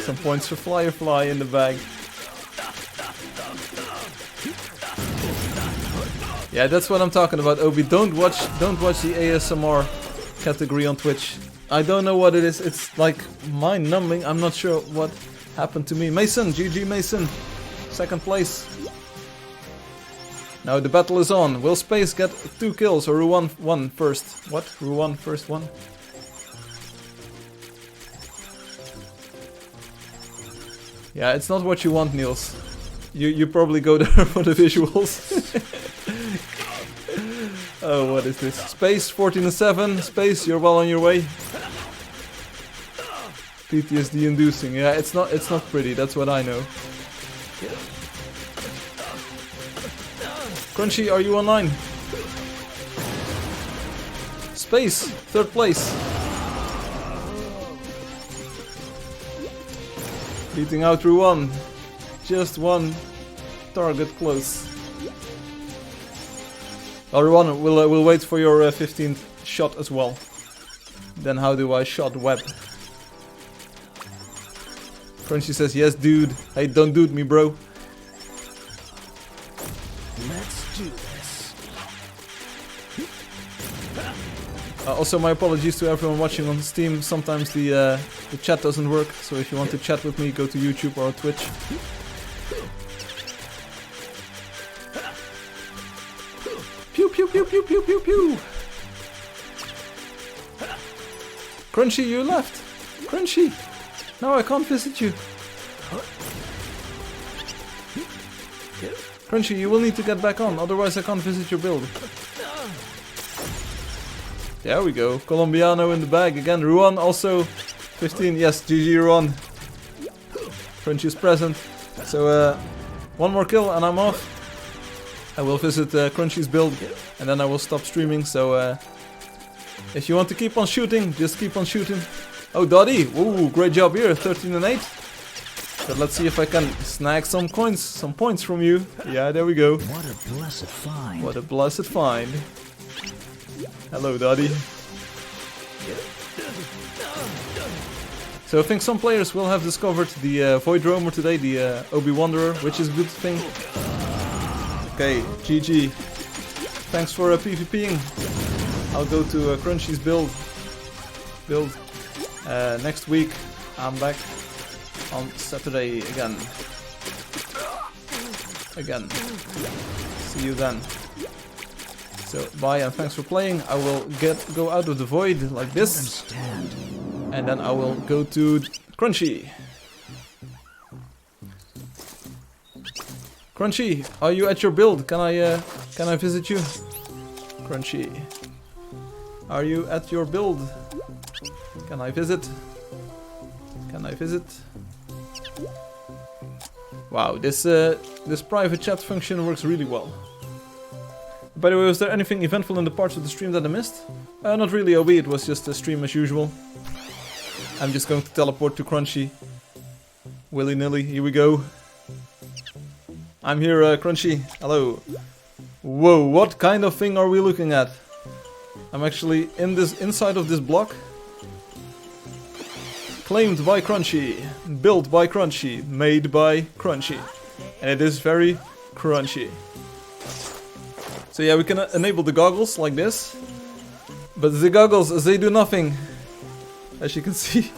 Some points for Firefly in the bag. Yeah, that's what I'm talking about, Obi. Don't watch the ASMR category on Twitch. I don't know what it is. It's like mind-numbing. I'm not sure what happened to me. Mason, GG Mason. Second place. Now the battle is on. Will Space get 2 kills or Ruan one first? What? Ruan first one? Yeah, it's not what you want, Niels. You probably go there for the visuals. Oh, what is this? Space 14 and 7. Space, you're well on your way. PTSD inducing. Yeah, it's not pretty. That's what I know. Crunchy, are you online? Space, third place. Beating out Ruan. Just one target close. Ruan, we'll wait for your 15th shot as well. Then how do I shot web? Crunchy says, yes dude. Hey, don't dude me, bro. Let's do this. Also, my apologies to everyone watching on Steam. Sometimes the chat doesn't work, so if you want to chat with me, go to YouTube or Twitch. Pew pew pew pew pew pew pew. Crunchy, you left. Crunchy. No, I can't visit you. Crunchy, you will need to get back on, otherwise I can't visit your build. There we go. Colombiano in the bag again. Ruan also 15. Yes, GG Ruan. Crunchy's present. So one more kill and I'm off. I will visit Crunchy's build and then I will stop streaming. So if you want to keep on shooting, just keep on shooting. Oh, Dottie. Ooh, great job here. 13 and 8. But let's see if I can snag some coins, some points from you. Yeah, there we go. What a blessed find. What a blessed find. Hello, Dottie. So I think some players will have discovered the Void Roamer today, the Obi Wanderer, which is a good thing. Okay, GG. Thanks for PvPing. I'll go to Crunchy's build. Next week, I'm back on Saturday again. See you then. So bye and thanks for playing. I will go out of the void like this, and then I will go to Crunchy. Crunchy, are you at your build? Can I visit you? Crunchy, are you at your build? Can I visit? Can I visit? Wow, this private chat function works really well. By the way, was there anything eventful in the parts of the stream that I missed? Not really, OB, it was just a stream as usual. I'm just going to teleport to Crunchy. Willy-nilly, here we go. I'm here, Crunchy. Hello. Whoa, what kind of thing are we looking at? I'm actually inside of this block. Claimed by Crunchy, built by Crunchy, made by Crunchy. And it is very crunchy. So yeah, we can enable the goggles like this. But the goggles, they do nothing. As you can see.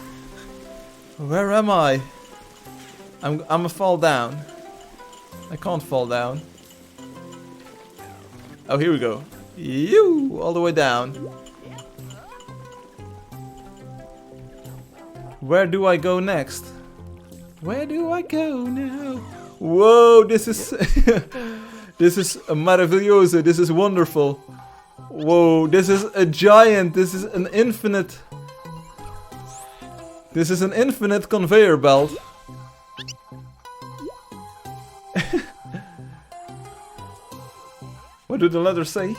Where am I? I'm a fall down. I can't fall down. Oh, here we go. You all the way down. Where do I go next? Where do I go now? Whoa, this is this is maravilloso. This is wonderful. Whoa, this is a giant. This is an infinite. This is an infinite conveyor belt. What do the letters say?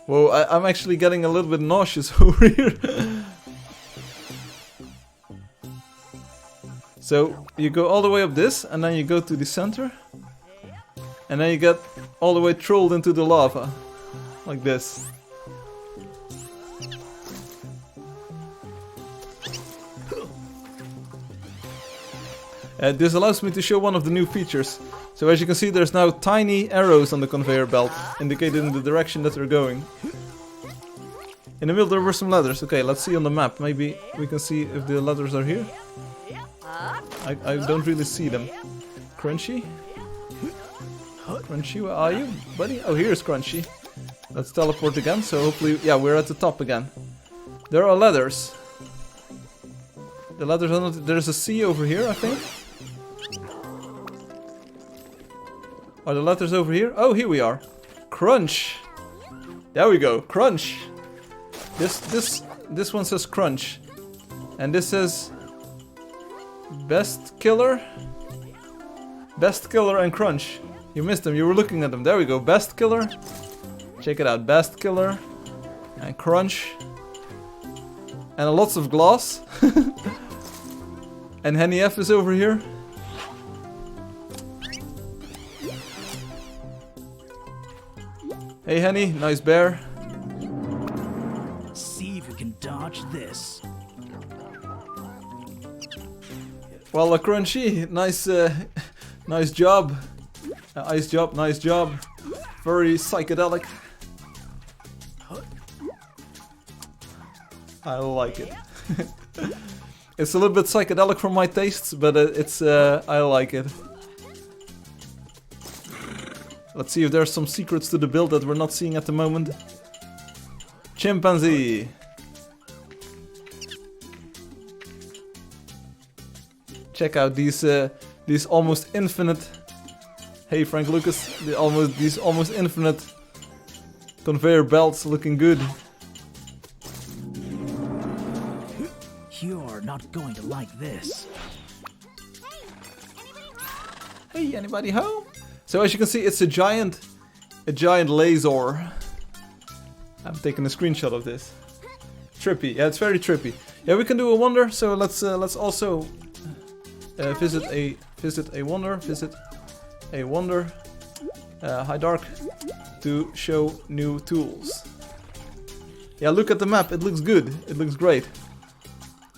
Whoa, I'm actually getting a little bit nauseous over here. So, you go all the way up this, and then you go to the center. And then you get all the way trolled into the lava. Like this. This allows me to show one of the new features. So as you can see, there's now tiny arrows on the conveyor belt, indicated in the direction that they're going. In the middle there were some letters. Okay, let's see on the map. Maybe we can see if the letters are here. I don't really see them. Crunchy? Crunchy, where are you, buddy? Oh, here's Crunchy. Let's teleport again, so hopefully... Yeah, we're at the top again. There are letters. The letters are not... There's a C over here, I think. Are the letters over here? Oh, here we are. Crunch. There we go. Crunch. This one says crunch. And this says best killer. Best killer and crunch. You missed them. You were looking at them. There we go. Best killer. Check it out. Best killer and crunch. And lots of glass. And Henny F is over here. Hey Henny, nice bear. See if you can dodge this. Well, Crunchy, nice, nice job. Nice job. Very psychedelic. I like it. It's a little bit psychedelic for my tastes, but I like it. Let's see if there's some secrets to the build that we're not seeing at the moment. Chimpanzee. Check out these almost infinite. Hey Frank Lucas, these almost infinite conveyor belts looking good. You're not going to like this. Hey, anybody home? So as you can see, it's a giant laser. I'm taking a screenshot of this. Trippy, yeah, it's very trippy. Yeah, we can do a wonder. So let's also visit a wonder. High dark to show new tools. Yeah, look at the map. It looks good. It looks great.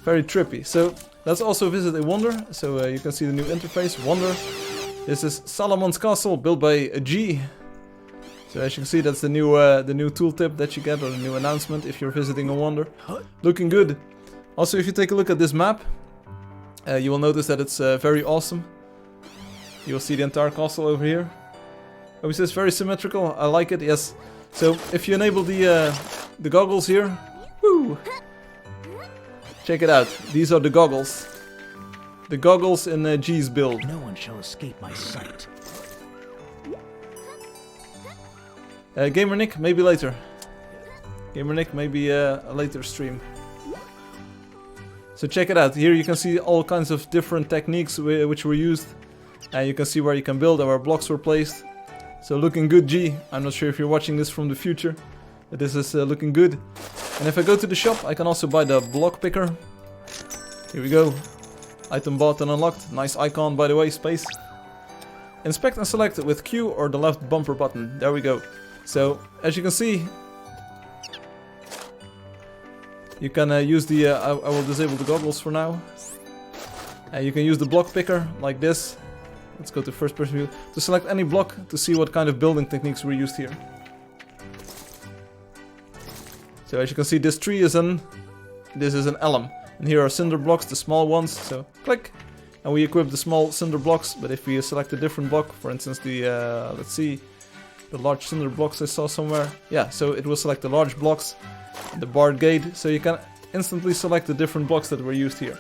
Very trippy. So let's also visit a wonder. So you can see the new interface. Wonder. This is Solomon's Castle, built by a G. So as you can see, that's the new tooltip that you get, or the new announcement if you're visiting a wonder. Looking good. Also, if you take a look at this map, you will notice that it's very awesome. You'll see the entire castle over here. Obviously, it's very symmetrical. I like it. Yes. So if you enable the goggles here, woo! Check it out. These are the goggles. The goggles in G's build. No one shall escape my sight. Gamer Nick, maybe later. Gamer Nick, maybe a later stream. So check it out. Here you can see all kinds of different techniques which were used. And you can see where you can build and where blocks were placed. So looking good, G. I'm not sure if you're watching this from the future, but this is looking good. And if I go to the shop, I can also buy the block picker. Here we go. Item bought and unlocked. Nice icon, by the way, space. Inspect and select with Q or the left bumper button. There we go. So, as you can see, you can use the... I will disable the goggles for now. You can use the block picker, like this. Let's go to first person view. To select any block to see what kind of building techniques were used here. So, as you can see, this tree is this is an elm. And here are cinder blocks, the small ones, so click. And we equip the small cinder blocks, but if we select a different block, for instance the, let's see, the large cinder blocks I saw somewhere. Yeah, so it will select the large blocks, and the barred gate, so you can instantly select the different blocks that were used here.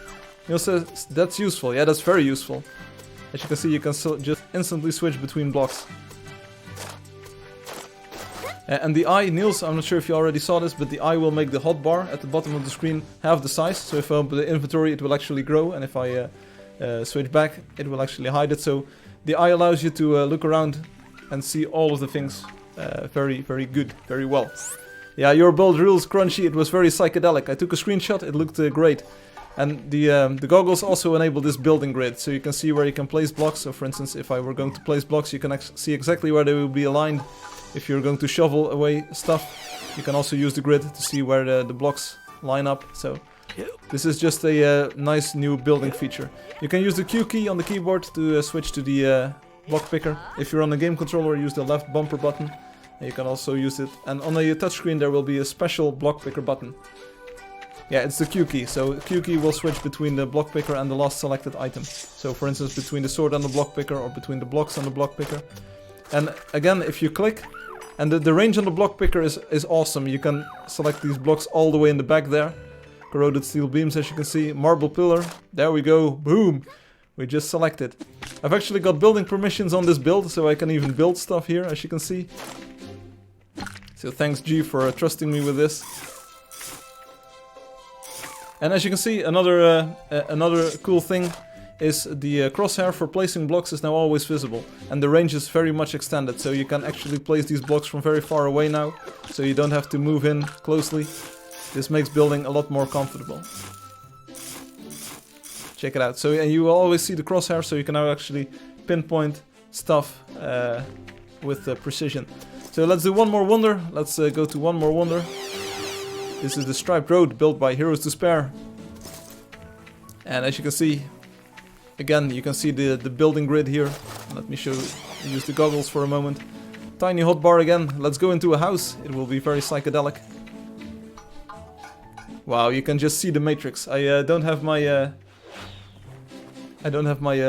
You'll say, that's useful, yeah, that's very useful. As you can see, you can just instantly switch between blocks. And the eye, Niels, I'm not sure if you already saw this, but the eye will make the hotbar at the bottom of the screen half the size. So if I open the inventory, it will actually grow, and if I switch back, it will actually hide it. So the eye allows you to look around and see all of the things very, very good, very well. Yeah, your build rules, Crunchy. It was very psychedelic. I took a screenshot. It looked great. And the goggles also enable this building grid, so you can see where you can place blocks. So for instance, if I were going to place blocks, you can see exactly where they will be aligned. If you're going to shovel away stuff, you can also use the grid to see where the blocks line up. So this is just a nice new building feature. You can use the Q key on the keyboard to switch to the block picker. If you're on a game controller, use the left bumper button. And you can also use it. And on the touchscreen there will be a special block picker button. Yeah, it's the Q key. So Q key will switch between the block picker and the last selected item. So for instance, between the sword and the block picker, or between the blocks and the block picker. And again, if you click, and the range on the block picker is awesome. You can select these blocks all the way in the back there. Corroded steel beams, as you can see. Marble pillar. There we go. Boom. We just selected. I've actually got building permissions on this build, so I can even build stuff here, as you can see. So thanks G for trusting me with this. And as you can see, another cool thing is the crosshair for placing blocks is now always visible, and the range is very much extended, so you can actually place these blocks from very far away now, so you don't have to move in closely. This makes building a lot more comfortable. Check it out. So and you will always see the crosshair, so you can now actually pinpoint stuff with precision. So let's do one more wonder. Let's go to one more wonder. This is the striped road built by Heroes to Spare. And as you can see, again, you can see the building grid here. Let me use the goggles for a moment. Tiny hotbar again. Let's go into a house. It will be very psychedelic. Wow, you can just see the matrix. I don't have my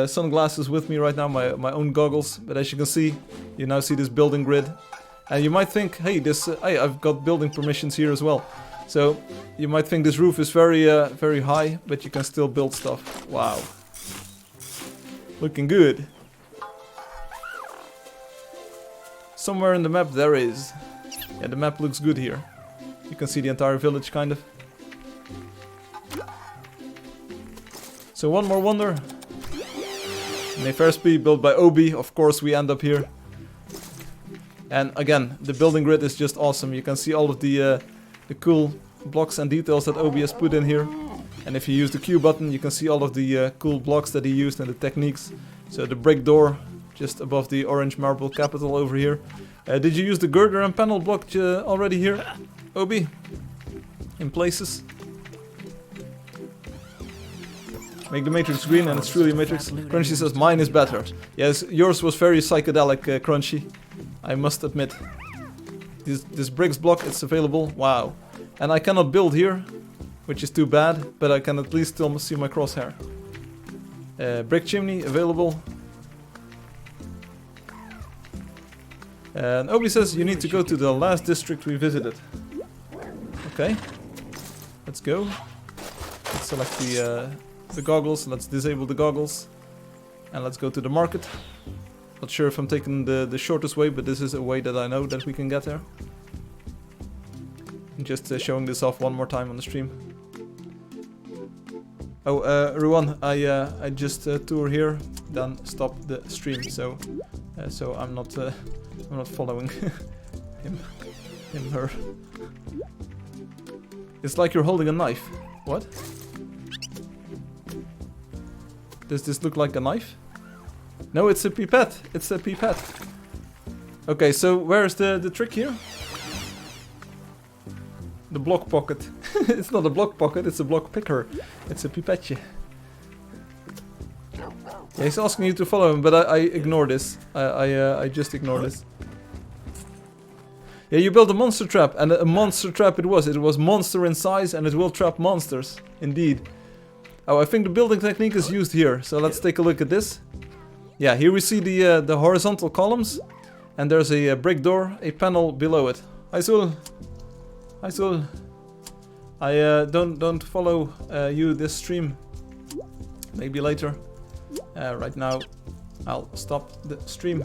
sunglasses with me right now, my own goggles. But as you can see, you now see this building grid. And you might think, hey, I've got building permissions here as well. So you might think this roof is very high, but you can still build stuff. Wow, looking good. Somewhere in the map there is. Yeah, the map looks good here. You can see the entire village, kind of. So one more wonder. May first be built by Obi. Of course, we end up here. And again, the building grid is just awesome. You can see all of the cool blocks and details that Obi has put in here. And if you use the Q button, you can see all of the cool blocks that he used and the techniques. So the brick door, just above the orange marble capital over here. Did you use the girder and panel block already here, Obi? In places? Make the matrix green and it's truly a matrix. Crunchy says mine is better. Yes, yours was very psychedelic, Crunchy. I must admit. This bricks block, it's available. Wow. And I cannot build here, which is too bad, but I can at least still see my crosshair. Brick chimney available. And Obi says you need to go to the last district we visited. Okay. Let's go. Let's select the goggles. Let's disable the goggles. And let's go to the market. Not sure if I'm taking the shortest way, but this is a way that I know that we can get there. I'm just showing this off one more time on the stream. Oh, Ruan, I just tour here, then stop the stream. So I'm not following him, her. It's like you're holding a knife. What? Does this look like a knife? No, it's a pipette. It's a pipette. Okay, so where's the trick here? The block pocket. It's not a block pocket, it's a block picker. It's a pipette. Yeah, he's asking you to follow him, but I ignore this. I just ignore this. Yeah, you built a monster trap, and a monster trap it was. It was monster in size, and it will trap monsters. Indeed. Oh, I think the building technique is used here. So let's take a look at this. Yeah, here we see the horizontal columns, and there's a brick door, a panel below it. Hi, Sul. Hi, Sul. I don't follow you this stream. Maybe later. Right now, I'll stop the stream.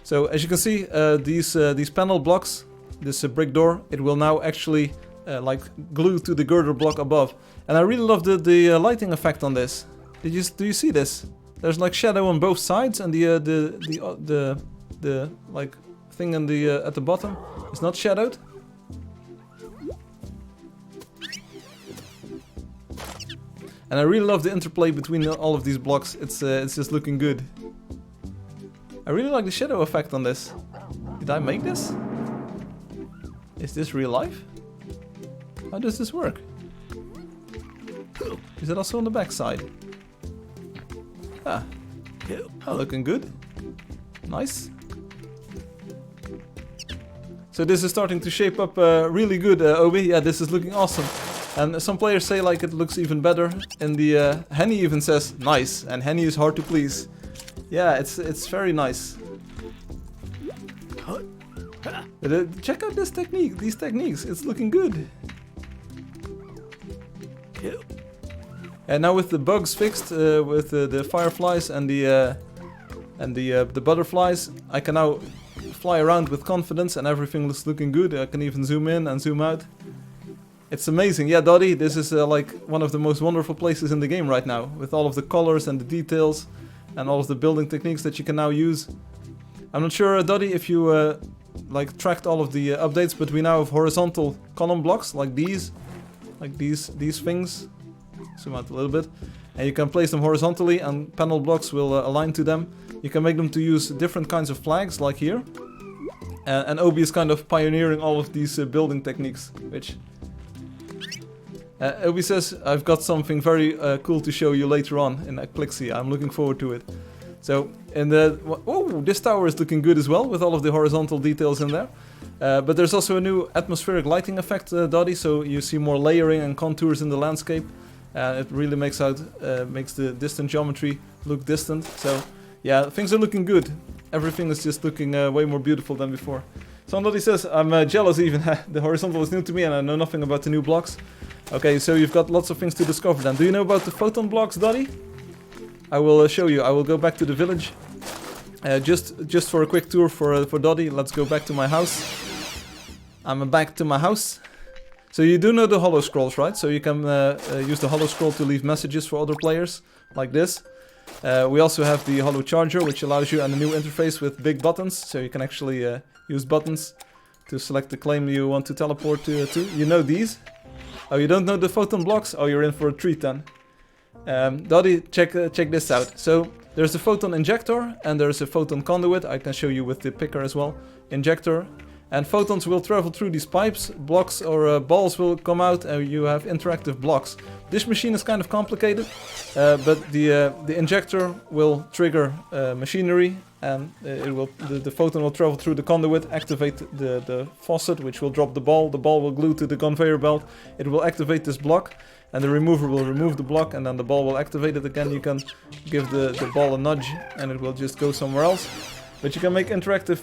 So as you can see, these panel blocks, this brick door, it will now actually like glue to the girder block above. And I really love the lighting effect on this. Do you see this? There's like shadow on both sides, and the like thing in the at the bottom is not shadowed. And I really love the interplay between all of these blocks. It's just looking good. I really like the shadow effect on this. Did I make this? Is this real life? How does this work? Is it also on the back side? Ah. Oh, looking good. Nice. So this is starting to shape up really good, Obi. Yeah, this is looking awesome. And some players say like it looks even better. And the Henny even says nice. And Henny is hard to please. Yeah, it's very nice. But, check out this technique. These techniques. It's looking good. And now with the bugs fixed, with the fireflies and the butterflies, I can now fly around with confidence, and everything looks looking good. I can even zoom in and zoom out. It's amazing. Yeah, Dottie, this is like one of the most wonderful places in the game right now, with all of the colors and the details and all of the building techniques that you can now use. I'm not sure, Dottie, if you like tracked all of the updates, but we now have horizontal column blocks like these things. Zoom out a little bit, and you can place them horizontally, and panel blocks will align to them. You can make them to use different kinds of flags, like here. And Obi is kind of pioneering all of these building techniques, which... Obi says, I've got something very cool to show you later on in Eclixia. I'm looking forward to it. So, in the... Oh, this tower is looking good as well, with all of the horizontal details in there. But there's also a new atmospheric lighting effect, Dottie, so you see more layering and contours in the landscape. It really makes the distant geometry look distant. So yeah, things are looking good. Everything is just looking way more beautiful than before. Somebody says, I'm jealous even. The horizontal is new to me and I know nothing about the new blocks. Okay, so you've got lots of things to discover then. Do you know about the photon blocks, Dottie? I will show you. I will go back to the village. Just for a quick tour for Dottie. Let's go back to my house. I'm back to my house. So you do know the holo scrolls, right? So you can use the holo scroll to leave messages for other players, like this. We also have the holo charger, which allows you a new interface with big buttons. So you can actually use buttons to select the claim you want to teleport to. You know these. Oh, you don't know the photon blocks? Oh, you're in for a treat then. Dottie, check this out. So there's a photon injector and there's a photon conduit. I can show you with the picker as well. Injector. And photons will travel through these pipes. Blocks or balls will come out and you have interactive blocks. This machine is kind of complicated. But the injector will trigger machinery. And the photon will travel through the conduit, activate the faucet, which will drop the ball. The ball will glue to the conveyor belt. It will activate this block. And the remover will remove the block and then the ball will activate it again. You can give the ball a nudge and it will just go somewhere else. But you can make interactive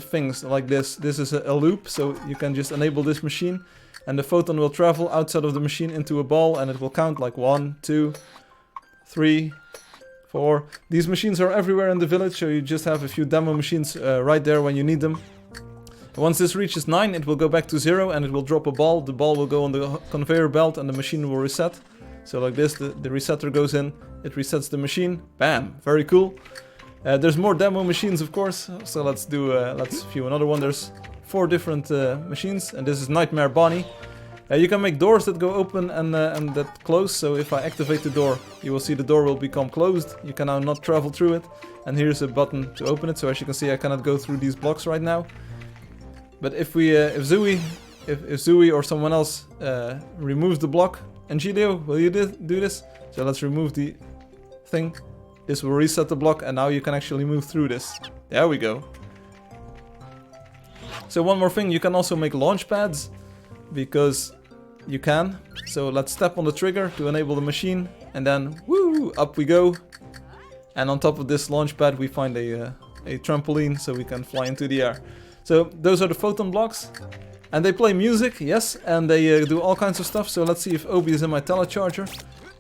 things like this. This is a loop, so you can just enable this machine and the photon will travel outside of the machine into a ball and it will count like 1, 2, 3, 4. These machines are everywhere in the village, so you just have a few demo machines right there when you need them. Once this reaches 9, it will go back to 0 and it will drop a ball. The ball will go on the conveyor belt and the machine will reset. So like this, the resetter goes in, it resets the machine. Bam! Very cool. There's more demo machines, of course. So let's view another one. There's 4 different machines, and this is Nightmare Bonnie. You can make doors that go open and that close. So if I activate the door, you will see the door will become closed. You can now not travel through it. And here's a button to open it. So as you can see, I cannot go through these blocks right now. But if Zooey or someone else removes the block, Angelio, will you do this? So let's remove the thing. This will reset the block and now you can actually move through this. There we go. So one more thing, you can also make launch pads because you can. So let's step on the trigger to enable the machine and then woo, up we go. And on top of this launch pad we find a trampoline so we can fly into the air. So those are the photon blocks. And they play music, yes, and they do all kinds of stuff. So let's see if Obi is in my telecharger.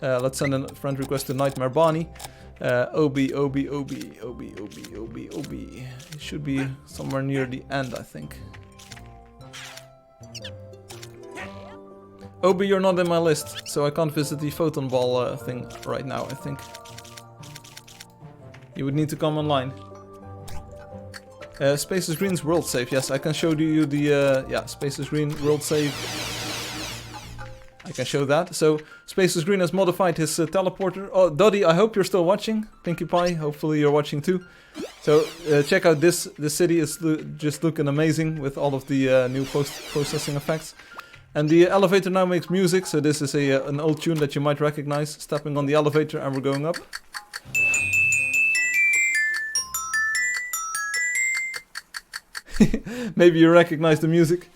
Let's send a friend request to Nightmare Bonnie. Obi. It should be somewhere near the end, I think. Obi, you're not in my list, so I can't visit the photon ball thing right now, I think. You would need to come online. Space is Green's world save. Yes, I can show you the Space is Green world save. I can show that. So Space is Green has modified his teleporter. Oh, Dottie, I hope you're still watching. Pinkie Pie, hopefully you're watching too. So check out this. This city is just looking amazing with all of the new post-processing effects. And the elevator now makes music. So this is an old tune that you might recognize. Stepping on the elevator and we're going up. Maybe you recognize the music.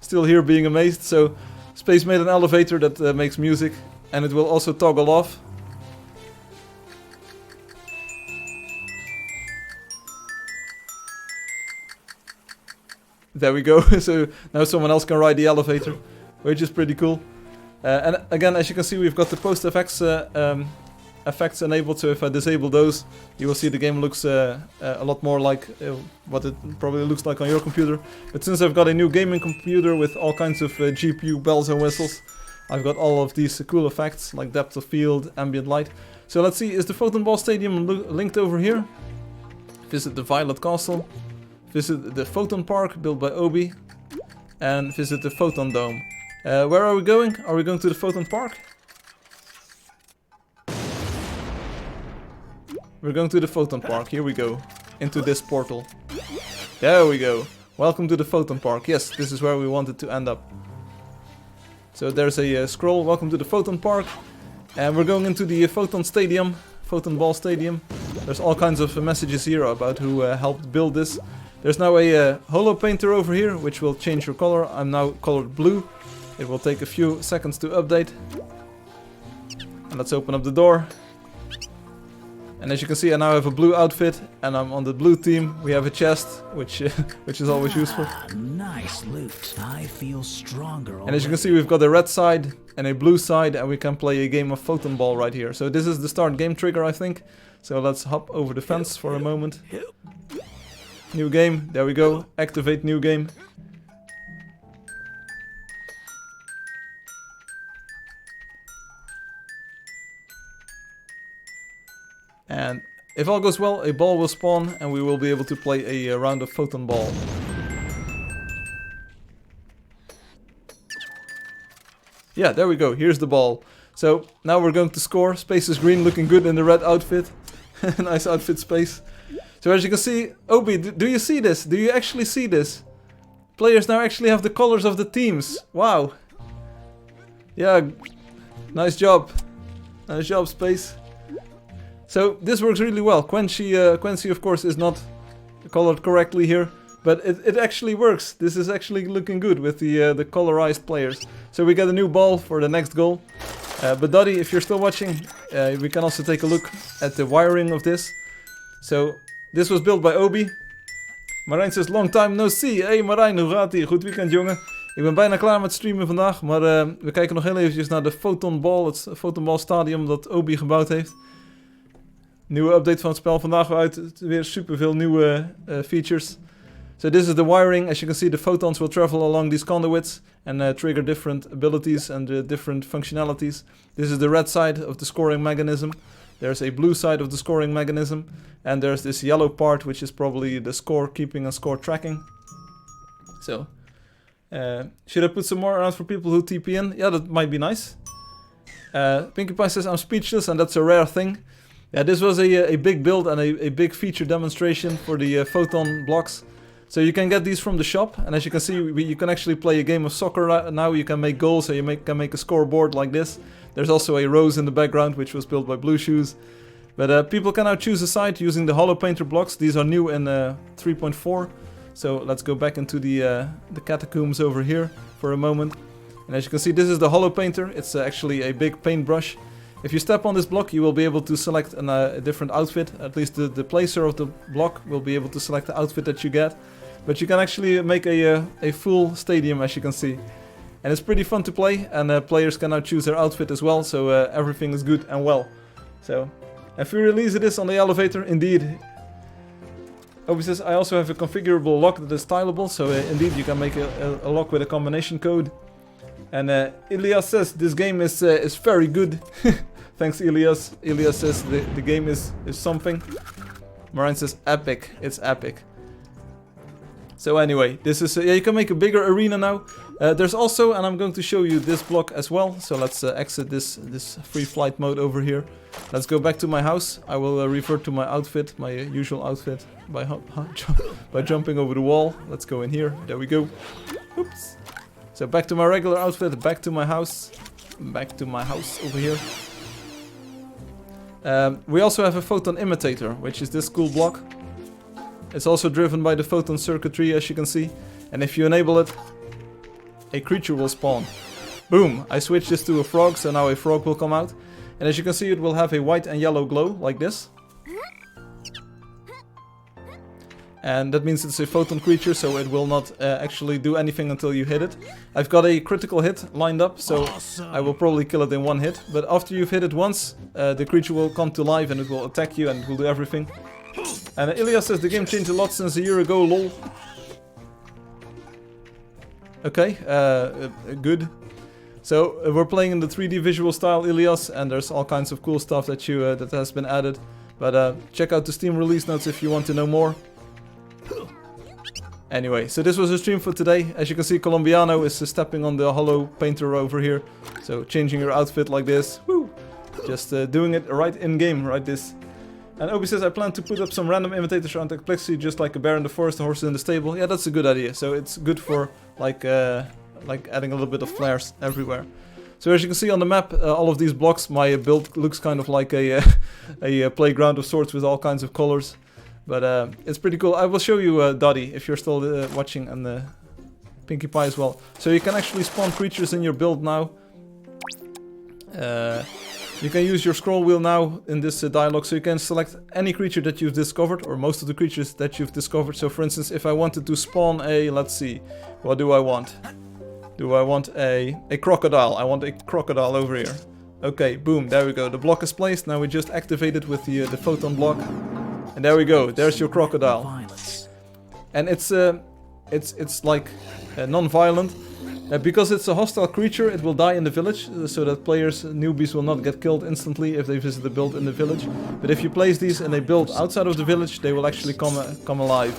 Still here being amazed. So Space made an elevator that makes music and it will also toggle off. There we go. So now someone else can ride the elevator, which is pretty cool. And again, as you can see, we've got the post effects enabled, so if I disable those, you will see the game looks a lot more like what it probably looks like on your computer. But since I've got a new gaming computer with all kinds of GPU bells and whistles, I've got all of these cool effects like depth of field, ambient light. So let's see, is the Photon Ball Stadium linked over here? Visit the Violet Castle, visit the Photon Park built by Obi, and visit the Photon Dome. Where are we going? Are we going to the Photon Park? We're going to the Photon Park, here we go. Into this portal. There we go. Welcome to the Photon Park. Yes, this is where we wanted to end up. So there's a scroll, welcome to the Photon Park. And we're going into the Photon Stadium, Photon Ball Stadium. There's all kinds of messages here about who helped build this. There's now a holo painter over here, which will change your color. I'm now colored blue. It will take a few seconds to update. And let's open up the door. And as you can see, I now have a blue outfit, and I'm on the blue team. We have a chest, which is always useful. Nice loot. I feel stronger already. And as you can see, we've got a red side and a blue side, and we can play a game of photon ball right here. So this is the start game trigger, I think. So let's hop over the fence for a moment. New game, there we go. Activate new game. And if all goes well, a ball will spawn and we will be able to play a round of photon ball. Yeah, there we go. Here's the ball. So now we're going to score. Space is green, looking good in the red outfit. Nice outfit, Space. So as you can see, Obi, do you see this? Do you actually see this? Players now actually have the colors of the teams. Wow. Yeah, nice job. Nice job, Space. So this works really well. Quincy of course is not colored correctly here, but it actually works. This is actually looking good with the colorized players. So we get a new ball for the next goal. But Dottie, if you're still watching, we can also take a look at the wiring of this. So this was built by Obi. Marijn says long time no see. Hey Marijn, hoe gaat ie? Goed weekend jongen. Ik ben bijna klaar met streamen vandaag, maar we kijken nog heel eventjes naar de Photon Ball, het Photon Ball stadium dat Obi gebouwd heeft. Nieuwe update van het spel vandaag weer uit. Weer superveel nieuwe features. So this is the wiring. As you can see, the photons will travel along these conduits and trigger different abilities and different functionalities. This is the red side of the scoring mechanism. There's a blue side of the scoring mechanism. And there's this yellow part, which is probably the score keeping and score tracking. So, should I put some more around for people who TP in? Yeah, that might be nice. Pinkie Pie says I'm speechless, and that's a rare thing. Yeah, this was a big build and a big feature demonstration for the photon blocks. So you can get these from the shop, and as you can see, you can actually play a game of soccer now. You can make goals, so you can make a scoreboard like this. There's also a rose in the background, which was built by Blue Shoes. But people can now choose a side using the holo painter blocks. These are new in 3.4. So let's go back into the catacombs over here for a moment. And as you can see, this is the holo painter. It's actually a big paintbrush. If you step on this block, you will be able to select a different outfit. At least the placer of the block will be able to select the outfit that you get. But you can actually make a full stadium, as you can see. And it's pretty fun to play, and players can now choose their outfit as well, so everything is good and well. So, if we release this on the elevator, indeed. Obi says, I also have a configurable lock that is tileable, so indeed you can make a lock with a combination code. And Ilias says, this game is very good. Thanks, Ilias. Ilias says the game is something. Marijn says, epic. It's epic. So anyway, this is yeah, you can make a bigger arena now. There's also, and I'm going to show you this block as well. So let's exit this free flight mode over here. Let's go back to my house. I will revert to my outfit, my usual outfit, by jumping over the wall. Let's go in here. There we go. Oops. So back to my regular outfit, back to my house over here. We also have a photon imitator, which is this cool block. It's also driven by the photon circuitry, as you can see. And if you enable it, a creature will spawn. Boom! I switched this to a frog, so now a frog will come out. And as you can see, it will have a white and yellow glow, like this. And that means it's a photon creature, so it will not actually do anything until you hit it. I've got a critical hit lined up, so awesome. I will probably kill it in one hit. But after you've hit it once, the creature will come to life and it will attack you and it will do everything. And Ilias says the game changed a lot since a year ago, lol. Okay, good. So we're playing in the 3D visual style, Ilias, and there's all kinds of cool stuff that that has been added. But check out the Steam release notes if you want to know more. Anyway, so this was the stream for today. As you can see, Colombiano is stepping on the holo painter over here. So changing your outfit like this. Woo! Just doing it right in game, right this. And Obi says, I plan to put up some random imitators around the complexity, just like a bear in the forest, a horse in the stable. Yeah, that's a good idea. So it's good for like adding a little bit of flares everywhere. So as you can see on the map, all of these blocks, my build looks kind of like a playground of sorts with all kinds of colors. But it's pretty cool. I will show you Dottie if you're still watching, and Pinkie Pie as well. So you can actually spawn creatures in your build now. You can use your scroll wheel now in this dialogue, so you can select any creature that you've discovered, or most of the creatures that you've discovered. So for instance, if I wanted to spawn a, let's see, what do I want? Do I want a crocodile? I want a crocodile over here. Okay, boom, there we go. The block is placed. Now we just activate it with the photon block. And there we go, there's your crocodile. And it's like non-violent. Because it's a hostile creature, it will die in the village, so that players, newbies, will not get killed instantly if they visit the build in the village. But if you place these in a build outside of the village, they will actually come alive.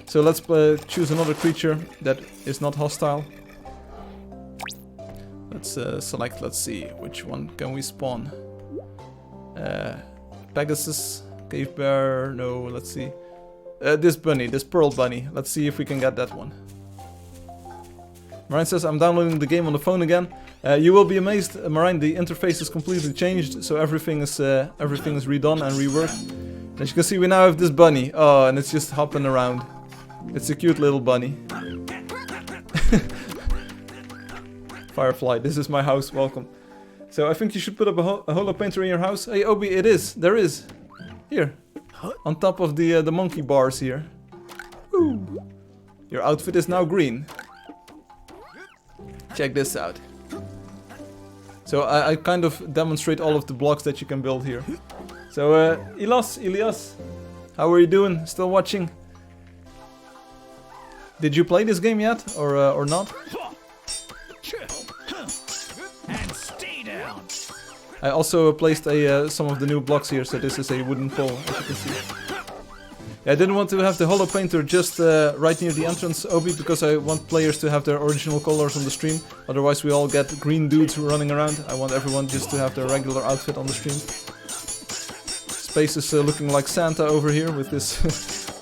So let's choose another creature that is not hostile. Let's select, let's see, which one can we spawn? Pegasus, Cave Bear, no, let's see. This bunny, this Pearl Bunny, let's see if we can get that one. Marijn says, I'm downloading the game on the phone again. You will be amazed, Marijn, the interface is completely changed, so everything is redone and reworked. As you can see, we now have this bunny. Oh, and it's just hopping around. It's a cute little bunny. Firefly, this is my house, welcome. So I think you should put up a holo painter in your house. Hey Obi, it is, there is. Here, on top of the monkey bars here. Woo. Your outfit is now green. Check this out. So I kind of demonstrate all of the blocks that you can build here. So Elias, how are you doing? Still watching? Did you play this game yet, or not? And stay down. I also placed some of the new blocks here, so this is a wooden pole, as you can see. Yeah, I didn't want to have the holo painter just right near the entrance, Obi, because I want players to have their original colors on the stream. Otherwise we all get green dudes running around. I want everyone just to have their regular outfit on the stream. Space is looking like Santa over here with this...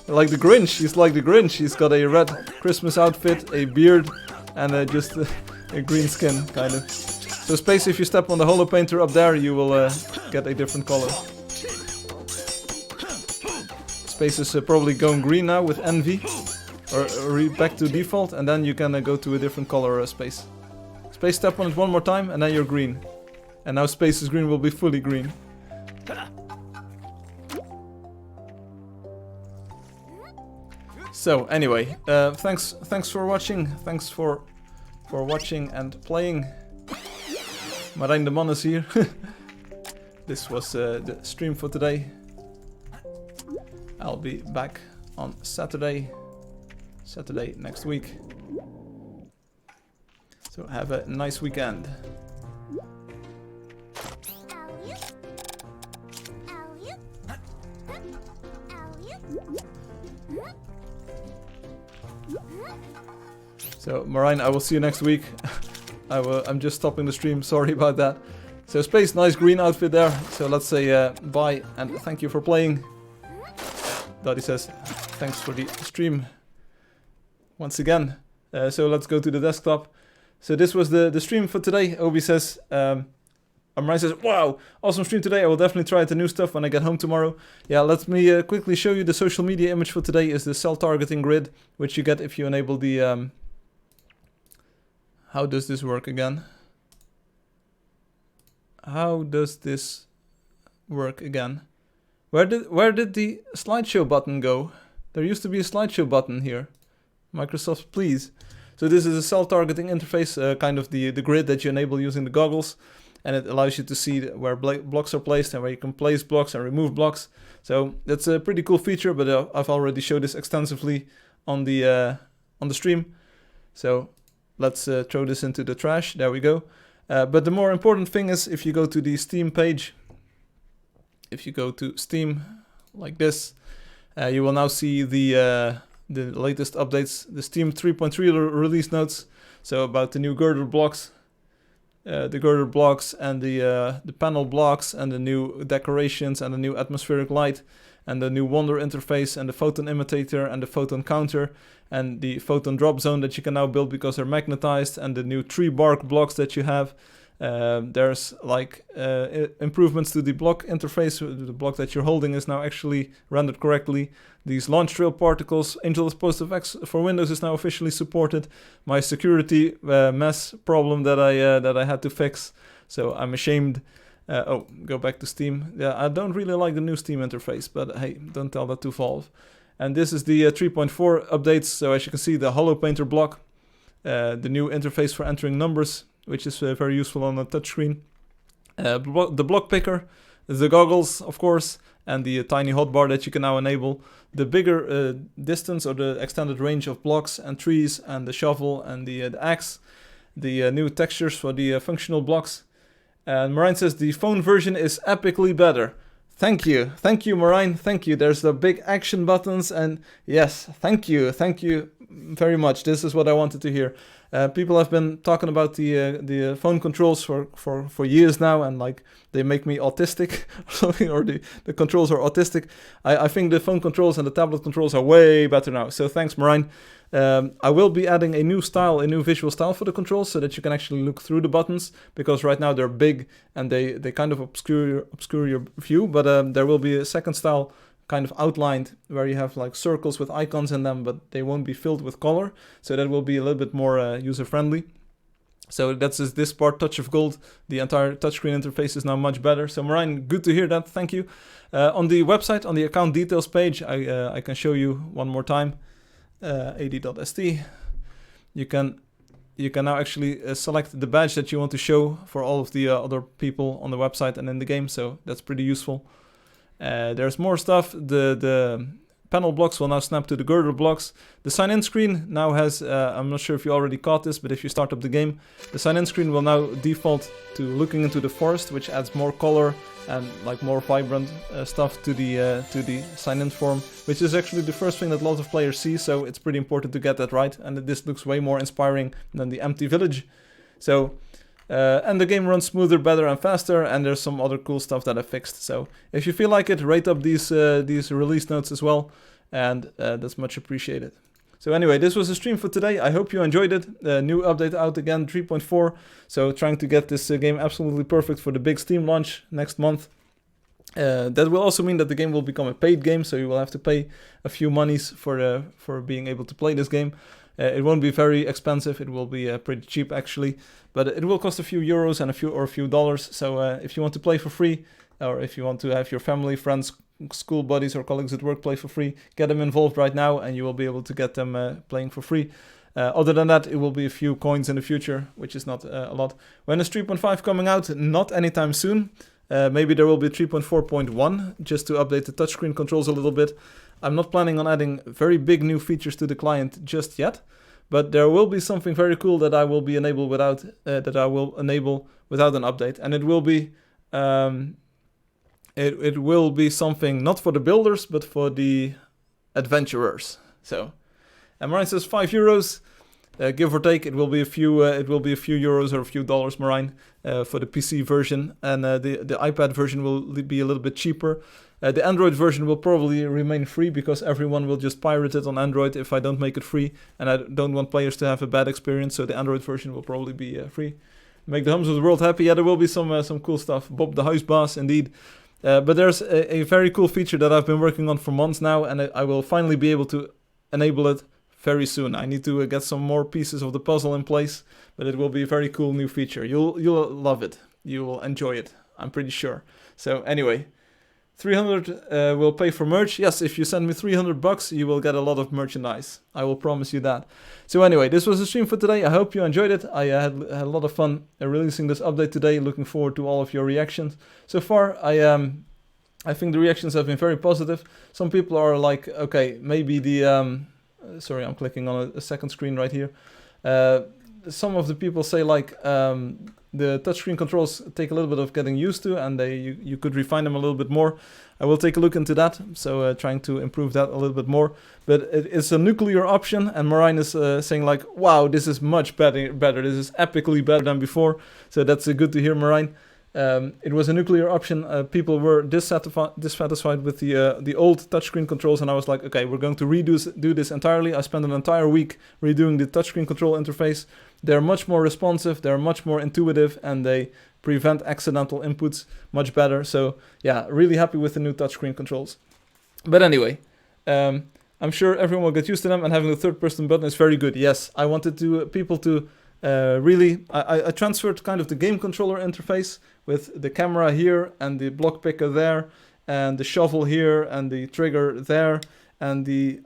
like the Grinch, he's like the Grinch. He's got a red Christmas outfit, a beard, and just a green skin, kind of. So Space, if you step on the holo painter up there, you will get a different color. Space is probably going green now with envy, or back to default, and then you can go to a different color Space. Space, step on it one more time, and then you're green. And now Space's green will be fully green. So anyway, thanks for watching. Thanks for watching and playing. Marijn de Man is here. This was the stream for today. I'll be back on Saturday next week. So have a nice weekend. So Marijn, I will see you next week. I'm just stopping the stream, sorry about that. So Space, nice green outfit there. So let's say bye and thank you for playing. Dottie says, thanks for the stream once again. So let's go to the desktop. So this was the stream for today. Obi says, Marijn says, wow, awesome stream today. I will definitely try the new stuff when I get home tomorrow. Yeah, let me quickly show you the social media image for today is the cell targeting grid, which you get if you enable the... how does this work again? How does this work again? Where did the slideshow button go? There used to be a slideshow button here. Microsoft, please. So this is a cell targeting interface, kind of the grid that you enable using the goggles. And it allows you to see where blocks are placed and where you can place blocks and remove blocks. So that's a pretty cool feature, but I've already showed this extensively on the stream. So let's throw this into the trash. There we go. But the more important thing is if you go to the Steam page, if you go to Steam like this, you will now see the latest updates, the Steam 3.3 release notes. So about the new girder blocks, and the panel blocks and the new decorations and the new atmospheric light and the new wonder interface and the photon imitator and the photon counter and the photon drop zone that you can now build because they're magnetized and the new tree bark blocks that you have There's like improvements to the block interface. The block that you're holding is now actually rendered correctly. These launch trail particles, Angeldust PostFX for Windows is now officially supported. My security mess problem that I had to fix. So I'm ashamed. Go back to Steam. Yeah, I don't really like the new Steam interface, but hey, don't tell that to Valve. And this is the 3.4 updates. So as you can see, the Hollow Painter block, the new interface for entering numbers, which is very useful on a touchscreen. The block picker, the goggles, of course, and the tiny hotbar that you can now enable. The bigger distance or the extended range of blocks and trees, and the shovel and the axe. The new textures for the functional blocks. And Marine says the phone version is epically better. Thank you, Marine, thank you. There's the big action buttons, and yes, thank you very much. This is what I wanted to hear. People have been talking about the phone controls for years now, and like they make me autistic or something, or the controls are autistic. I think the phone controls and the tablet controls are way better now. So thanks, Marine. I will be adding a new visual style for the controls, so that you can actually look through the buttons, because right now they're big and they kind of obscure your view. But there will be a second style kind of outlined where you have like circles with icons in them, but they won't be filled with color, so that will be a little bit more user-friendly. So that's this part, Touch of Gold. The entire touchscreen interface is now much better. So Marine, good to hear that. Thank you. On the website, on the account details page, I can show you one more time. ad.st. You can now actually select the badge that you want to show for all of the other people on the website and in the game. So that's pretty useful. There's more stuff. The panel blocks will now snap to the girder blocks. The sign-in screen now has, I'm not sure if you already caught this, but if you start up the game, the sign-in screen will now default to looking into the forest, which adds more color and like more vibrant stuff to the sign-in form, which is actually the first thing that lots of players see, so it's pretty important to get that right, and this looks way more inspiring than the empty village. So, and the game runs smoother, better, and faster, and there's some other cool stuff that I fixed. So if you feel like it, rate up these release notes as well, and that's much appreciated. So anyway, this was the stream for today. I hope you enjoyed it. New update out again, 3.4. So trying to get this game absolutely perfect for the big Steam launch next month. That will also mean that the game will become a paid game, so you will have to pay a few monies for being able to play this game. It won't be very expensive. It will be pretty cheap actually, but it will cost a few euros and a few dollars. So if you want to play for free, or if you want to have your family, friends, school buddies, or colleagues at work play for free, get them involved right now, and you will be able to get them playing for free. Other than that, it will be a few coins in the future, which is not a lot. When is 3.5 coming out? Not anytime soon. Maybe there will be 3.4.1 just to update the touchscreen controls a little bit. I'm not planning on adding very big new features to the client just yet, but there will be something very cool that I will be enable without without an update, and it will be it will be something not for the builders but for the adventurers. So, and Marine says €5. Give or take, it will be a few euros or a few dollars, Marine, for the PC version, and the iPad version will be a little bit cheaper. The Android version will probably remain free because everyone will just pirate it on Android if I don't make it free, and I don't want players to have a bad experience. So the Android version will probably be free. Make the hums of the world happy. Yeah, there will be some cool stuff. Bob the House Boss, indeed. But there's a very cool feature that I've been working on for months now, and I will finally be able to enable it very soon. I need to get some more pieces of the puzzle in place, but it will be a very cool new feature. You'll love it. You will enjoy it, I'm pretty sure. So anyway, 300 will pay for merch. Yes, if you send me $300, you will get a lot of merchandise. I will promise you that. So anyway, this was the stream for today. I hope you enjoyed it. I had a lot of fun releasing this update today. Looking forward to all of your reactions. So far, I think the reactions have been very positive. Some people are like, okay, maybe the sorry, I'm clicking on a second screen right here. Some of the people say like the touchscreen controls take a little bit of getting used to, and you could refine them a little bit more. I will take a look into that, so trying to improve that a little bit more. But it's a nuclear option, and Marine is saying like, wow, this is much better. This is epically better than before. So that's good to hear, Marine. It was a nuclear option. People were dissatisfied with the old touchscreen controls, and I was like, okay, we're going to do this entirely. I spent an entire week redoing the touchscreen control interface. They're much more responsive, they're much more intuitive, and they prevent accidental inputs much better. So yeah, really happy with the new touchscreen controls. But anyway, I'm sure everyone will get used to them, and having the third-person button is very good. Yes, I wanted people to I transferred kind of the game controller interface with the camera here and the block picker there and the shovel here and the trigger there and the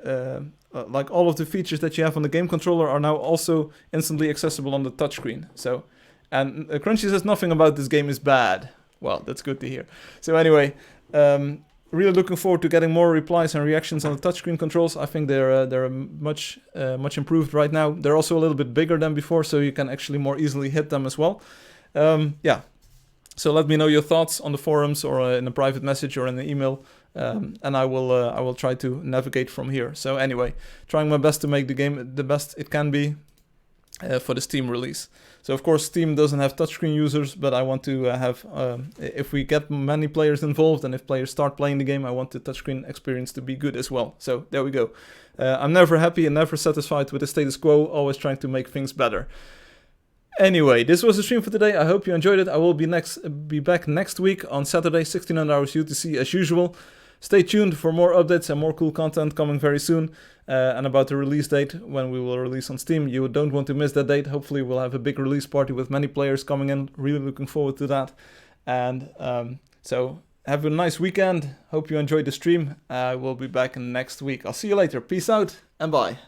like all of the features that you have on the game controller are now also instantly accessible on the touchscreen. So, and Crunchy says nothing about this game is bad. Well, that's good to hear. So anyway, really looking forward to getting more replies and reactions on the touchscreen controls. I think they're much improved right now. They're also a little bit bigger than before, so you can actually more easily hit them as well. Yeah. So let me know your thoughts on the forums or in a private message or in an email, and I will try to navigate from here. So anyway, trying my best to make the game the best it can be for the Steam release. So of course Steam doesn't have touchscreen users, but I want to have, if we get many players involved and if players start playing the game, I want the touchscreen experience to be good as well. So there we go. I'm never happy and never satisfied with the status quo, always trying to make things better. Anyway, this was the stream for today. I hope you enjoyed it. I will be back next week on Saturday, 1600 hours UTC as usual. Stay tuned for more updates and more cool content coming very soon. And about the release date, when we will release on Steam. You don't want to miss that date. Hopefully we'll have a big release party with many players coming in. Really looking forward to that. And so have a nice weekend. Hope you enjoyed the stream. I will be back next week. I'll see you later. Peace out and bye.